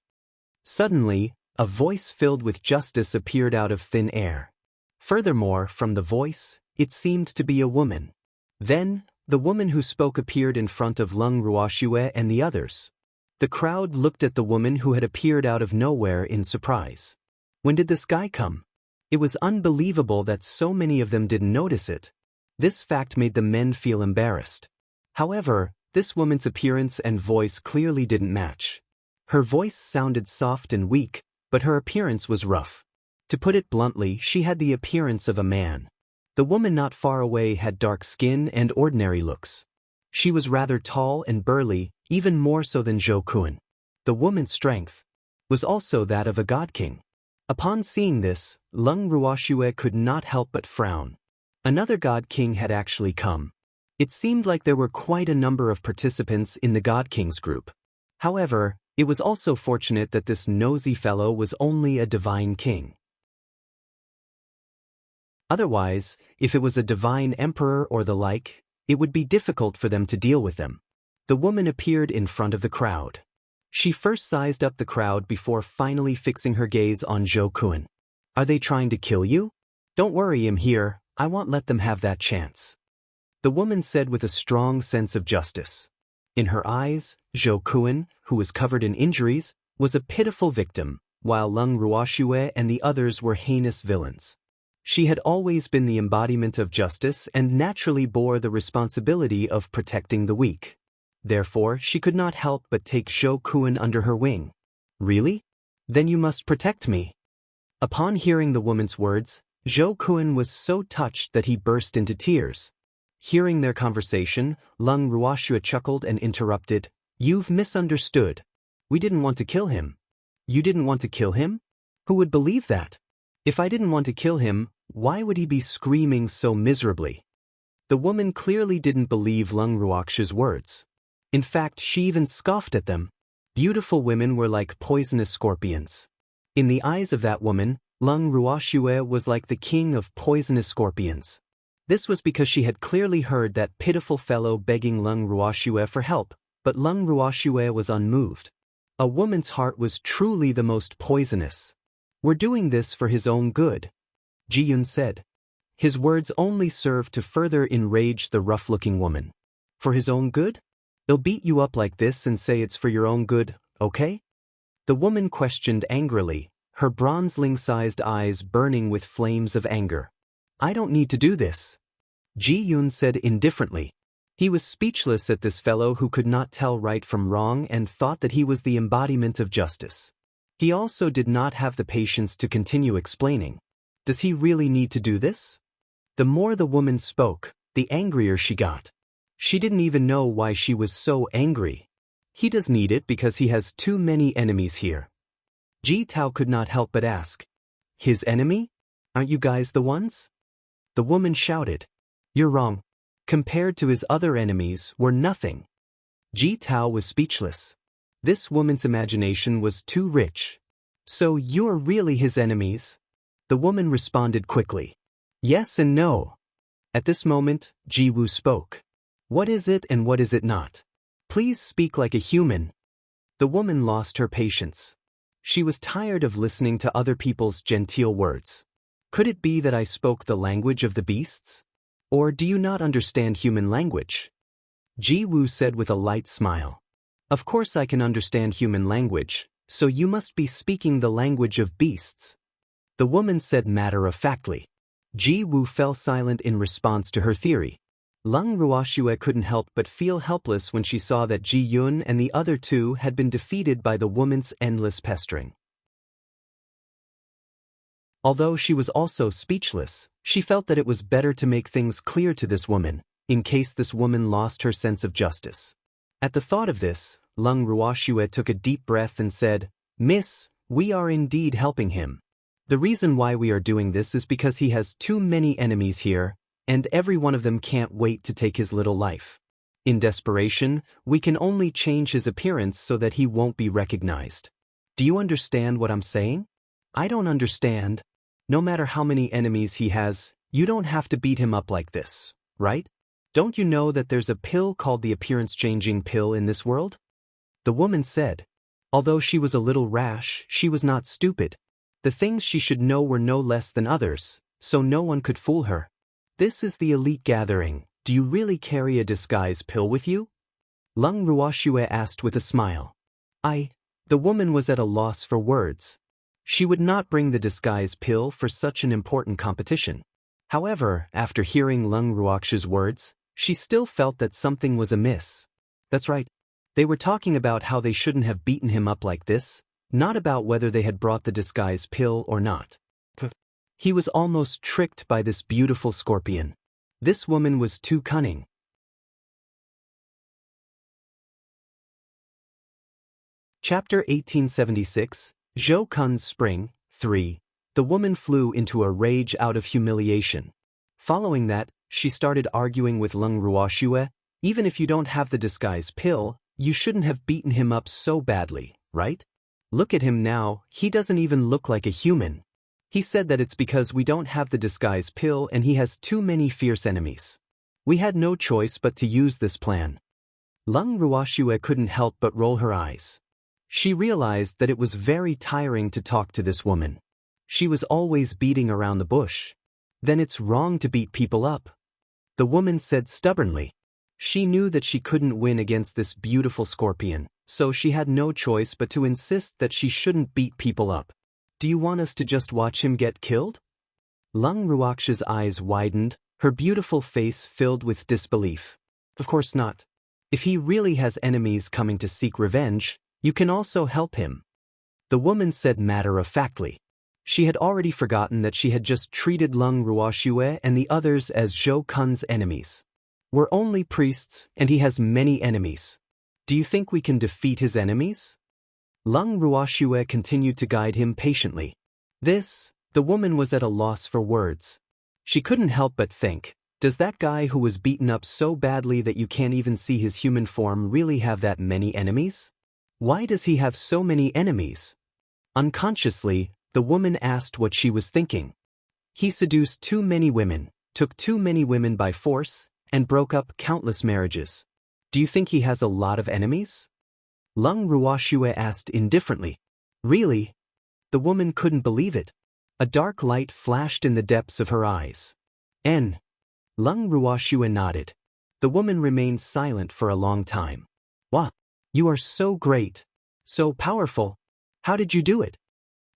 Speaker 1: Suddenly, a voice filled with justice appeared out of thin air. Furthermore, from the voice, it seemed to be a woman. Then, the woman who spoke appeared in front of Lung Ruoxue and the others. The crowd looked at the woman who had appeared out of nowhere in surprise. When did this guy come? It was unbelievable that so many of them didn't notice it. This fact made the men feel embarrassed. However, this woman's appearance and voice clearly didn't match. Her voice sounded soft and weak, but her appearance was rough. To put it bluntly, she had the appearance of a man. The woman not far away had dark skin and ordinary looks. She was rather tall and burly, even more so than Zhou-kun. The woman's strength was also that of a god king. Upon seeing this, Lung Ruoxue could not help but frown. Another god king had actually come. It seemed like there were quite a number of participants in the god king's group. However, it was also fortunate that this nosy fellow was only a divine king. Otherwise, if it was a divine emperor or the like, it would be difficult for them to deal with them. The woman appeared in front of the crowd. She first sized up the crowd before finally fixing her gaze on Zhou-kun. Are they trying to kill you? Don't worry, I'm here. I won't let them have that chance. The woman said with a strong sense of justice. In her eyes, Zhou-kun, who was covered in injuries, was a pitiful victim, while Lung Ruoxue and the others were heinous villains. She had always been the embodiment of justice and naturally bore the responsibility of protecting the weak. Therefore, she could not help but take Zhou-kun under her wing. Really? Then you must protect me. Upon hearing the woman's words, Zhou-kun was so touched that he burst into tears. Hearing their conversation, Lung Ruoxue chuckled and interrupted. You've misunderstood. We didn't want to kill him. You didn't want to kill him? Who would believe that? If I didn't want to kill him, why would he be screaming so miserably? The woman clearly didn't believe Lung Ruoxue's words. In fact, she even scoffed at them. Beautiful women were like poisonous scorpions. In the eyes of that woman, Lung Ruoxue was like the king of poisonous scorpions. This was because she had clearly heard that pitiful fellow begging Lung Ruoxue for help, but Lung Ruoxue was unmoved. A woman's heart was truly the most poisonous. We're doing this for his own good, Ji-yun said. His words only served to further enrage the rough-looking woman. For his own good? He'll beat you up like this and say it's for your own good, okay? The woman questioned angrily, her bronzling-sized eyes burning with flames of anger. I don't need to do this, Ji-yoon said indifferently. He was speechless at this fellow who could not tell right from wrong and thought that he was the embodiment of justice. He also did not have the patience to continue explaining. Does he really need to do this? The more the woman spoke, the angrier she got. She didn't even know why she was so angry. He does need it because he has too many enemies here. Ji-tao could not help but ask. His enemy? Aren't you guys the ones? The woman shouted. You're wrong. Compared to his other enemies, we're nothing. Ji-tao was speechless. This woman's imagination was too rich. So you're really his enemies? The woman responded quickly. Yes and no. At this moment, Ji-woo spoke. What is it and what is it not? Please speak like a human. The woman lost her patience. She was tired of listening to other people's genteel words. Could it be that I spoke the language of the beasts? Or do you not understand human language? Ji-woo said with a light smile. Of course I can understand human language, so you must be speaking the language of beasts. The woman said matter-of-factly. Ji-woo fell silent in response to her theory. Lung Ruoxue couldn't help but feel helpless when she saw that Ji-yoon and the other two had been defeated by the woman's endless pestering. Although she was also speechless, she felt that it was better to make things clear to this woman, in case this woman lost her sense of justice. At the thought of this, Lung Ruoxue took a deep breath and said, Miss, we are indeed helping him. The reason why we are doing this is because he has too many enemies here, and every one of them can't wait to take his little life. In desperation, we can only change his appearance so that he won't be recognized. Do you understand what I'm saying? I don't understand. No matter how many enemies he has, you don't have to beat him up like this, right? Don't you know that there's a pill called the appearance-changing pill in this world? The woman said. Although she was a little rash, she was not stupid. The things she should know were no less than others, so no one could fool her. This is the elite gathering. Do you really carry a disguise pill with you? Lung Ruoxue asked with a smile. The woman was at a loss for words. She would not bring the disguise pill for such an important competition. However, after hearing Lung Ruoxue's words, she still felt that something was amiss. That's right. They were talking about how they shouldn't have beaten him up like this, not about whether they had brought the disguise pill or not. He was almost tricked by this beautiful scorpion. This woman was too cunning. Chapter 1876, Zhou Kun's Spring, 3. The woman flew into a rage out of humiliation. Following that, she started arguing with Lung Ruoxue. Even if you don't have the disguise pill, you shouldn't have beaten him up so badly, right? Look at him now, he doesn't even look like a human. He said that it's because we don't have the disguise pill and he has too many fierce enemies. We had no choice but to use this plan. Lung Ruoxue couldn't help but roll her eyes. She realized that it was very tiring to talk to this woman. She was always beating around the bush. Then it's wrong to beat people up. The woman said stubbornly. She knew that she couldn't win against this beautiful scorpion, so she had no choice but to insist that she shouldn't beat people up. Do you want us to just watch him get killed? Lung Ruoxue's eyes widened, her beautiful face filled with disbelief. Of course not. If he really has enemies coming to seek revenge, you can also help him. The woman said matter-of-factly. She had already forgotten that she had just treated Lung Ruoxue and the others as Zhou Kun's enemies. We're only priests, and he has many enemies. Do you think we can defeat his enemies? Lung Ruoxue continued to guide him patiently. The woman was at a loss for words. She couldn't help but think, does that guy who was beaten up so badly that you can't even see his human form really have that many enemies? Why does he have so many enemies? Unconsciously, the woman asked what she was thinking. He seduced too many women, took too many women by force, and broke up countless marriages. Do you think he has a lot of enemies? Lung Ruoxue asked indifferently. Really? The woman couldn't believe it. A dark light flashed in the depths of her eyes. Lung Ruoxue nodded. The woman remained silent for a long time. Wow, you are so great. So powerful. How did you do it?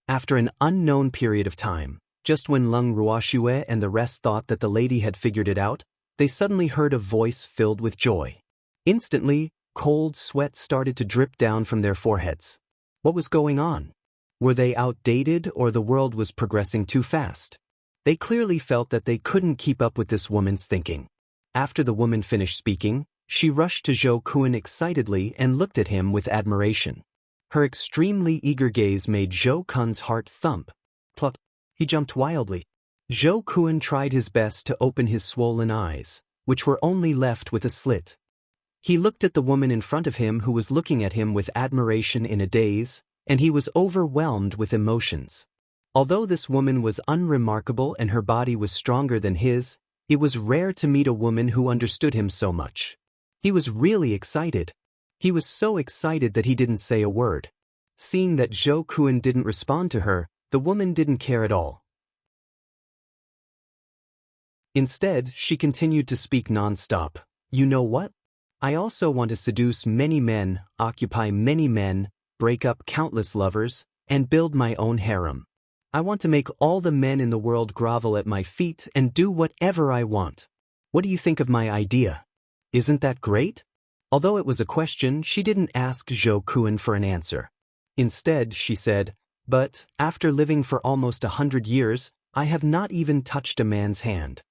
Speaker 1: After an unknown period of time, just when Leng Ruoxue and the rest thought that the lady had figured it out, they suddenly heard a voice filled with joy. Instantly, cold sweat started to drip down from their foreheads. What was going on? Were they outdated or the world was progressing too fast? They clearly felt that they couldn't keep up with this woman's thinking. After the woman finished speaking, she rushed to Zhou Kun excitedly and looked at him with admiration. Her extremely eager gaze made Zhou Kun's heart thump. Pluck! He jumped wildly. Zhou Kun tried his best to open his swollen eyes, which were only left with a slit. He looked at the woman in front of him who was looking at him with admiration in a daze, and he was overwhelmed with emotions. Although this woman was unremarkable and her body was stronger than his, it was rare to meet a woman who understood him so much. He was really excited. He was so excited that he didn't say a word. Seeing that Zhou Kun didn't respond to her, the woman didn't care at all. Instead, she continued to speak non-stop. You know what? I also want to seduce many men, occupy many men, break up countless lovers, and build my own harem. I want to make all the men in the world grovel at my feet and do whatever I want. What do you think of my idea? Isn't that great? Although it was a question, she didn't ask Zhou Kun for an answer. Instead, she said, but, after living for almost 100 years, I have not even touched a man's hand.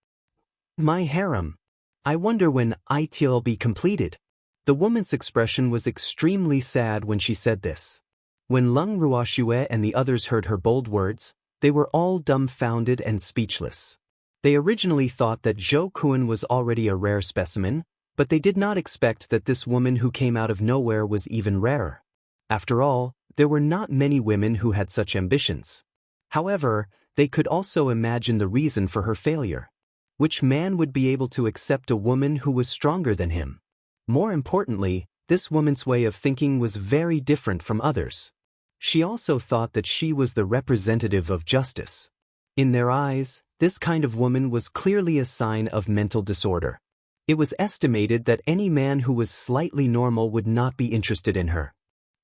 Speaker 1: My harem. I wonder when it'll be completed. The woman's expression was extremely sad when she said this. When Leng Ruoxue and the others heard her bold words, they were all dumbfounded and speechless. They originally thought that Zhou Kun was already a rare specimen, but they did not expect that this woman who came out of nowhere was even rarer. After all, there were not many women who had such ambitions. However, they could also imagine the reason for her failure. Which man would be able to accept a woman who was stronger than him? More importantly, this woman's way of thinking was very different from others. She also thought that she was the representative of justice. In their eyes, this kind of woman was clearly a sign of mental disorder. It was estimated that any man who was slightly normal would not be interested in her.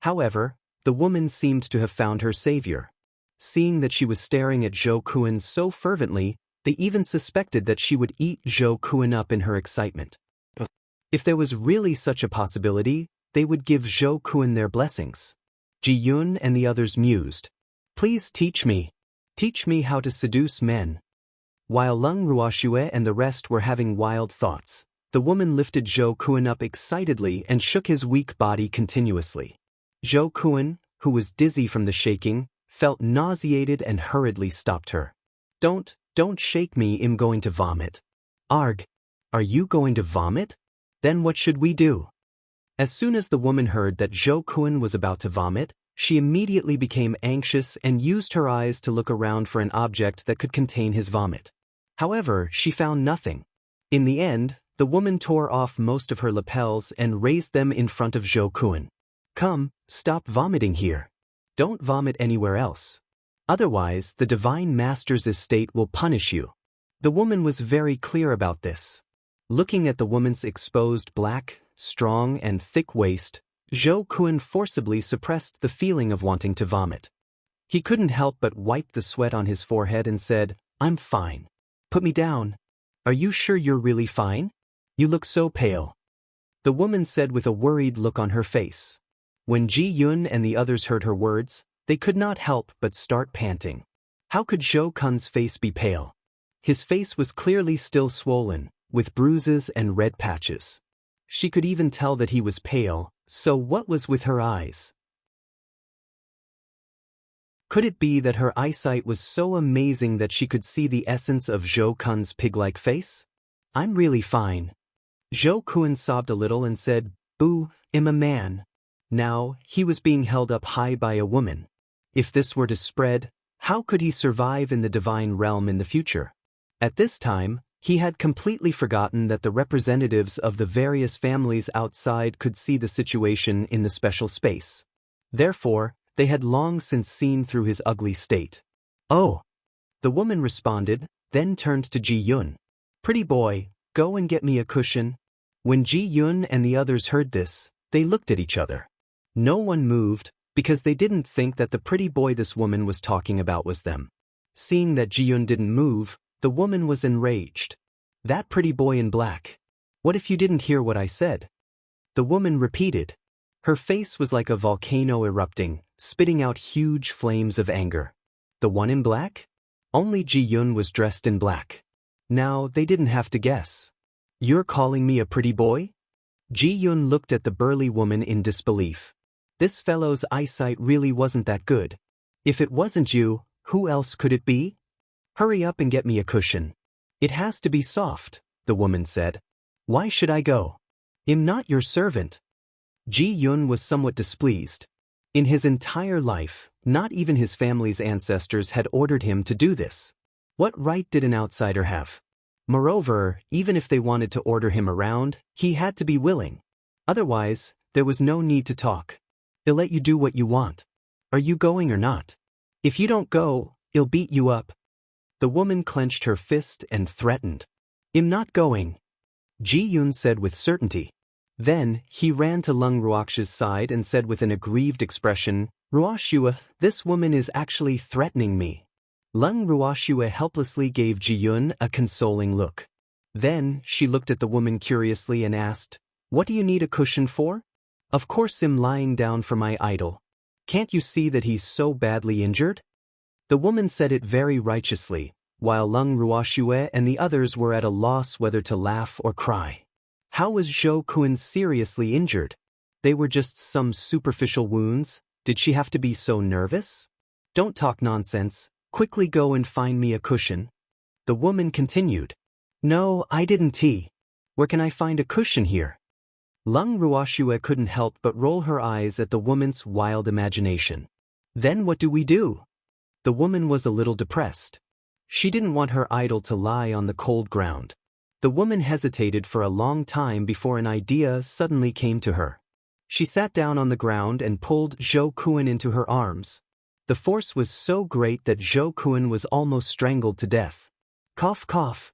Speaker 1: However, the woman seemed to have found her savior. Seeing that she was staring at Zhou Kun so fervently, they even suspected that she would eat Zhou Kun up in her excitement. If there was really such a possibility, they would give Zhou Kun their blessings. Ji Yun and the others mused. Please teach me. Teach me how to seduce men. While Leng Ruoxue and the rest were having wild thoughts, the woman lifted Zhou Kun up excitedly and shook his weak body continuously. Zhou Kun, who was dizzy from the shaking, felt nauseated and hurriedly stopped her. Don't shake me, I'm going to vomit. Arg! Are you going to vomit? Then what should we do? As soon as the woman heard that Zhou Kun was about to vomit, she immediately became anxious and used her eyes to look around for an object that could contain his vomit. However, she found nothing. In the end, the woman tore off most of her lapels and raised them in front of Zhou Kun. Come, stop vomiting here. Don't vomit anywhere else. Otherwise, the Divine Master's estate will punish you. The woman was very clear about this. Looking at the woman's exposed black, strong and thick waist, Zhou Kun forcibly suppressed the feeling of wanting to vomit. He couldn't help but wipe the sweat on his forehead and said, I'm fine. Put me down. Are you sure you're really fine? You look so pale. The woman said with a worried look on her face. When Ji Yun and the others heard her words, they could not help but start panting. How could Zhou Kun's face be pale? His face was clearly still swollen, with bruises and red patches. She could even tell that he was pale, so what was with her eyes? Could it be that her eyesight was so amazing that she could see the essence of Zhou Kun's pig-like face? I'm really fine. Zhou Kun sobbed a little and said, Boo, I'm a man. Now, he was being held up high by a woman. If this were to spread, how could he survive in the divine realm in the future? At this time, he had completely forgotten that the representatives of the various families outside could see the situation in the special space. Therefore, they had long since seen through his ugly state. Oh! The woman responded, then turned to Ji Yun. Pretty boy, go and get me a cushion. When Ji Yun and the others heard this, they looked at each other. No one moved, because they didn't think that the pretty boy this woman was talking about was them. Seeing that Ji-yoon didn't move, the woman was enraged. That pretty boy in black. What if you didn't hear what I said? The woman repeated. Her face was like a volcano erupting, spitting out huge flames of anger. The one in black? Only Ji-yoon was dressed in black. Now, they didn't have to guess. You're calling me a pretty boy? Ji-yoon looked at the burly woman in disbelief. This fellow's eyesight really wasn't that good. If it wasn't you, who else could it be? Hurry up and get me a cushion. It has to be soft, the woman said. Why should I go? I'm not your servant. Ji-yoon was somewhat displeased. In his entire life, not even his family's ancestors had ordered him to do this. What right did an outsider have? Moreover, even if they wanted to order him around, he had to be willing. Otherwise, there was no need to talk. They'll let you do what you want. Are you going or not? If you don't go, I'll beat you up. The woman clenched her fist and threatened. I'm not going. Ji-yoon said with certainty. Then, he ran to Lung Ruoksh's side and said with an aggrieved expression, Ruoshua, this woman is actually threatening me. Lung Ruoshua helplessly gave Ji-yoon a consoling look. Then, she looked at the woman curiously and asked, What do you need a cushion for? Of course I'm lying down for my idol. Can't you see that he's so badly injured? The woman said it very righteously, while Lung Ruoshua and the others were at a loss whether to laugh or cry. How was Zhou Kun seriously injured? They were just some superficial wounds. Did she have to be so nervous? Don't talk nonsense. Quickly go and find me a cushion. The woman continued. No, I didn't. Where can I find a cushion here? Lung Ruoshua couldn't help but roll her eyes at the woman's wild imagination. Then what do we do? The woman was a little depressed. She didn't want her idol to lie on the cold ground. The woman hesitated for a long time before an idea suddenly came to her. She sat down on the ground and pulled Zhou Kun into her arms. The force was so great that Zhou Kun was almost strangled to death. Cough, cough.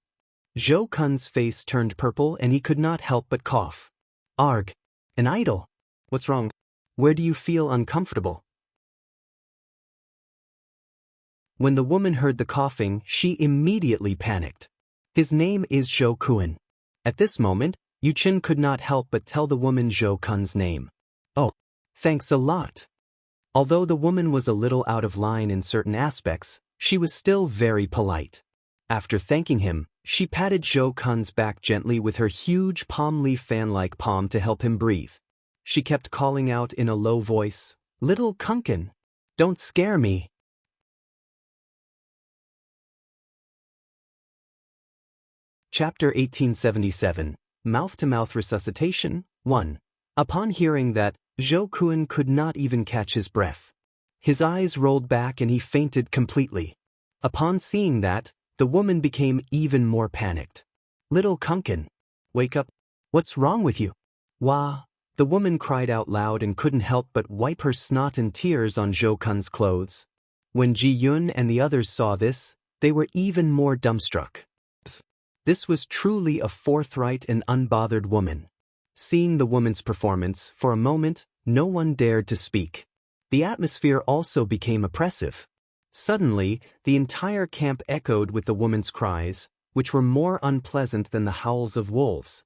Speaker 1: Zhou Kun's face turned purple and he could not help but cough. Arg. An idol. What's wrong? Where do you feel uncomfortable? When the woman heard the coughing, she immediately panicked. His name is Zhou Kun. At this moment, Yuchin could not help but tell the woman Zhou Kun's name. Oh, thanks a lot. Although the woman was a little out of line in certain aspects, she was still very polite. After thanking him, she patted Zhou Kun's back gently with her huge palm leaf fan-like palm to help him breathe. She kept calling out in a low voice, Little Kunkin, don't scare me. Chapter 1877, Mouth-to-Mouth Resuscitation, 1. Upon hearing that, Zhou Kun could not even catch his breath. His eyes rolled back and he fainted completely. Upon seeing that, the woman became even more panicked. Little Kunkin, wake up. What's wrong with you? Wah. The woman cried out loud and couldn't help but wipe her snot and tears on Zhou Kun's clothes. When Ji-yoon and the others saw this, they were even more dumbstruck. This was truly a forthright and unbothered woman. Seeing the woman's performance, for a moment, no one dared to speak. The atmosphere also became oppressive. Suddenly, the entire camp echoed with the woman's cries, which were more unpleasant than the howls of wolves.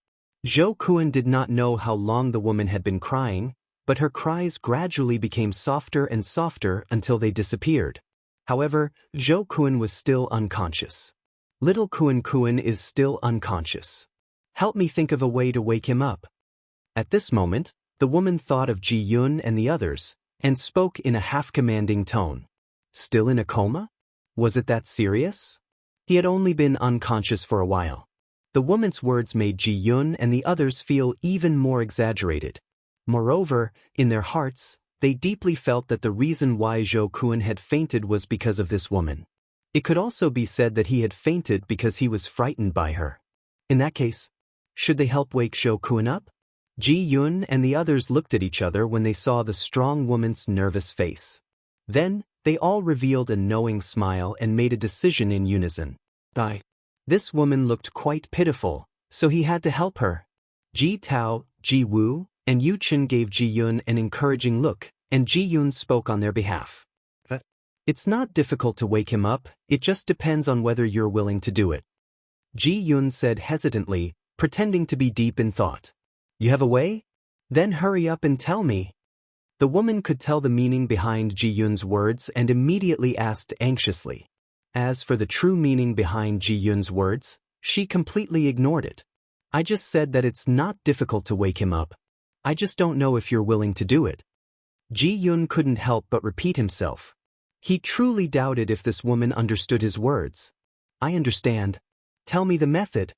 Speaker 1: Zhou Kun did not know how long the woman had been crying, but her cries gradually became softer and softer until they disappeared. However, Zhou Kun was still unconscious. Little Kun is still unconscious. Help me think of a way to wake him up. At this moment, the woman thought of Ji-yoon and the others, and spoke in a half-commanding tone. Still in a coma? Was it that serious? He had only been unconscious for a while. The woman's words made Ji-yoon and the others feel even more exaggerated. Moreover, in their hearts, they deeply felt that the reason why Zhou Kun had fainted was because of this woman. It could also be said that he had fainted because he was frightened by her. In that case, should they help wake Zhou Kun up? Ji-yoon and the others looked at each other when they saw the strong woman's nervous face. Then, they all revealed a knowing smile and made a decision in unison. This woman looked quite pitiful, so he had to help her. Ji Tao, Ji Woo, and Yu Chen gave Ji-yoon an encouraging look, and Ji-yoon spoke on their behalf. It's not difficult to wake him up, it just depends on whether you're willing to do it. Ji-yoon said hesitantly, pretending to be deep in thought. You have a way? Then hurry up and tell me. The woman could tell the meaning behind Ji-yoon's words and immediately asked anxiously. As for the true meaning behind Ji-yoon's words, she completely ignored it. I just said that it's not difficult to wake him up. I just don't know if you're willing to do it. Ji-yoon couldn't help but repeat himself. He truly doubted if this woman understood his words. I understand. Tell me the method.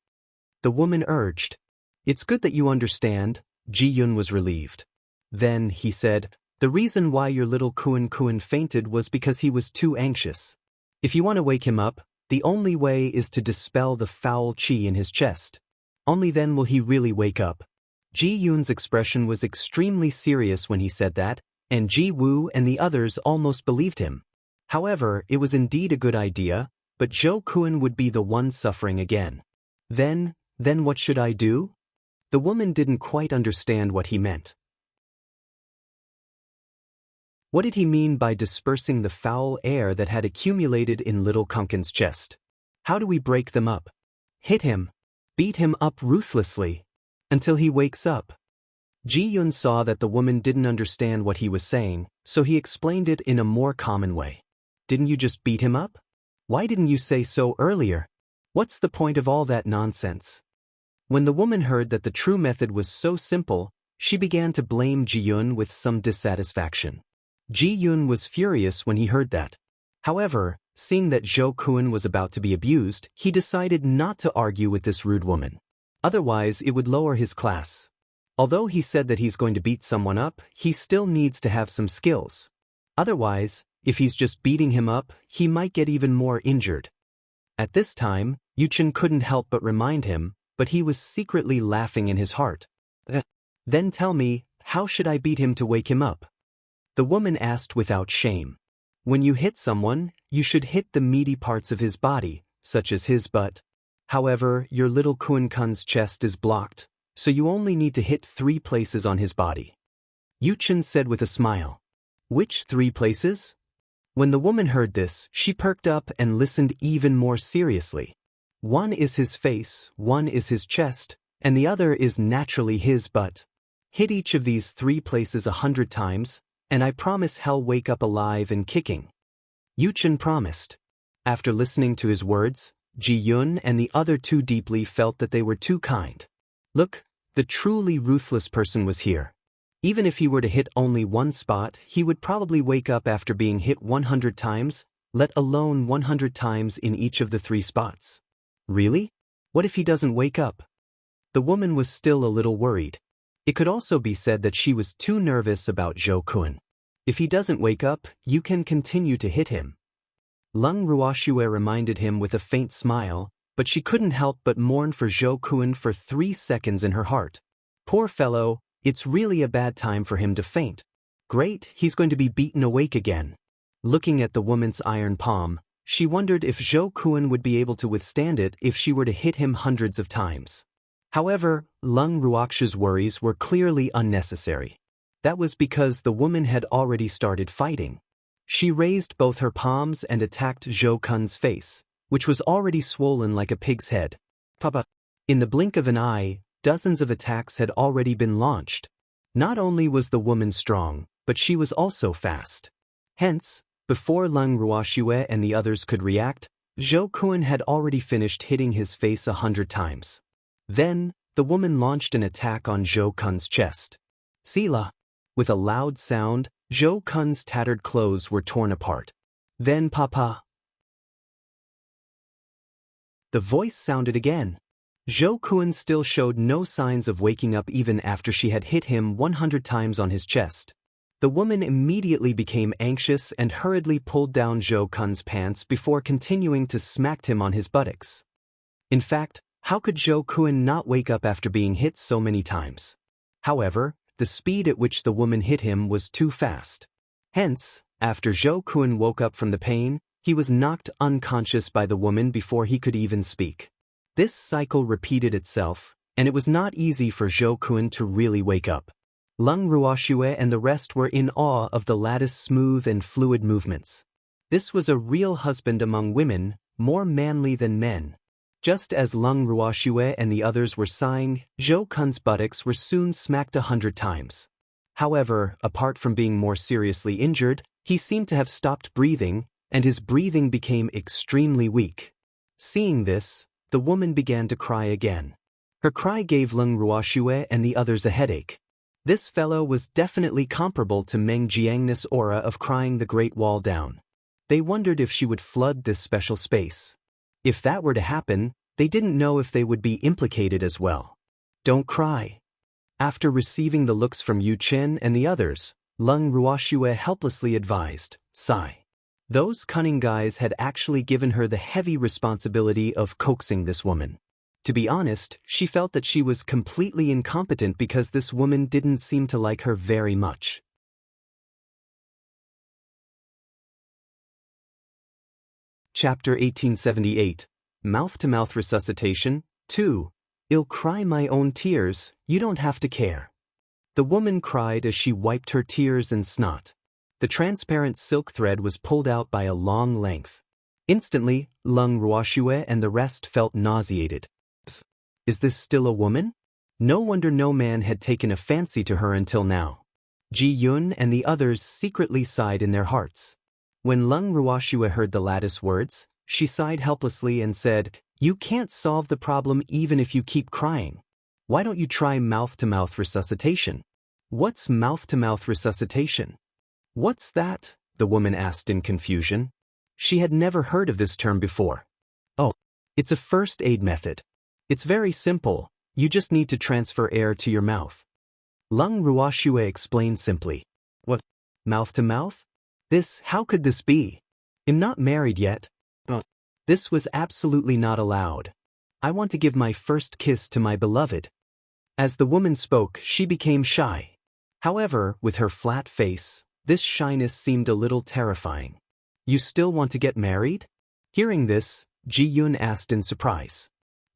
Speaker 1: The woman urged. It's good that you understand. Ji-yoon was relieved. Then, he said, the reason why your little Kun fainted was because he was too anxious. If you want to wake him up, the only way is to dispel the foul qi in his chest. Only then will he really wake up. Ji-yoon's expression was extremely serious when he said that, and Ji-woo and the others almost believed him. However, it was indeed a good idea, but Jo-kun would be the one suffering again. Then what should I do? The woman didn't quite understand what he meant. What did he mean by dispersing the foul air that had accumulated in little Kun's chest? How do we break them up? Hit him. Beat him up ruthlessly. Until he wakes up. Ji-yoon saw that the woman didn't understand what he was saying, so he explained it in a more common way. Didn't you just beat him up? Why didn't you say so earlier? What's the point of all that nonsense? When the woman heard that the true method was so simple, she began to blame Ji-yoon with some dissatisfaction. Ji-yoon was furious when he heard that. However, seeing that Jo-kun was about to be abused, he decided not to argue with this rude woman. Otherwise, it would lower his class. Although he said that he's going to beat someone up, he still needs to have some skills. Otherwise, if he's just beating him up, he might get even more injured. At this time, Yuchen couldn't help but remind him, but he was secretly laughing in his heart. Then tell me, how should I beat him to wake him up? The woman asked without shame. When you hit someone, you should hit the meaty parts of his body, such as his butt. However, your little Kun's chest is blocked, so you only need to hit 3 places on his body. Yuchen said with a smile. Which 3 places? When the woman heard this, she perked up and listened even more seriously. 1 is his face, 1 is his chest, and the other is naturally his butt. Hit each of these 3 places 100 times, and I promise he'll wake up alive and kicking. Yuchen promised. After listening to his words, Ji-yoon and the other 2 deeply felt that they were too kind. Look, the truly ruthless person was here. Even if he were to hit only 1 spot, he would probably wake up after being hit 100 times, let alone 100 times in each of the 3 spots. Really? What if he doesn't wake up? The woman was still a little worried. It could also be said that she was too nervous about Jo-kun. If he doesn't wake up, you can continue to hit him. Lung Ruoshue reminded him with a faint smile, but she couldn't help but mourn for Jo-kun for 3 seconds in her heart. Poor fellow, it's really a bad time for him to faint. Great, he's going to be beaten awake again. Looking at the woman's iron palm, she wondered if Jo-kun would be able to withstand it if she were to hit him hundreds of times. However, Lung Ruokshu's worries were clearly unnecessary. That was because the woman had already started fighting. She raised both her palms and attacked Jo-kun's face, which was already swollen like a pig's head. Papa. In the blink of an eye, dozens of attacks had already been launched. Not only was the woman strong, but she was also fast. Hence, before Lung Ruoshue and the others could react, Jo-kun had already finished hitting his face 100 times. Then, the woman launched an attack on Jo-kun's chest. Sila. With a loud sound, Jo-kun's tattered clothes were torn apart. Then Papa. The voice sounded again. Jo-kun still showed no signs of waking up even after she had hit him 100 times on his chest. The woman immediately became anxious and hurriedly pulled down Jo-kun's pants before continuing to smack him on his buttocks. In fact, how could Jo-kun not wake up after being hit so many times? However, the speed at which the woman hit him was too fast. Hence, after Jo-kun woke up from the pain, he was knocked unconscious by the woman before he could even speak. This cycle repeated itself, and it was not easy for Jo-kun to really wake up. Lung Ruoxue and the rest were in awe of the lattice smooth and fluid movements. This was a real husband among women, more manly than men. Just as Lung Ruoxue and the others were sighing, Zhou Kun's buttocks were soon smacked 100 times. However, apart from being more seriously injured, he seemed to have stopped breathing, and his breathing became extremely weak. Seeing this, the woman began to cry again. Her cry gave Lung Ruoxue and the others a headache. This fellow was definitely comparable to Meng Jiangna's aura of crying the Great Wall down. They wondered if she would flood this special space. If that were to happen, they didn't know if they would be implicated as well. Don't cry. After receiving the looks from Yu Chen and the others, Lung Ruoxue helplessly advised, sigh. Those cunning guys had actually given her the heavy responsibility of coaxing this woman. To be honest, she felt that she was completely incompetent because this woman didn't seem to like her very much. Chapter 1878, Mouth-to-Mouth Resuscitation, 2. I'll cry my own tears, you don't have to care. The woman cried as she wiped her tears and snot. The transparent silk thread was pulled out by a long length. Instantly, Lung Ruoxue and the rest felt nauseated. Is this still a woman? No wonder no man had taken a fancy to her until now. Ji Yun and the others secretly sighed in their hearts. When Lung Ruoxue heard the lattice words, she sighed helplessly and said, "You can't solve the problem even if you keep crying. Why don't you try mouth-to-mouth resuscitation?" What's mouth-to-mouth resuscitation? What's that? The woman asked in confusion. She had never heard of this term before. Oh, it's a first aid method. It's very simple, you just need to transfer air to your mouth. Lung Ruoxue explained simply. What? Mouth-to-mouth? How could this be? I'm not married yet. This was absolutely not allowed. I want to give my first kiss to my beloved. As the woman spoke, she became shy. However, with her flat face, this shyness seemed a little terrifying. You still want to get married? Hearing this, Ji Yun asked in surprise.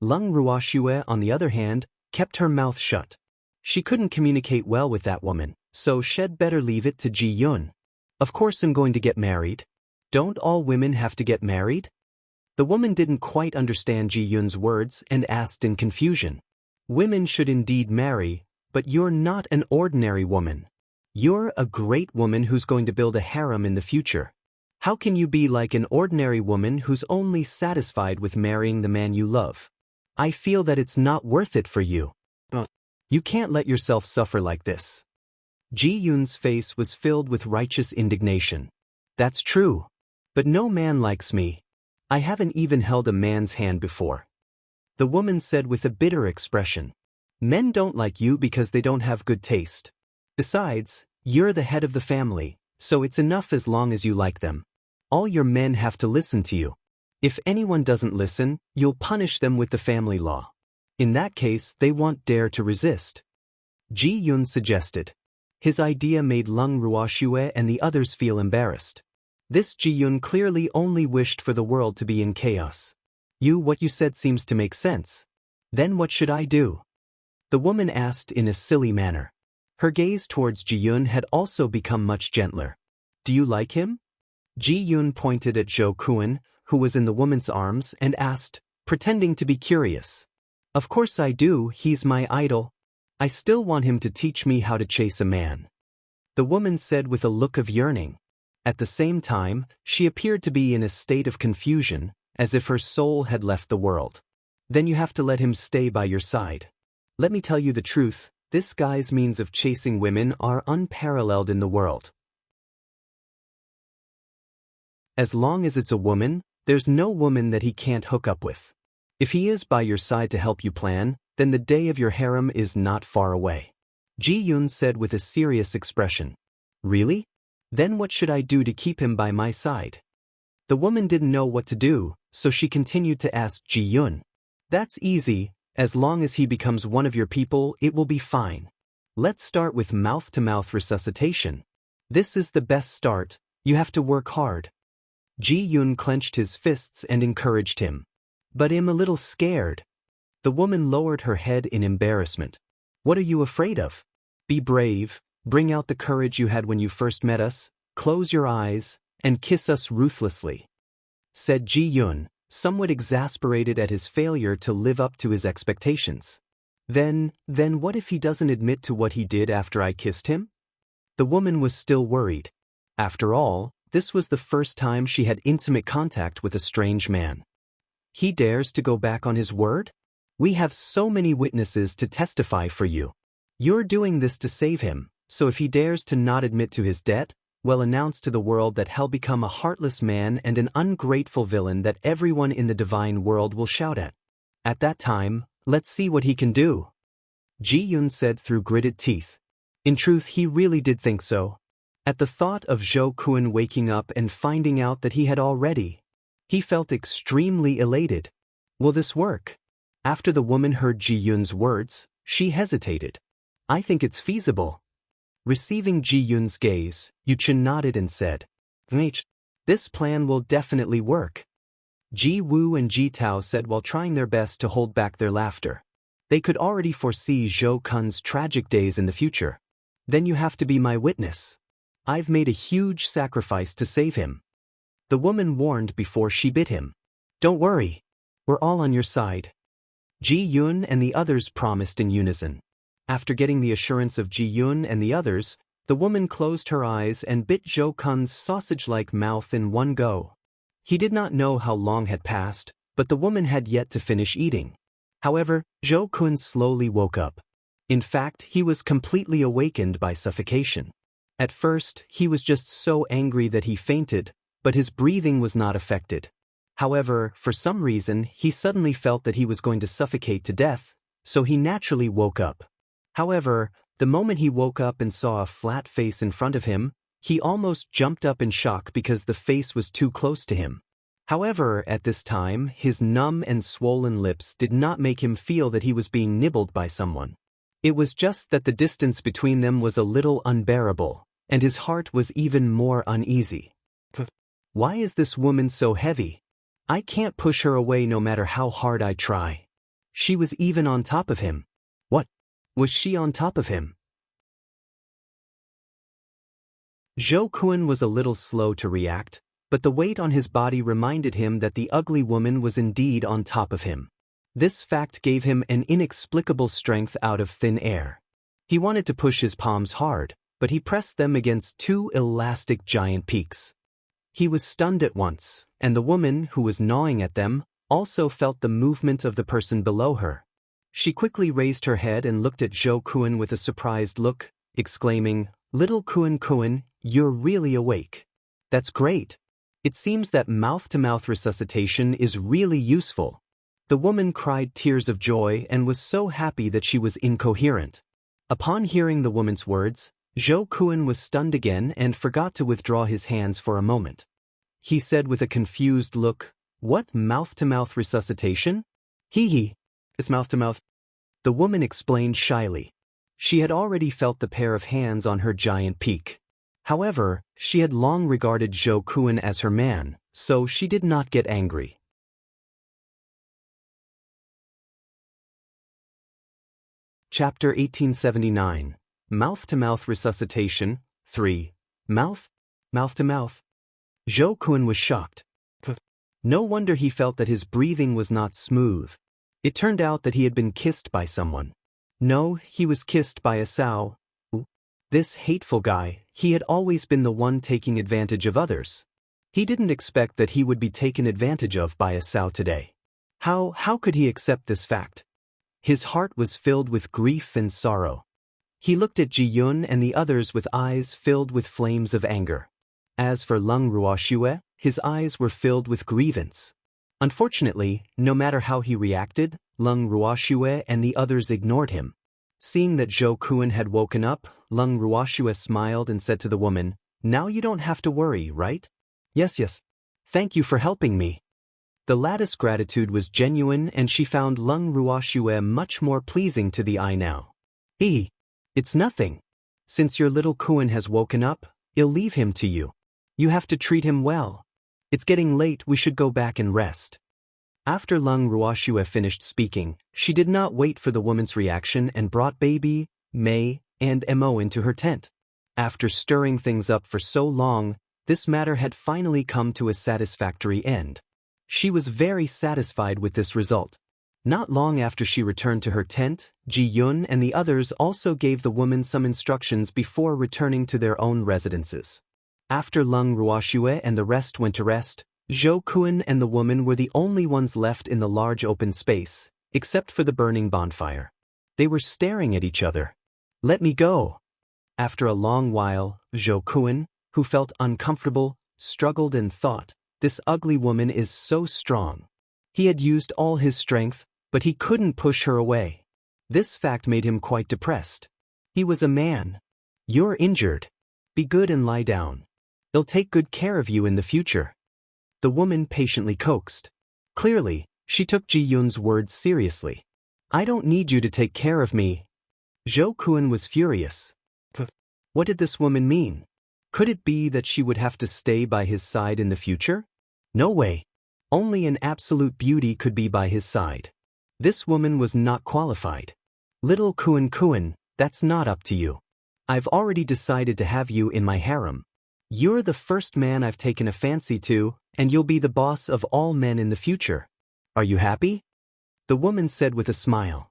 Speaker 1: Lung Ruoxue, on the other hand, kept her mouth shut. She couldn't communicate well with that woman, so she'd better leave it to Ji Yun. Of course I'm going to get married. Don't all women have to get married? The woman didn't quite understand Ji Yun's words and asked in confusion. Women should indeed marry, but you're not an ordinary woman. You're a great woman who's going to build a harem in the future. How can you be like an ordinary woman who's only satisfied with marrying the man you love? I feel that it's not worth it for you. You can't let yourself suffer like this. Ji Yun's face was filled with righteous indignation. That's true. But no man likes me. I haven't even held a man's hand before. The woman said with a bitter expression. Men don't like you because they don't have good taste. Besides, you're the head of the family, so it's enough as long as you like them. All your men have to listen to you. If anyone doesn't listen, you'll punish them with the family law. In that case, they won't dare to resist. Ji Yun suggested. His idea made Lung Ruoxue and the others feel embarrassed. This Ji Yun clearly only wished for the world to be in chaos. What you said seems to make sense. Then what should I do? The woman asked in a silly manner. Her gaze towards Ji Yun had also become much gentler. Do you like him? Ji Yun pointed at Zhou Kun, who was in the woman's arms, and asked, pretending to be curious. Of course I do, he's my idol. I still want him to teach me how to chase a man. The woman said with a look of yearning. At the same time, she appeared to be in a state of confusion, as if her soul had left the world. Then you have to let him stay by your side. Let me tell you the truth, this guy's means of chasing women are unparalleled in the world. As long as it's a woman, there's no woman that he can't hook up with. If he is by your side to help you plan, then the day of your harem is not far away. Ji Yun said with a serious expression. Really? Then what should I do to keep him by my side? The woman didn't know what to do, so she continued to ask Ji Yun. That's easy, as long as he becomes one of your people, it will be fine. Let's start with mouth-to-mouth resuscitation. This is the best start, you have to work hard. Ji Yun clenched his fists and encouraged him. But I'm a little scared. The woman lowered her head in embarrassment. What are you afraid of? Be brave, bring out the courage you had when you first met us, close your eyes, and kiss us ruthlessly," said Ji-yoon, somewhat exasperated at his failure to live up to his expectations. Then what if he doesn't admit to what he did after I kissed him? The woman was still worried. After all, this was the first time she had intimate contact with a strange man. He dares to go back on his word? We have so many witnesses to testify for you. You're doing this to save him, so if he dares to not admit to his debt, well, announce to the world that he'll become a heartless man and an ungrateful villain that everyone in the divine world will shout at. At that time, let's see what he can do," Ji-yoon said through gritted teeth. In truth, he really did think so. At the thought of Jo Kwon waking up and finding out that he had already, he felt extremely elated. Will this work? After the woman heard Ji-yoon's words, she hesitated. I think it's feasible. Receiving Ji-yoon's gaze, Yu-chin nodded and said, This plan will definitely work. Ji-woo and Ji-tao said while trying their best to hold back their laughter. They could already foresee Jo Kun's tragic days in the future. Then you have to be my witness. I've made a huge sacrifice to save him. The woman warned before she bit him. Don't worry. We're all on your side. Ji-yoon and the others promised in unison. After getting the assurance of Ji-yoon and the others, the woman closed her eyes and bit Jo Kun's sausage-like mouth in one go. He did not know how long had passed, but the woman had yet to finish eating. However, Jo Kun slowly woke up. In fact, he was completely awakened by suffocation. At first, he was just so angry that he fainted, but his breathing was not affected. However, for some reason, he suddenly felt that he was going to suffocate to death, so he naturally woke up. However, the moment he woke up and saw a flat face in front of him, he almost jumped up in shock because the face was too close to him. However, at this time, his numb and swollen lips did not make him feel that he was being nibbled by someone. It was just that the distance between them was a little unbearable, and his heart was even more uneasy. Why is this woman so heavy? I can't push her away no matter how hard I try. She was even on top of him. What? Was she on top of him? Jo Kwon was a little slow to react, but the weight on his body reminded him that the ugly woman was indeed on top of him. This fact gave him an inexplicable strength out of thin air. He wanted to push his palms hard, but he pressed them against two elastic giant peaks. He was stunned at once, and the woman, who was gnawing at them, also felt the movement of the person below her. She quickly raised her head and looked at Jo Kwon with a surprised look, exclaiming, Little Kwon, you're really awake. That's great. It seems that mouth-to-mouth resuscitation is really useful. The woman cried tears of joy and was so happy that she was incoherent. Upon hearing the woman's words, Jo Kwon was stunned again and forgot to withdraw his hands for a moment. He said with a confused look, What mouth-to-mouth resuscitation? Hee. It's mouth-to-mouth. The woman explained shyly. She had already felt the pair of hands on her giant peak. However, she had long regarded Jo Kwon as her man, so she did not get angry. Chapter 1879. Mouth-to-mouth resuscitation, 3. Mouth-to-mouth. Jo Kwon was shocked. No wonder he felt that his breathing was not smooth. It turned out that he had been kissed by someone. No, he was kissed by a sow. This hateful guy, he had always been the one taking advantage of others. He didn't expect that he would be taken advantage of by a sow today. How could he accept this fact? His heart was filled with grief and sorrow. He looked at Ji-yoon and the others with eyes filled with flames of anger. As for Lung Ruoshue, his eyes were filled with grievance. Unfortunately, no matter how he reacted, Lung Ruoshue and the others ignored him. Seeing that Jo Kwon had woken up, Lung Ruoshue smiled and said to the woman, Now you don't have to worry, right? Yes. Thank you for helping me. The latter's gratitude was genuine and she found Lung Ruoshue much more pleasing to the eye now. It's nothing. Since your little Kwon has woken up, I'll leave him to you. You have to treat him well. It's getting late, we should go back and rest. After Lung Ruoshue finished speaking, she did not wait for the woman's reaction and brought baby, May, and Mo into her tent. After stirring things up for so long, this matter had finally come to a satisfactory end. She was very satisfied with this result. Not long after she returned to her tent, Ji-yun and the others also gave the woman some instructions before returning to their own residences. After Lung Ruoxue and the rest went to rest, Zhou Kun and the woman were the only ones left in the large open space, except for the burning bonfire. They were staring at each other. "Let me go." After a long while, Zhou Kun, who felt uncomfortable, struggled and thought, "This ugly woman is so strong." He had used all his strength, but he couldn't push her away. This fact made him quite depressed. He was a man. "You're injured. Be good and lie down. They'll take good care of you in the future." The woman patiently coaxed. Clearly, she took Ji-yun's words seriously. "I don't need you to take care of me." Zhou Kun was furious. What did this woman mean? Could it be that she would have to stay by his side in the future? No way. Only an absolute beauty could be by his side. This woman was not qualified. "Little Kun, that's not up to you. I've already decided to have you in my harem. You're the first man I've taken a fancy to, and you'll be the boss of all men in the future. Are you happy?" The woman said with a smile.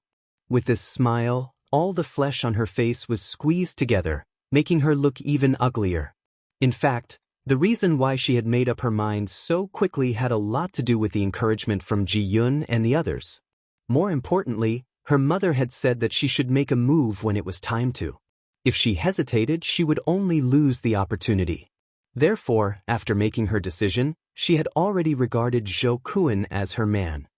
Speaker 1: With this smile, all the flesh on her face was squeezed together, making her look even uglier. In fact, the reason why she had made up her mind so quickly had a lot to do with the encouragement from Ji-yun and the others. More importantly, her mother had said that she should make a move when it was time to. If she hesitated, she would only lose the opportunity. Therefore, after making her decision, she had already regarded Zhou Kun as her man.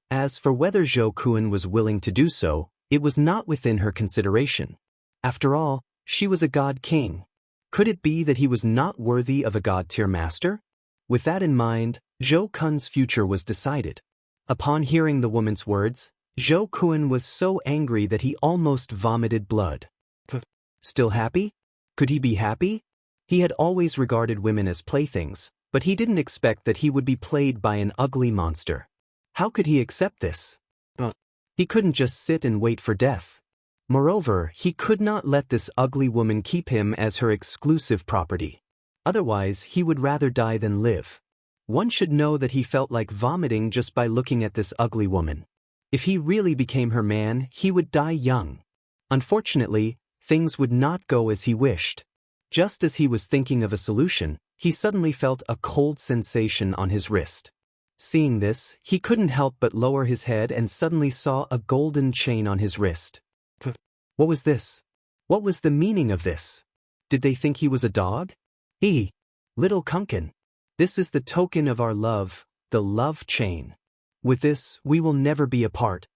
Speaker 1: As for whether Zhou Kun was willing to do so, it was not within her consideration. After all, she was a god king. Could it be that he was not worthy of a god-tier master? With that in mind, Zhou Kun's future was decided. Upon hearing the woman's words, Zhou Kun was so angry that he almost vomited blood. Still happy? Could he be happy? He had always regarded women as playthings, but he didn't expect that he would be played by an ugly monster. How could he accept this? He couldn't just sit and wait for death. Moreover, he could not let this ugly woman keep him as her exclusive property. Otherwise, he would rather die than live. One should know that he felt like vomiting just by looking at this ugly woman. If he really became her man, he would die young. Unfortunately, things would not go as he wished. Just as he was thinking of a solution, he suddenly felt a cold sensation on his wrist. Seeing this, he couldn't help but lower his head and suddenly saw a golden chain on his wrist. What was this? What was the meaning of this? Did they think he was a dog? Little Kunkin. This is the token of our love, the love chain. With this, we will never be apart.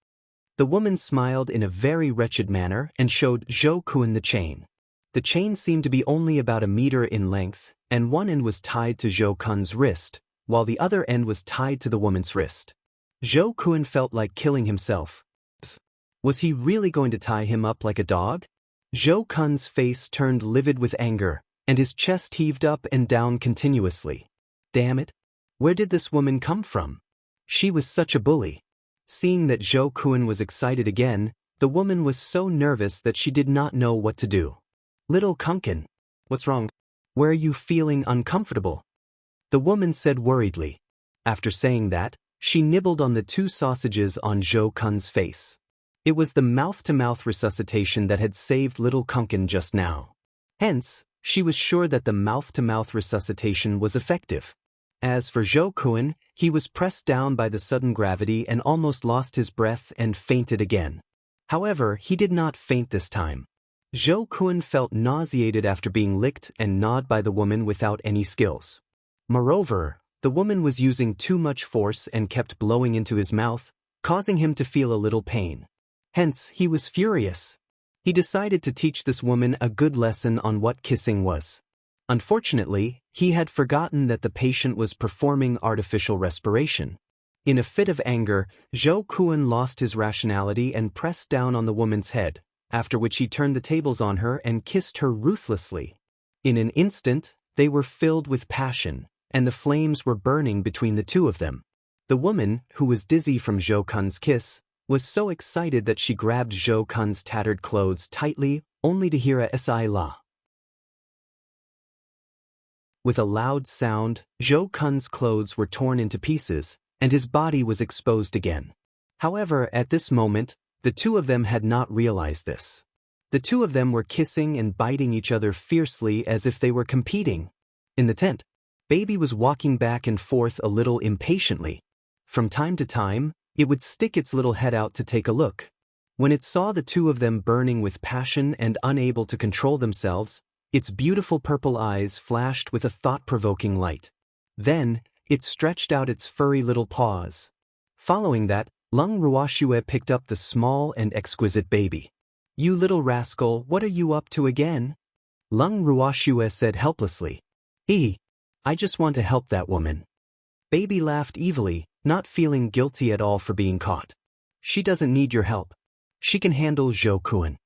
Speaker 1: The woman smiled in a very wretched manner and showed Zhou Kun the chain. The chain seemed to be only about a meter in length, and one end was tied to Zhou Kun's wrist, while the other end was tied to the woman's wrist. Zhou Kun felt like killing himself. Was he really going to tie him up like a dog? Zhou Kun's face turned livid with anger, and his chest heaved up and down continuously. Damn it! Where did this woman come from? She was such a bully. Seeing that Zhou Kun was excited again, the woman was so nervous that she did not know what to do. Little Kunkin, what's wrong? Where are you feeling uncomfortable? The woman said worriedly. After saying that, she nibbled on the 2 sausages on Zhou Kun's face. It was the mouth-to-mouth resuscitation that had saved little Kunkin just now. Hence, she was sure that the mouth-to-mouth resuscitation was effective. As for Zhou Kun, he was pressed down by the sudden gravity and almost lost his breath and fainted again. However, he did not faint this time. Zhou Kun felt nauseated after being licked and gnawed by the woman without any skills. Moreover, the woman was using too much force and kept blowing into his mouth, causing him to feel a little pain. Hence, he was furious. He decided to teach this woman a good lesson on what kissing was. Unfortunately, he had forgotten that the patient was performing artificial respiration. In a fit of anger, Zhou Kun lost his rationality and pressed down on the woman's head, after which he turned the tables on her and kissed her ruthlessly. In an instant, they were filled with passion, and the flames were burning between the two of them. The woman, who was dizzy from Zhou Kun's kiss, was so excited that she grabbed Zhou Kun's tattered clothes tightly, only to hear a sigh la. With a loud sound, Zhou Kun's clothes were torn into pieces, and his body was exposed again. However, at this moment, the two of them had not realized this. The two of them were kissing and biting each other fiercely as if they were competing. In the tent, Baby was walking back and forth a little impatiently. From time to time, it would stick its little head out to take a look. When it saw the two of them burning with passion and unable to control themselves, its beautiful purple eyes flashed with a thought-provoking light. Then, it stretched out its furry little paws. Following that, Lung Ruoxue picked up the small and exquisite baby. "You little rascal, what are you up to again?" Lung Ruoxue said helplessly. I just want to help that woman." Baby laughed evilly, not feeling guilty at all for being caught. "She doesn't need your help. She can handle Zhou Kun."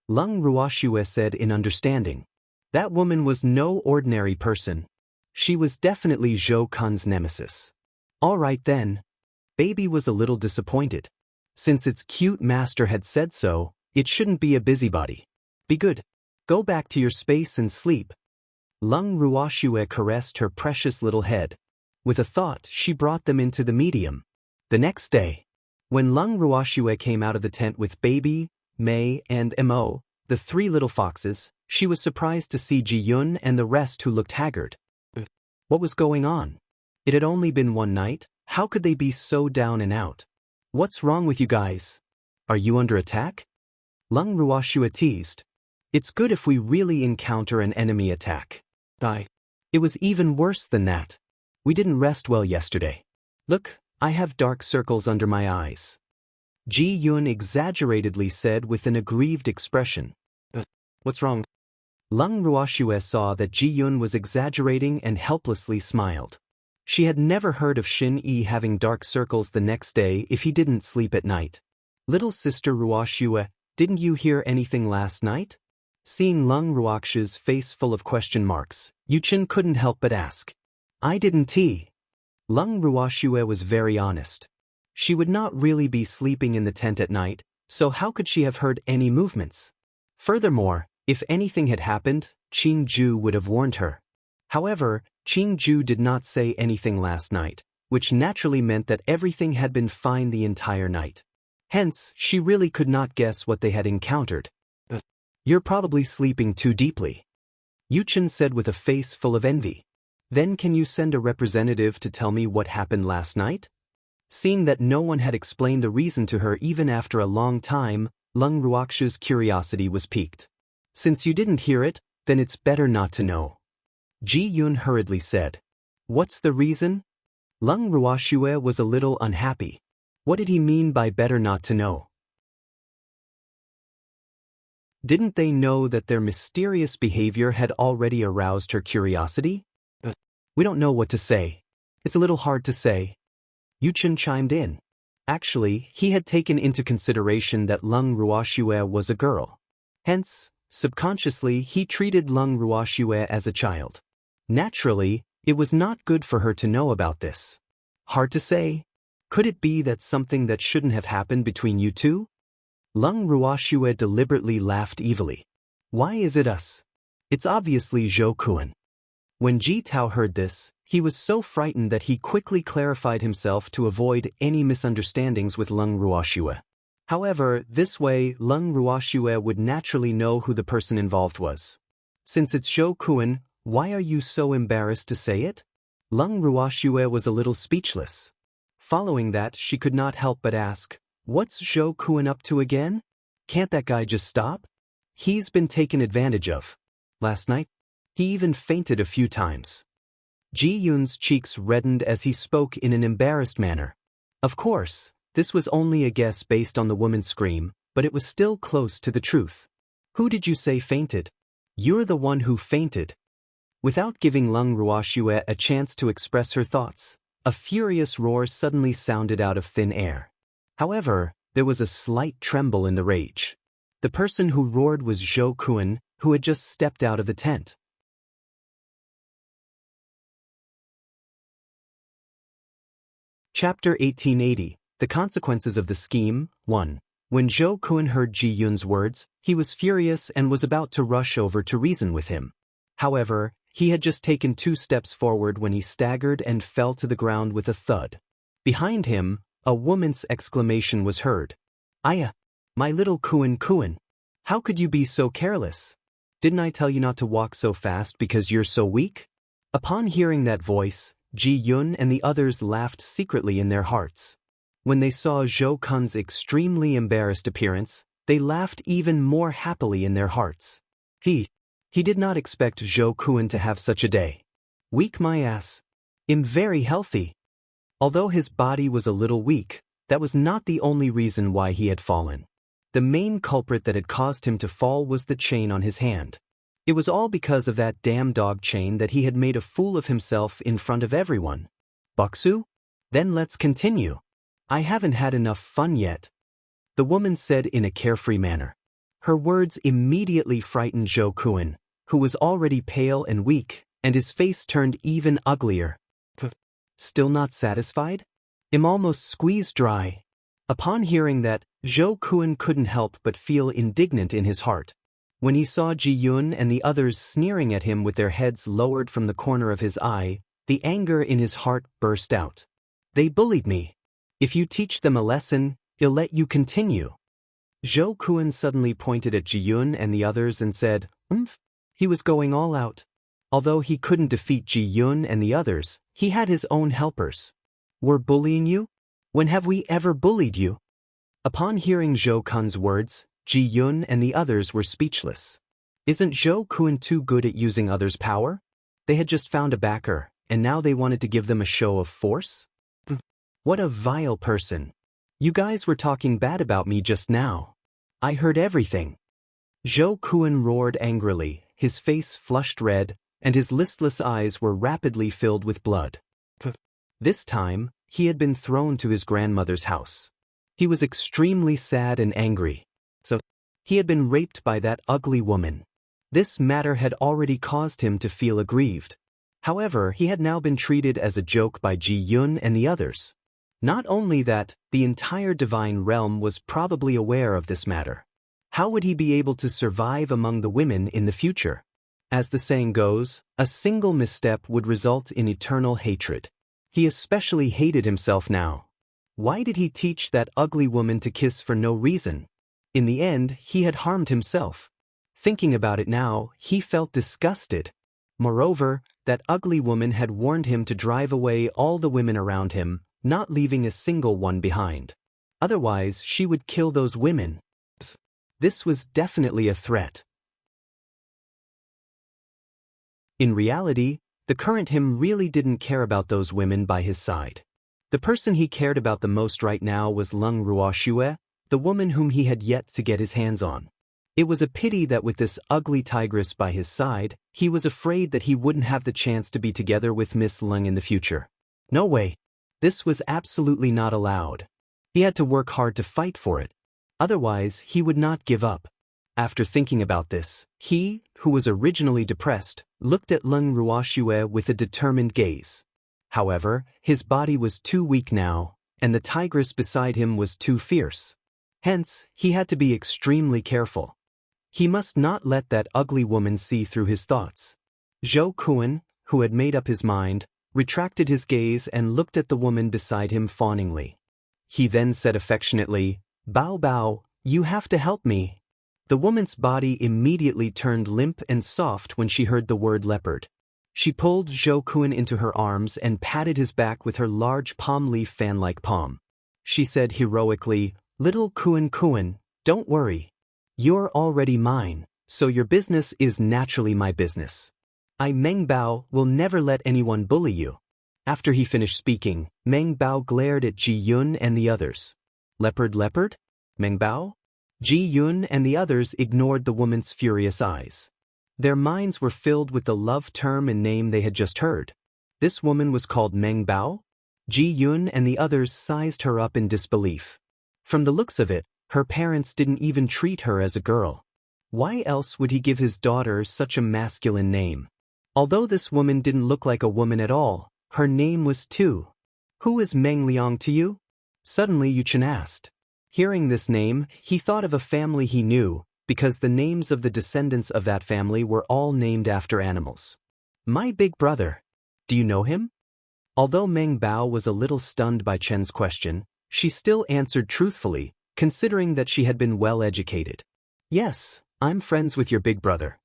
Speaker 1: Lung Ruoxue said in understanding. That woman was no ordinary person. She was definitely Zhou Kun's nemesis. All right then. Baby was a little disappointed. Since its cute master had said so, it shouldn't be a busybody. Be good. Go back to your space and sleep. Lung Ruoxue caressed her precious little head. With a thought, she brought them into the medium. The next day, when Lung Ruoxue came out of the tent with Baby, Mei, and Mo, the three little foxes, she was surprised to see Ji Yun and the rest who looked haggard. What was going on? It had only been one night. How could they be so down and out? What's wrong with you guys? Are you under attack? Lung Ruoxue teased. It's good if we really encounter an enemy attack. It was even worse than that. We didn't rest well yesterday. Look, I have dark circles under my eyes. Ji Yun exaggeratedly said with an aggrieved expression. What's wrong? Lung Ruoxue saw that Ji Yun was exaggerating and helplessly smiled. She had never heard of Xin Yi having dark circles the next day if he didn't sleep at night. Little sister Ruoxue, didn't you hear anything last night? Seeing Lung Ruoxue's face full of question marks, Yuchen couldn't help but ask. I didn't. Lung Ruoxue was very honest. She would not really be sleeping in the tent at night, so how could she have heard any movements? Furthermore, if anything had happened, Qing Ju would have warned her. However, Qing Ju did not say anything last night, which naturally meant that everything had been fine the entire night. Hence, she really could not guess what they had encountered. You're probably sleeping too deeply, Yuchen said with a face full of envy. Then can you send a representative to tell me what happened last night? Seeing that no one had explained the reason to her even after a long time, Lung Ruoxue's curiosity was piqued. Since you didn't hear it, then it's better not to know. Ji Yun hurriedly said. What's the reason? Lung Ruoxue was a little unhappy. What did he mean by better not to know? Didn't they know that their mysterious behavior had already aroused her curiosity? We don't know what to say. It's a little hard to say. Yuchen chimed in. Actually, he had taken into consideration that Lung Ruoxue was a girl. Hence, subconsciously he treated Lung Ruoxue as a child. Naturally, it was not good for her to know about this. Hard to say. Could it be that something that shouldn't have happened between you two? Lung Ruoxue deliberately laughed evilly. Why is it us? It's obviously Zhou Kun. When Ji Tao heard this, he was so frightened that he quickly clarified himself to avoid any misunderstandings with Lung Ruoxue. However, this way Lung Ruoxue would naturally know who the person involved was. Since it's Zhou Kun, why are you so embarrassed to say it? Lung Ruoxue was a little speechless. Following that, she could not help but ask, what's Zhou Kun up to again? Can't that guy just stop? He's been taken advantage of. Last night, he even fainted a few times. Ji Yun's cheeks reddened as he spoke in an embarrassed manner. Of course, this was only a guess based on the woman's scream, but it was still close to the truth. Who did you say fainted? You're the one who fainted. Without giving Lung Ruoxue a chance to express her thoughts, a furious roar suddenly sounded out of thin air. However, there was a slight tremble in the rage. The person who roared was Zhou Kun, who had just stepped out of the tent. Chapter 1880, The consequences of the scheme. 1. When Zhou Kun heard Ji Yun's words, he was furious and was about to rush over to reason with him. However, he had just taken 2 steps forward when he staggered and fell to the ground with a thud. Behind him, a woman's exclamation was heard. "Aya! My little Kun Kun! How could you be so careless? Didn't I tell you not to walk so fast because you're so weak?" Upon hearing that voice, Ji Yun and the others laughed secretly in their hearts. When they saw Zhou Kun's extremely embarrassed appearance, they laughed even more happily in their hearts. He did not expect Zhou Kun to have such a day. Weak my ass. I'm very healthy. Although his body was a little weak, that was not the only reason why he had fallen. The main culprit that had caused him to fall was the chain on his hand. It was all because of that damn dog chain that he had made a fool of himself in front of everyone. Baksu? Then let's continue. I haven't had enough fun yet, the woman said in a carefree manner. Her words immediately frightened Zhou Kun, who was already pale and weak, and his face turned even uglier. Still not satisfied? I'm almost squeezed dry. Upon hearing that, Zhou Kun couldn't help but feel indignant in his heart. When he saw Ji Yun and the others sneering at him with their heads lowered from the corner of his eye, the anger in his heart burst out. They bullied me. If you teach them a lesson, I'll let you continue. Zhou Kun suddenly pointed at Ji Yun and the others and said, "Umph." He was going all out. Although he couldn't defeat Ji Yun and the others, he had his own helpers. We're bullying you? When have we ever bullied you? Upon hearing Zhou Kun's words, Ji Yun and the others were speechless. Isn't Zhou Kun too good at using others' power? They had just found a backer, and now they wanted to give them a show of force? What a vile person. You guys were talking bad about me just now. I heard everything. Zhou Kun roared angrily, his face flushed red, and his listless eyes were rapidly filled with blood. This time, he had been thrown to his grandmother's house. He was extremely sad and angry. So, he had been raped by that ugly woman. This matter had already caused him to feel aggrieved. However, he had now been treated as a joke by Ji Yun and the others. Not only that, the entire divine realm was probably aware of this matter. How would he be able to survive among the women in the future? As the saying goes, a single misstep would result in eternal hatred. He especially hated himself now. Why did he teach that ugly woman to kiss for no reason? In the end, he had harmed himself. Thinking about it now, he felt disgusted. Moreover, that ugly woman had warned him to drive away all the women around him, not leaving a single one behind. Otherwise, she would kill those women. This was definitely a threat. In reality, the current him really didn't care about those women by his side. The person he cared about the most right now was Leng Ruoxue, the woman whom he had yet to get his hands on. It was a pity that with this ugly tigress by his side, he was afraid that he wouldn't have the chance to be together with Miss Leng in the future. No way. This was absolutely not allowed. He had to work hard to fight for it. Otherwise, he would not give up. After thinking about this, he, who was originally depressed, looked at Leng Ruoxue with a determined gaze. However, his body was too weak now, and the tigress beside him was too fierce. Hence, he had to be extremely careful. He must not let that ugly woman see through his thoughts. Zhou Kun, who had made up his mind, retracted his gaze and looked at the woman beside him fawningly. He then said affectionately, "Bao Bao, you have to help me." The woman's body immediately turned limp and soft when she heard the word leopard. She pulled Zhou Kun into her arms and patted his back with her large palm leaf fan-like palm. She said heroically, "Little Kun Kun, don't worry. You're already mine, so your business is naturally my business. I, Meng Bao, will never let anyone bully you." After he finished speaking, Meng Bao glared at Ji Yun and the others. "Leopard, leopard? Meng Bao?" Ji Yun and the others ignored the woman's furious eyes. Their minds were filled with the love term and name they had just heard. This woman was called Meng Bao? Ji Yun and the others sized her up in disbelief. From the looks of it, her parents didn't even treat her as a girl. Why else would he give his daughter such a masculine name? Although this woman didn't look like a woman at all, her name was Tu. Who is Meng Liang to you? Suddenly Yuchen asked. Hearing this name, he thought of a family he knew, because the names of the descendants of that family were all named after animals. My big brother. Do you know him? Although Meng Bao was a little stunned by Chen's question, she still answered truthfully, considering that she had been well educated. Yes, I'm friends with your big brother.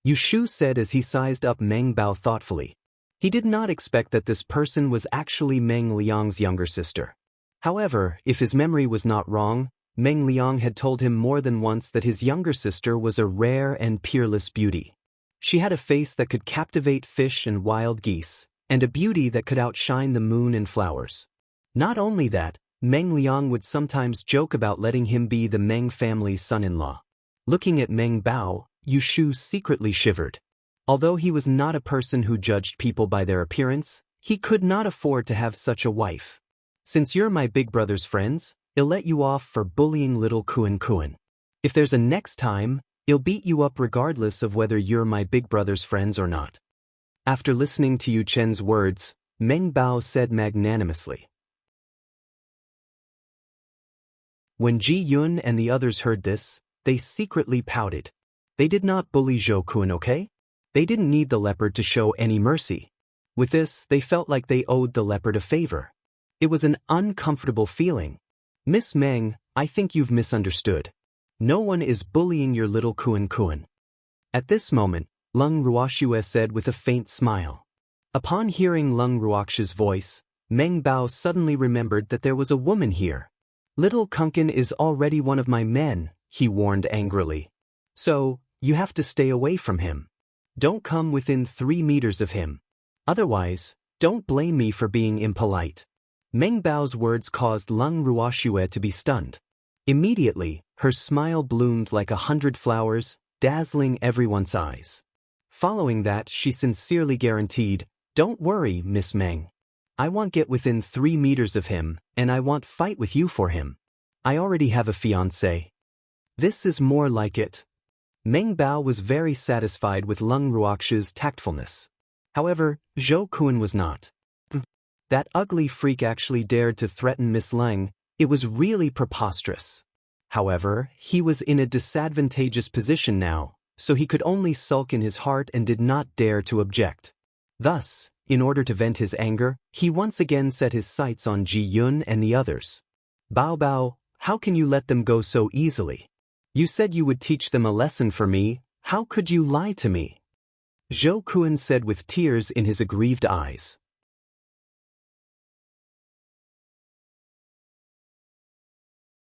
Speaker 1: Yu Shu said as he sized up Meng Bao thoughtfully. He did not expect that this person was actually Meng Liang's younger sister. However, if his memory was not wrong, Meng Liang had told him more than once that his younger sister was a rare and peerless beauty. She had a face that could captivate fish and wild geese, and a beauty that could outshine the moon and flowers. Not only that, Meng Liang would sometimes joke about letting him be the Meng family's son-in-law. Looking at Meng Bao, Yu Shu secretly shivered. Although he was not a person who judged people by their appearance, he could not afford to have such a wife. Since you're my big brother's friends, I'll let you off for bullying little Kuan Kuan. If there's a next time, I'll beat you up regardless of whether you're my big brother's friends or not. After listening to Yu Chen's words, Meng Bao said magnanimously. When Ji Yun and the others heard this, they secretly pouted. They did not bully Zhou Kun, okay? They didn't need the leopard to show any mercy. With this, they felt like they owed the leopard a favor. It was an uncomfortable feeling. Miss Meng, I think you've misunderstood. No one is bullying your little Kuan Kuan. At this moment, Leng Ruoxue said with a faint smile. Upon hearing Leng Ruoxue's voice, Meng Bao suddenly remembered that there was a woman here. Little Kunkin is already one of my men, he warned angrily. So, you have to stay away from him. Don't come within 3 meters of him. Otherwise, don't blame me for being impolite. Meng Bao's words caused Leng Ruoxue to be stunned. Immediately, her smile bloomed like 100 flowers, dazzling everyone's eyes. Following that, she sincerely guaranteed, "Don't worry, Miss Meng. I won't get within 3 meters of him, and I won't fight with you for him. I already have a fiancé." This is more like it. Meng Bao was very satisfied with Leng Ruoxue's tactfulness. However, Zhou Kun was not. That ugly freak actually dared to threaten Miss Leng. It was really preposterous. However, he was in a disadvantageous position now, so he could only sulk in his heart and did not dare to object. Thus, in order to vent his anger, he once again set his sights on Ji Yun and the others. "Bao Bao, how can you let them go so easily? You said you would teach them a lesson for me, how could you lie to me?" Zhou Kun said with tears in his aggrieved eyes.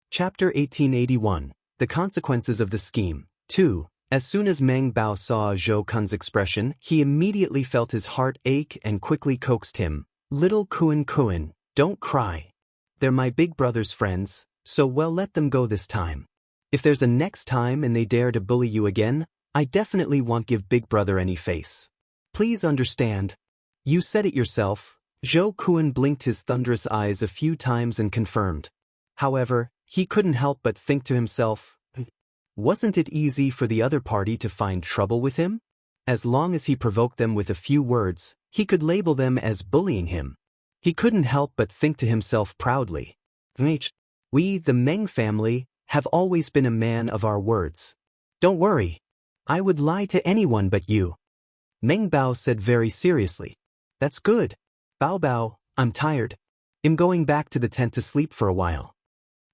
Speaker 1: Chapter 1881, The Consequences of the Scheme. 2. As soon as Meng Bao saw Zhou Kun's expression, he immediately felt his heart ache and quickly coaxed him. "Little Kuan Kuan, don't cry. They're my big brother's friends, so well let them go this time. If there's a next time and they dare to bully you again, I definitely won't give big brother any face. Please understand." "You said it yourself." Zhou Kun blinked his thunderous eyes a few times and confirmed. However, he couldn't help but think to himself, wasn't it easy for the other party to find trouble with him? As long as he provoked them with a few words, he could label them as bullying him. He couldn't help but think to himself proudly, "We, the Meng family, have always been a man of our words. Don't worry. I would lie to anyone but you." Meng Bao said very seriously. "That's good. Bao Bao, I'm tired. I'm going back to the tent to sleep for a while."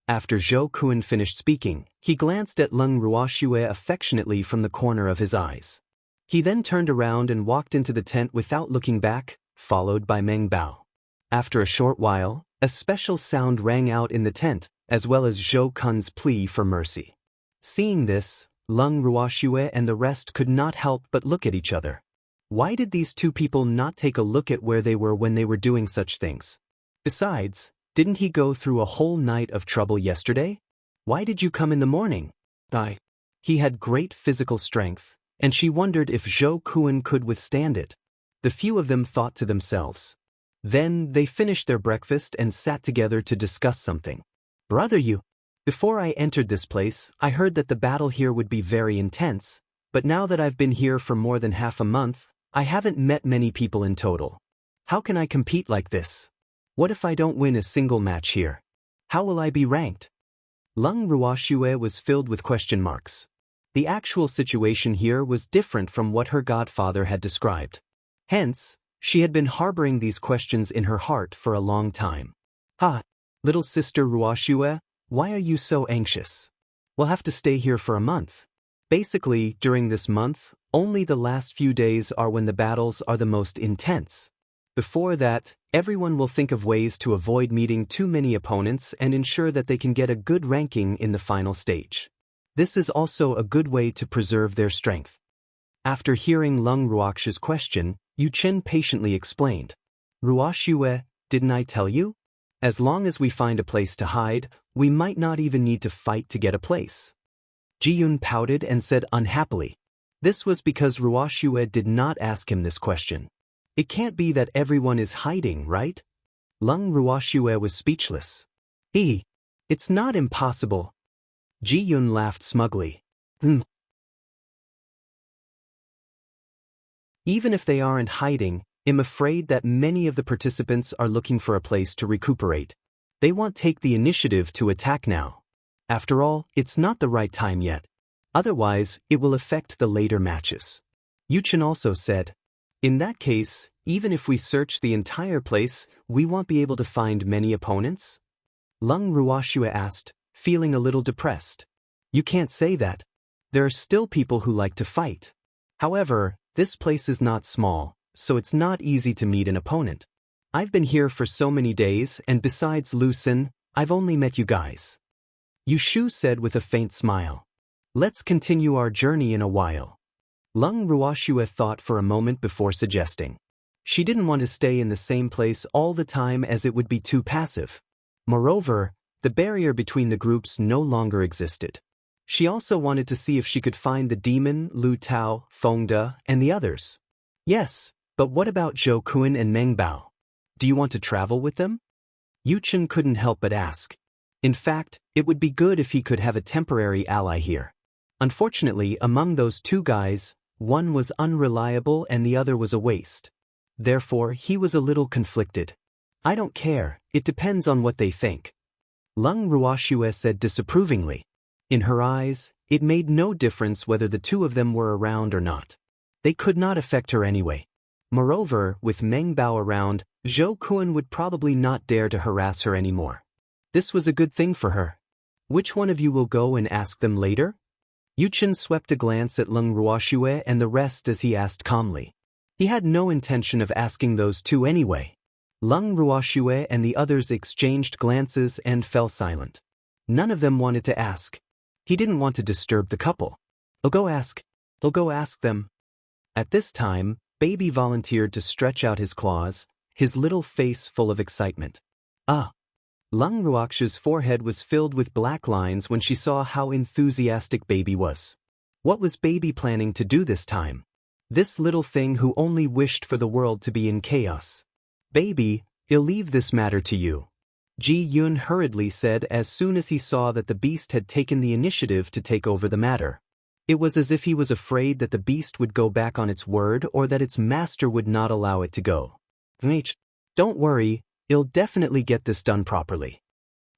Speaker 1: After Zhou Kun finished speaking, he glanced at Leng Ruoxue affectionately from the corner of his eyes. He then turned around and walked into the tent without looking back, followed by Meng Bao. After a short while, a special sound rang out in the tent, as well as Zhou Kun's plea for mercy. Seeing this, Leng Ruoxue and the rest could not help but look at each other. Why did these two people not take a look at where they were when they were doing such things? Besides, didn't he go through a whole night of trouble yesterday? Why did you come in the morning? He had great physical strength, and she wondered if Zhou Kun could withstand it. The few of them thought to themselves. Then they finished their breakfast and sat together to discuss something. "Brother before I entered this place, I heard that the battle here would be very intense, but now that I've been here for more than half a month, I haven't met many people in total. How can I compete like this? What if I don't win a single match here?" How will I be ranked? Lung Ruoxue was filled with question marks. The actual situation here was different from what her godfather had described. Hence, she had been harboring these questions in her heart for a long time. Little sister Ruoxue, why are you so anxious? We'll have to stay here for a month. Basically, during this month, only the last few days are when the battles are the most intense. Before that, everyone will think of ways to avoid meeting too many opponents and ensure that they can get a good ranking in the final stage. This is also a good way to preserve their strength. After hearing Lung Ruoxue's question, Yu Chen patiently explained. Ruoxue, didn't I tell you? As long as we find a place to hide, we might not even need to fight to get a place. Ji-yun pouted and said unhappily. This was because Ruoxue did not ask him this question. It can't be that everyone is hiding, right? Lung Ruoxue was speechless. It's not impossible. Ji-yun laughed smugly. Even if they aren't hiding, I'm afraid that many of the participants are looking for a place to recuperate. They won't take the initiative to attack now. After all, it's not the right time yet. Otherwise, it will affect the later matches. Yu Chen also said, in that case, even if we search the entire place, we won't be able to find many opponents? Lung Ruoxue asked, feeling a little depressed. You can't say that. There are still people who like to fight. However, this place is not small, so it's not easy to meet an opponent. I've been here for so many days, and besides Lu Sin, I've only met you guys. Yu Shu said with a faint smile. Let's continue our journey in a while. Lung Ruoxue thought for a moment before suggesting. She didn't want to stay in the same place all the time as it would be too passive. Moreover, the barrier between the groups no longer existed. She also wanted to see if she could find the demon, Lu Tao, Fengde, and the others. Yes, but what about Zhou Kun and Meng Bao? Do you want to travel with them? Yu Chen couldn't help but ask. In fact, it would be good if he could have a temporary ally here. Unfortunately, among those two guys, one was unreliable and the other was a waste. Therefore, he was a little conflicted. I don't care, it depends on what they think. Lung Ruoxue said disapprovingly. In her eyes, it made no difference whether the two of them were around or not. They could not affect her anyway. Moreover, with Meng Bao around, Zhou Kun would probably not dare to harass her anymore. This was a good thing for her. Which one of you will go and ask them later? Yu Chen swept a glance at Lung Ruoxue and the rest as he asked calmly. He had no intention of asking those two anyway. Lung Ruoxue and the others exchanged glances and fell silent. None of them wanted to ask. He didn't want to disturb the couple. They'll go ask them. At this time, Baby volunteered to stretch out his claws, his little face full of excitement. Lung Ruoxue's forehead was filled with black lines when she saw how enthusiastic Baby was. What was Baby planning to do this time? This little thing who only wished for the world to be in chaos. Baby, I'll leave this matter to you. Ji-yun hurriedly said as soon as he saw that the beast had taken the initiative to take over the matter. It was as if he was afraid that the beast would go back on its word or that its master would not allow it to go. Don't worry, I'll definitely get this done properly.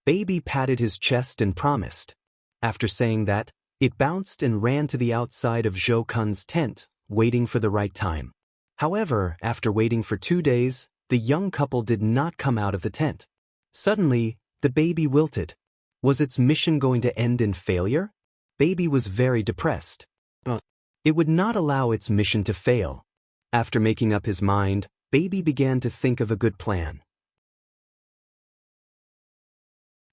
Speaker 1: Baby patted his chest and promised. After saying that, it bounced and ran to the outside of Zhou Kun's tent, waiting for the right time. However, after waiting for 2 days, the young couple did not come out of the tent. Suddenly, the baby wilted. Was its mission going to end in failure? Baby was very depressed. It would not allow its mission to fail. After making up his mind, Baby began to think of a good plan.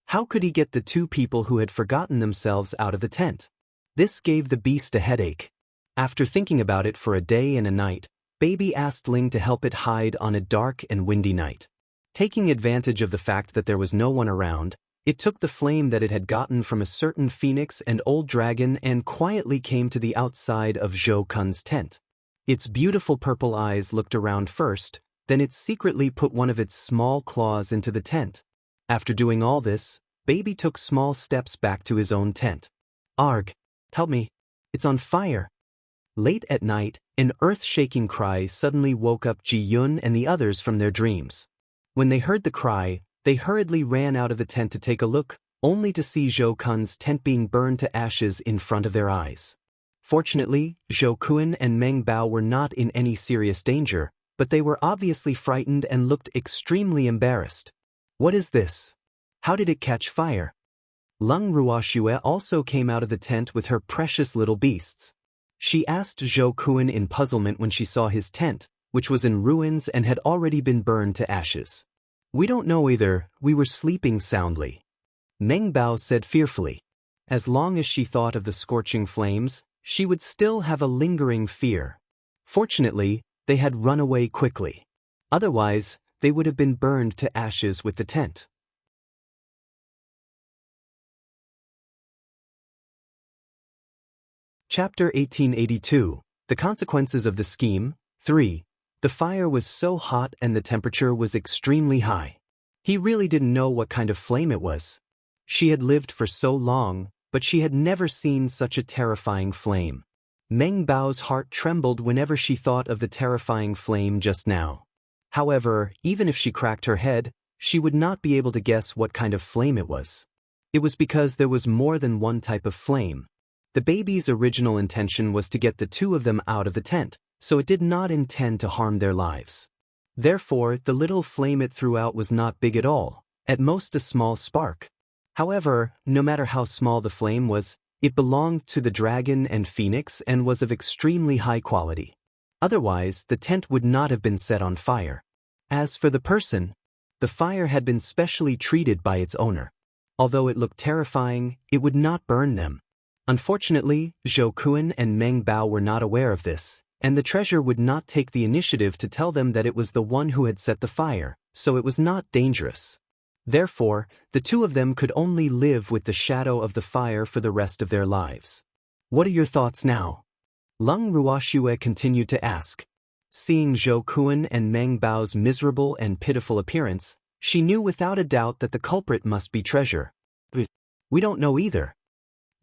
Speaker 1: How could he get the two people who had forgotten themselves out of the tent? This gave the beast a headache. After thinking about it for a day and a night, Baby asked Ling to help it hide on a dark and windy night. Taking advantage of the fact that there was no one around, it took the flame that it had gotten from a certain phoenix and old dragon and quietly came to the outside of Zhou Kun's tent. Its beautiful purple eyes looked around first, then it secretly put one of its small claws into the tent. After doing all this, Baby took small steps back to his own tent. Arg! Help me! It's on fire! Late at night, an earth-shaking cry suddenly woke up Ji-yun and the others from their dreams. When they heard the cry, They hurriedly ran out of the tent to take a look, only to see Zhou Kun's tent being burned to ashes in front of their eyes. Fortunately, Zhou Kun and Meng Bao were not in any serious danger, but they were obviously frightened and looked extremely embarrassed. What is this? How did it catch fire? Leng Ruoxue also came out of the tent with her precious little beasts. She asked Zhou Kun in puzzlement when she saw his tent, which was in ruins and had already been burned to ashes. We don't know either, we were sleeping soundly. Meng Bao said fearfully. As long as she thought of the scorching flames, she would still have a lingering fear. Fortunately, they had run away quickly. Otherwise, they would have been burned to ashes with the tent. Chapter 1882. The Consequences of the Scheme. 3. The fire was so hot and the temperature was extremely high. He really didn't know what kind of flame it was. She had lived for so long, but she had never seen such a terrifying flame. Meng Bao's heart trembled whenever she thought of the terrifying flame just now. However, even if she cracked her head, she would not be able to guess what kind of flame it was. It was because there was more than one type of flame. The baby's original intention was to get the two of them out of the tent, so it did not intend to harm their lives. Therefore, the little flame it threw out was not big at all, at most a small spark. However, no matter how small the flame was, it belonged to the dragon and phoenix and was of extremely high quality. Otherwise, the tent would not have been set on fire. As for the person, the fire had been specially treated by its owner. Although it looked terrifying, it would not burn them. Unfortunately, Zhou Kun and Meng Bao were not aware of this, and the treasure would not take the initiative to tell them that it was the one who had set the fire, so it was not dangerous. Therefore, the two of them could only live with the shadow of the fire for the rest of their lives. What are your thoughts now? Leng Ruoxue continued to ask. Seeing Zhou Kun and Meng Bao's miserable and pitiful appearance, she knew without a doubt that the culprit must be treasure. We don't know either.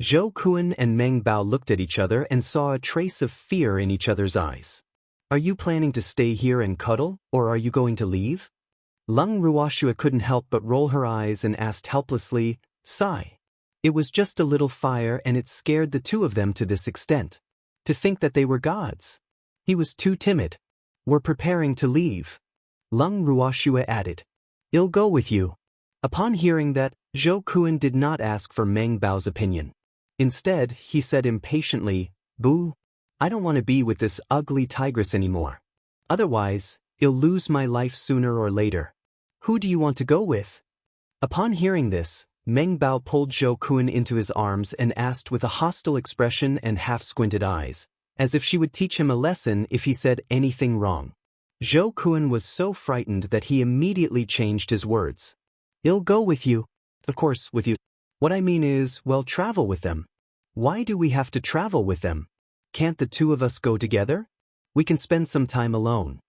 Speaker 1: Zhou Kun and Meng Bao looked at each other and saw a trace of fear in each other's eyes. Are you planning to stay here and cuddle, or are you going to leave? Leng Ruoxue couldn't help but roll her eyes and asked helplessly, sigh. It was just a little fire and it scared the two of them to this extent. To think that they were gods. He was too timid. We're preparing to leave. Leng Ruoxue added. I'll go with you. Upon hearing that, Zhou Kun did not ask for Meng Bao's opinion. Instead, he said impatiently, Boo, I don't want to be with this ugly tigress anymore. Otherwise, I'll lose my life sooner or later. Who do you want to go with? Upon hearing this, Meng Bao pulled Zhou Kun into his arms and asked with a hostile expression and half-squinted eyes, as if she would teach him a lesson if he said anything wrong. Zhou Kun was so frightened that he immediately changed his words. I'll go with you. Of course, with you. What I mean is, well, travel with them. Why do we have to travel with them? Can't the two of us go together? We can spend some time alone.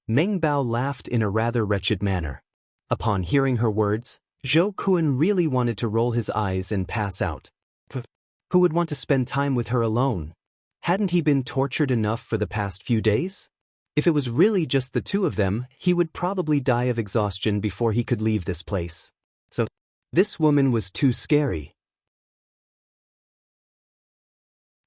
Speaker 1: Meng Bao laughed in a rather wretched manner. Upon hearing her words, Zhou Kun really wanted to roll his eyes and pass out. Who would want to spend time with her alone? Hadn't he been tortured enough for the past few days? If it was really just the two of them, he would probably die of exhaustion before he could leave this place. So, this woman was too scary.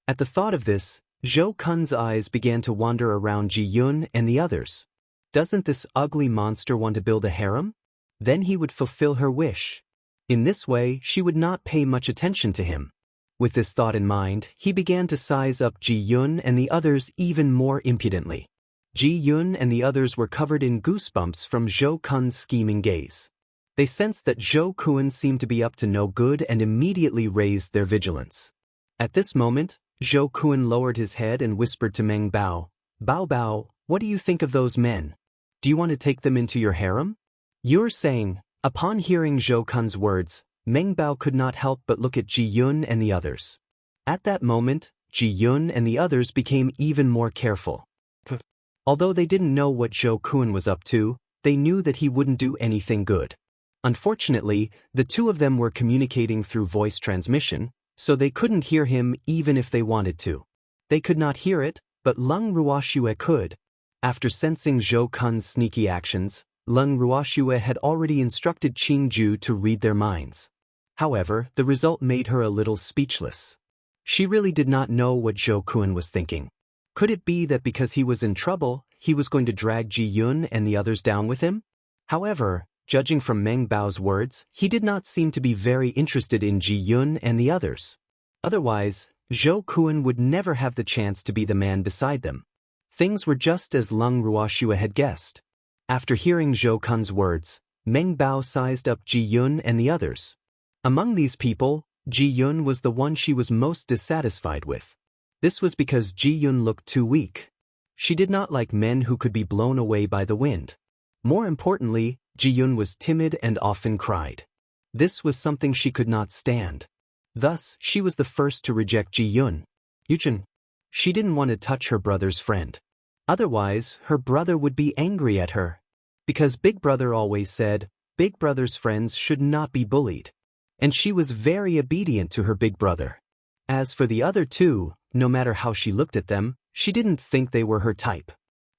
Speaker 1: At the thought of this, Zhou Kun's eyes began to wander around Ji Yun and the others. Doesn't this ugly monster want to build a harem? Then he would fulfill her wish. In this way, she would not pay much attention to him. With this thought in mind, he began to size up Ji Yun and the others even more impudently. Ji Yun and the others were covered in goosebumps from Zhou Kun's scheming gaze. They sensed that Zhou Kun seemed to be up to no good and immediately raised their vigilance. At this moment, Zhou Kun lowered his head and whispered to Meng Bao, Bao Bao, what do you think of those men? Do you want to take them into your harem? You're saying. Upon hearing Zhou Kun's words, Meng Bao could not help but look at Ji Yun and the others. At that moment, Ji Yun and the others became even more careful. Although they didn't know what Zhou Kun was up to, they knew that he wouldn't do anything good. Unfortunately, the two of them were communicating through voice transmission, so they couldn't hear him even if they wanted to. They could not hear it, but Leng Ruoxue could. After sensing Zhou Kun's sneaky actions, Lung Ruoxue had already instructed Qing Ju to read their minds. However, the result made her a little speechless. She really did not know what Zhou Kun was thinking. Could it be that because he was in trouble, he was going to drag Ji Yun and the others down with him? However, judging from Meng Bao's words, he did not seem to be very interested in Ji Yun and the others. Otherwise, Zhou Kun would never have the chance to be the man beside them. Things were just as Lung Ruoxue had guessed. After hearing Zhou Kun's words, Meng Bao sized up Ji Yun and the others. Among these people, Ji Yun was the one she was most dissatisfied with. This was because Ji Yun looked too weak. She did not like men who could be blown away by the wind. More importantly, Ji Yun was timid and often cried. This was something she could not stand. Thus, she was the first to reject Ji Yun. Yuchen. She didn't want to touch her brother's friend. Otherwise, her brother would be angry at her. Because Big Brother always said, Big Brother's friends should not be bullied. And she was very obedient to her big brother. As for the other two, no matter how she looked at them, she didn't think they were her type.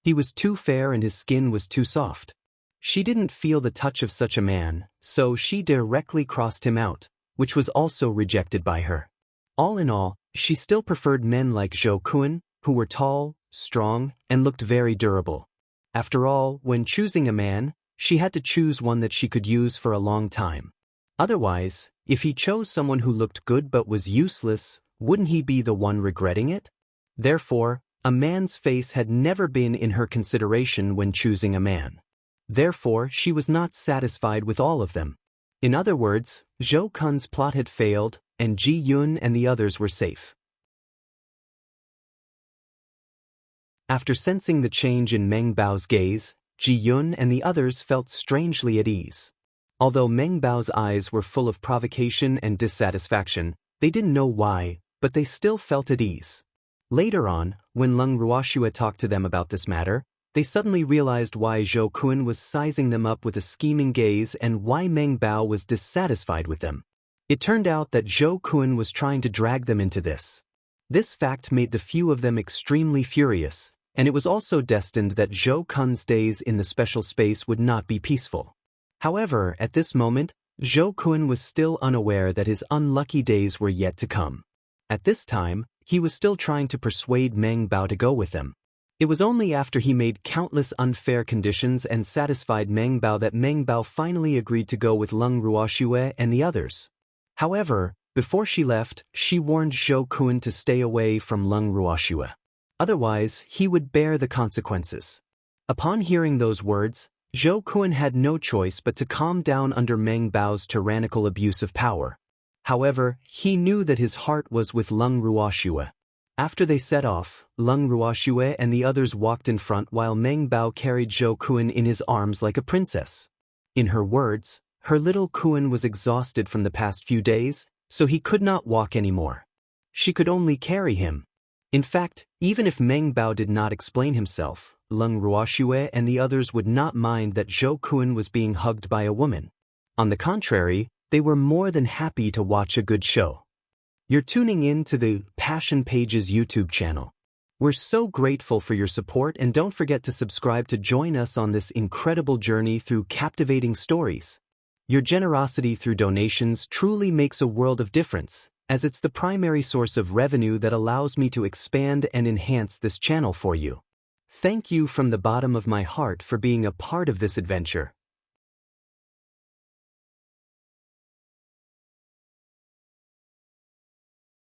Speaker 1: He was too fair and his skin was too soft. She didn't feel the touch of such a man, so she directly crossed him out, which was also rejected by her. All in all, she still preferred men like Zhou Kun, who were tall, strong, and looked very durable. After all, when choosing a man, she had to choose one that she could use for a long time. Otherwise, if he chose someone who looked good but was useless, wouldn't he be the one regretting it? Therefore, a man's face had never been in her consideration when choosing a man. Therefore, she was not satisfied with all of them. In other words, Zhou Kun's plot had failed, and Ji Yun and the others were safe. After sensing the change in Meng Bao's gaze, Ji Yun and the others felt strangely at ease. Although Meng Bao's eyes were full of provocation and dissatisfaction, they didn't know why, but they still felt at ease. Later on, when Lung Ruoxue talked to them about this matter, they suddenly realized why Zhou Kun was sizing them up with a scheming gaze and why Meng Bao was dissatisfied with them. It turned out that Zhou Kun was trying to drag them into this. This fact made the few of them extremely furious, and it was also destined that Zhou Kun's days in the special space would not be peaceful. However, at this moment, Zhou Kun was still unaware that his unlucky days were yet to come. At this time, he was still trying to persuade Meng Bao to go with them. It was only after he made countless unfair conditions and satisfied Meng Bao that Meng Bao finally agreed to go with Lung Ruoxue and the others. However, before she left, she warned Zhou Kun to stay away from Lung Ruoxue. Otherwise, he would bear the consequences. Upon hearing those words, Zhou Kun had no choice but to calm down under Meng Bao's tyrannical abuse of power. However, he knew that his heart was with Lung Ruoxue. After they set off, Lung Ruoxue and the others walked in front while Meng Bao carried Zhou Kun in his arms like a princess. In her words, her little Kun was exhausted from the past few days, so he could not walk anymore. She could only carry him. In fact, even if Meng Bao did not explain himself, Lung Ruoxue and the others would not mind that Zhou Kun was being hugged by a woman. On the contrary, they were more than happy to watch a good show. You're tuning in to the Passion Pages YouTube channel. We're so grateful for your support, and don't forget to subscribe to join us on this incredible journey through captivating stories. Your generosity through donations truly makes a world of difference, as it's the primary source of revenue that allows me to expand and enhance this channel for you. Thank you from the bottom of my heart for being a part of this adventure.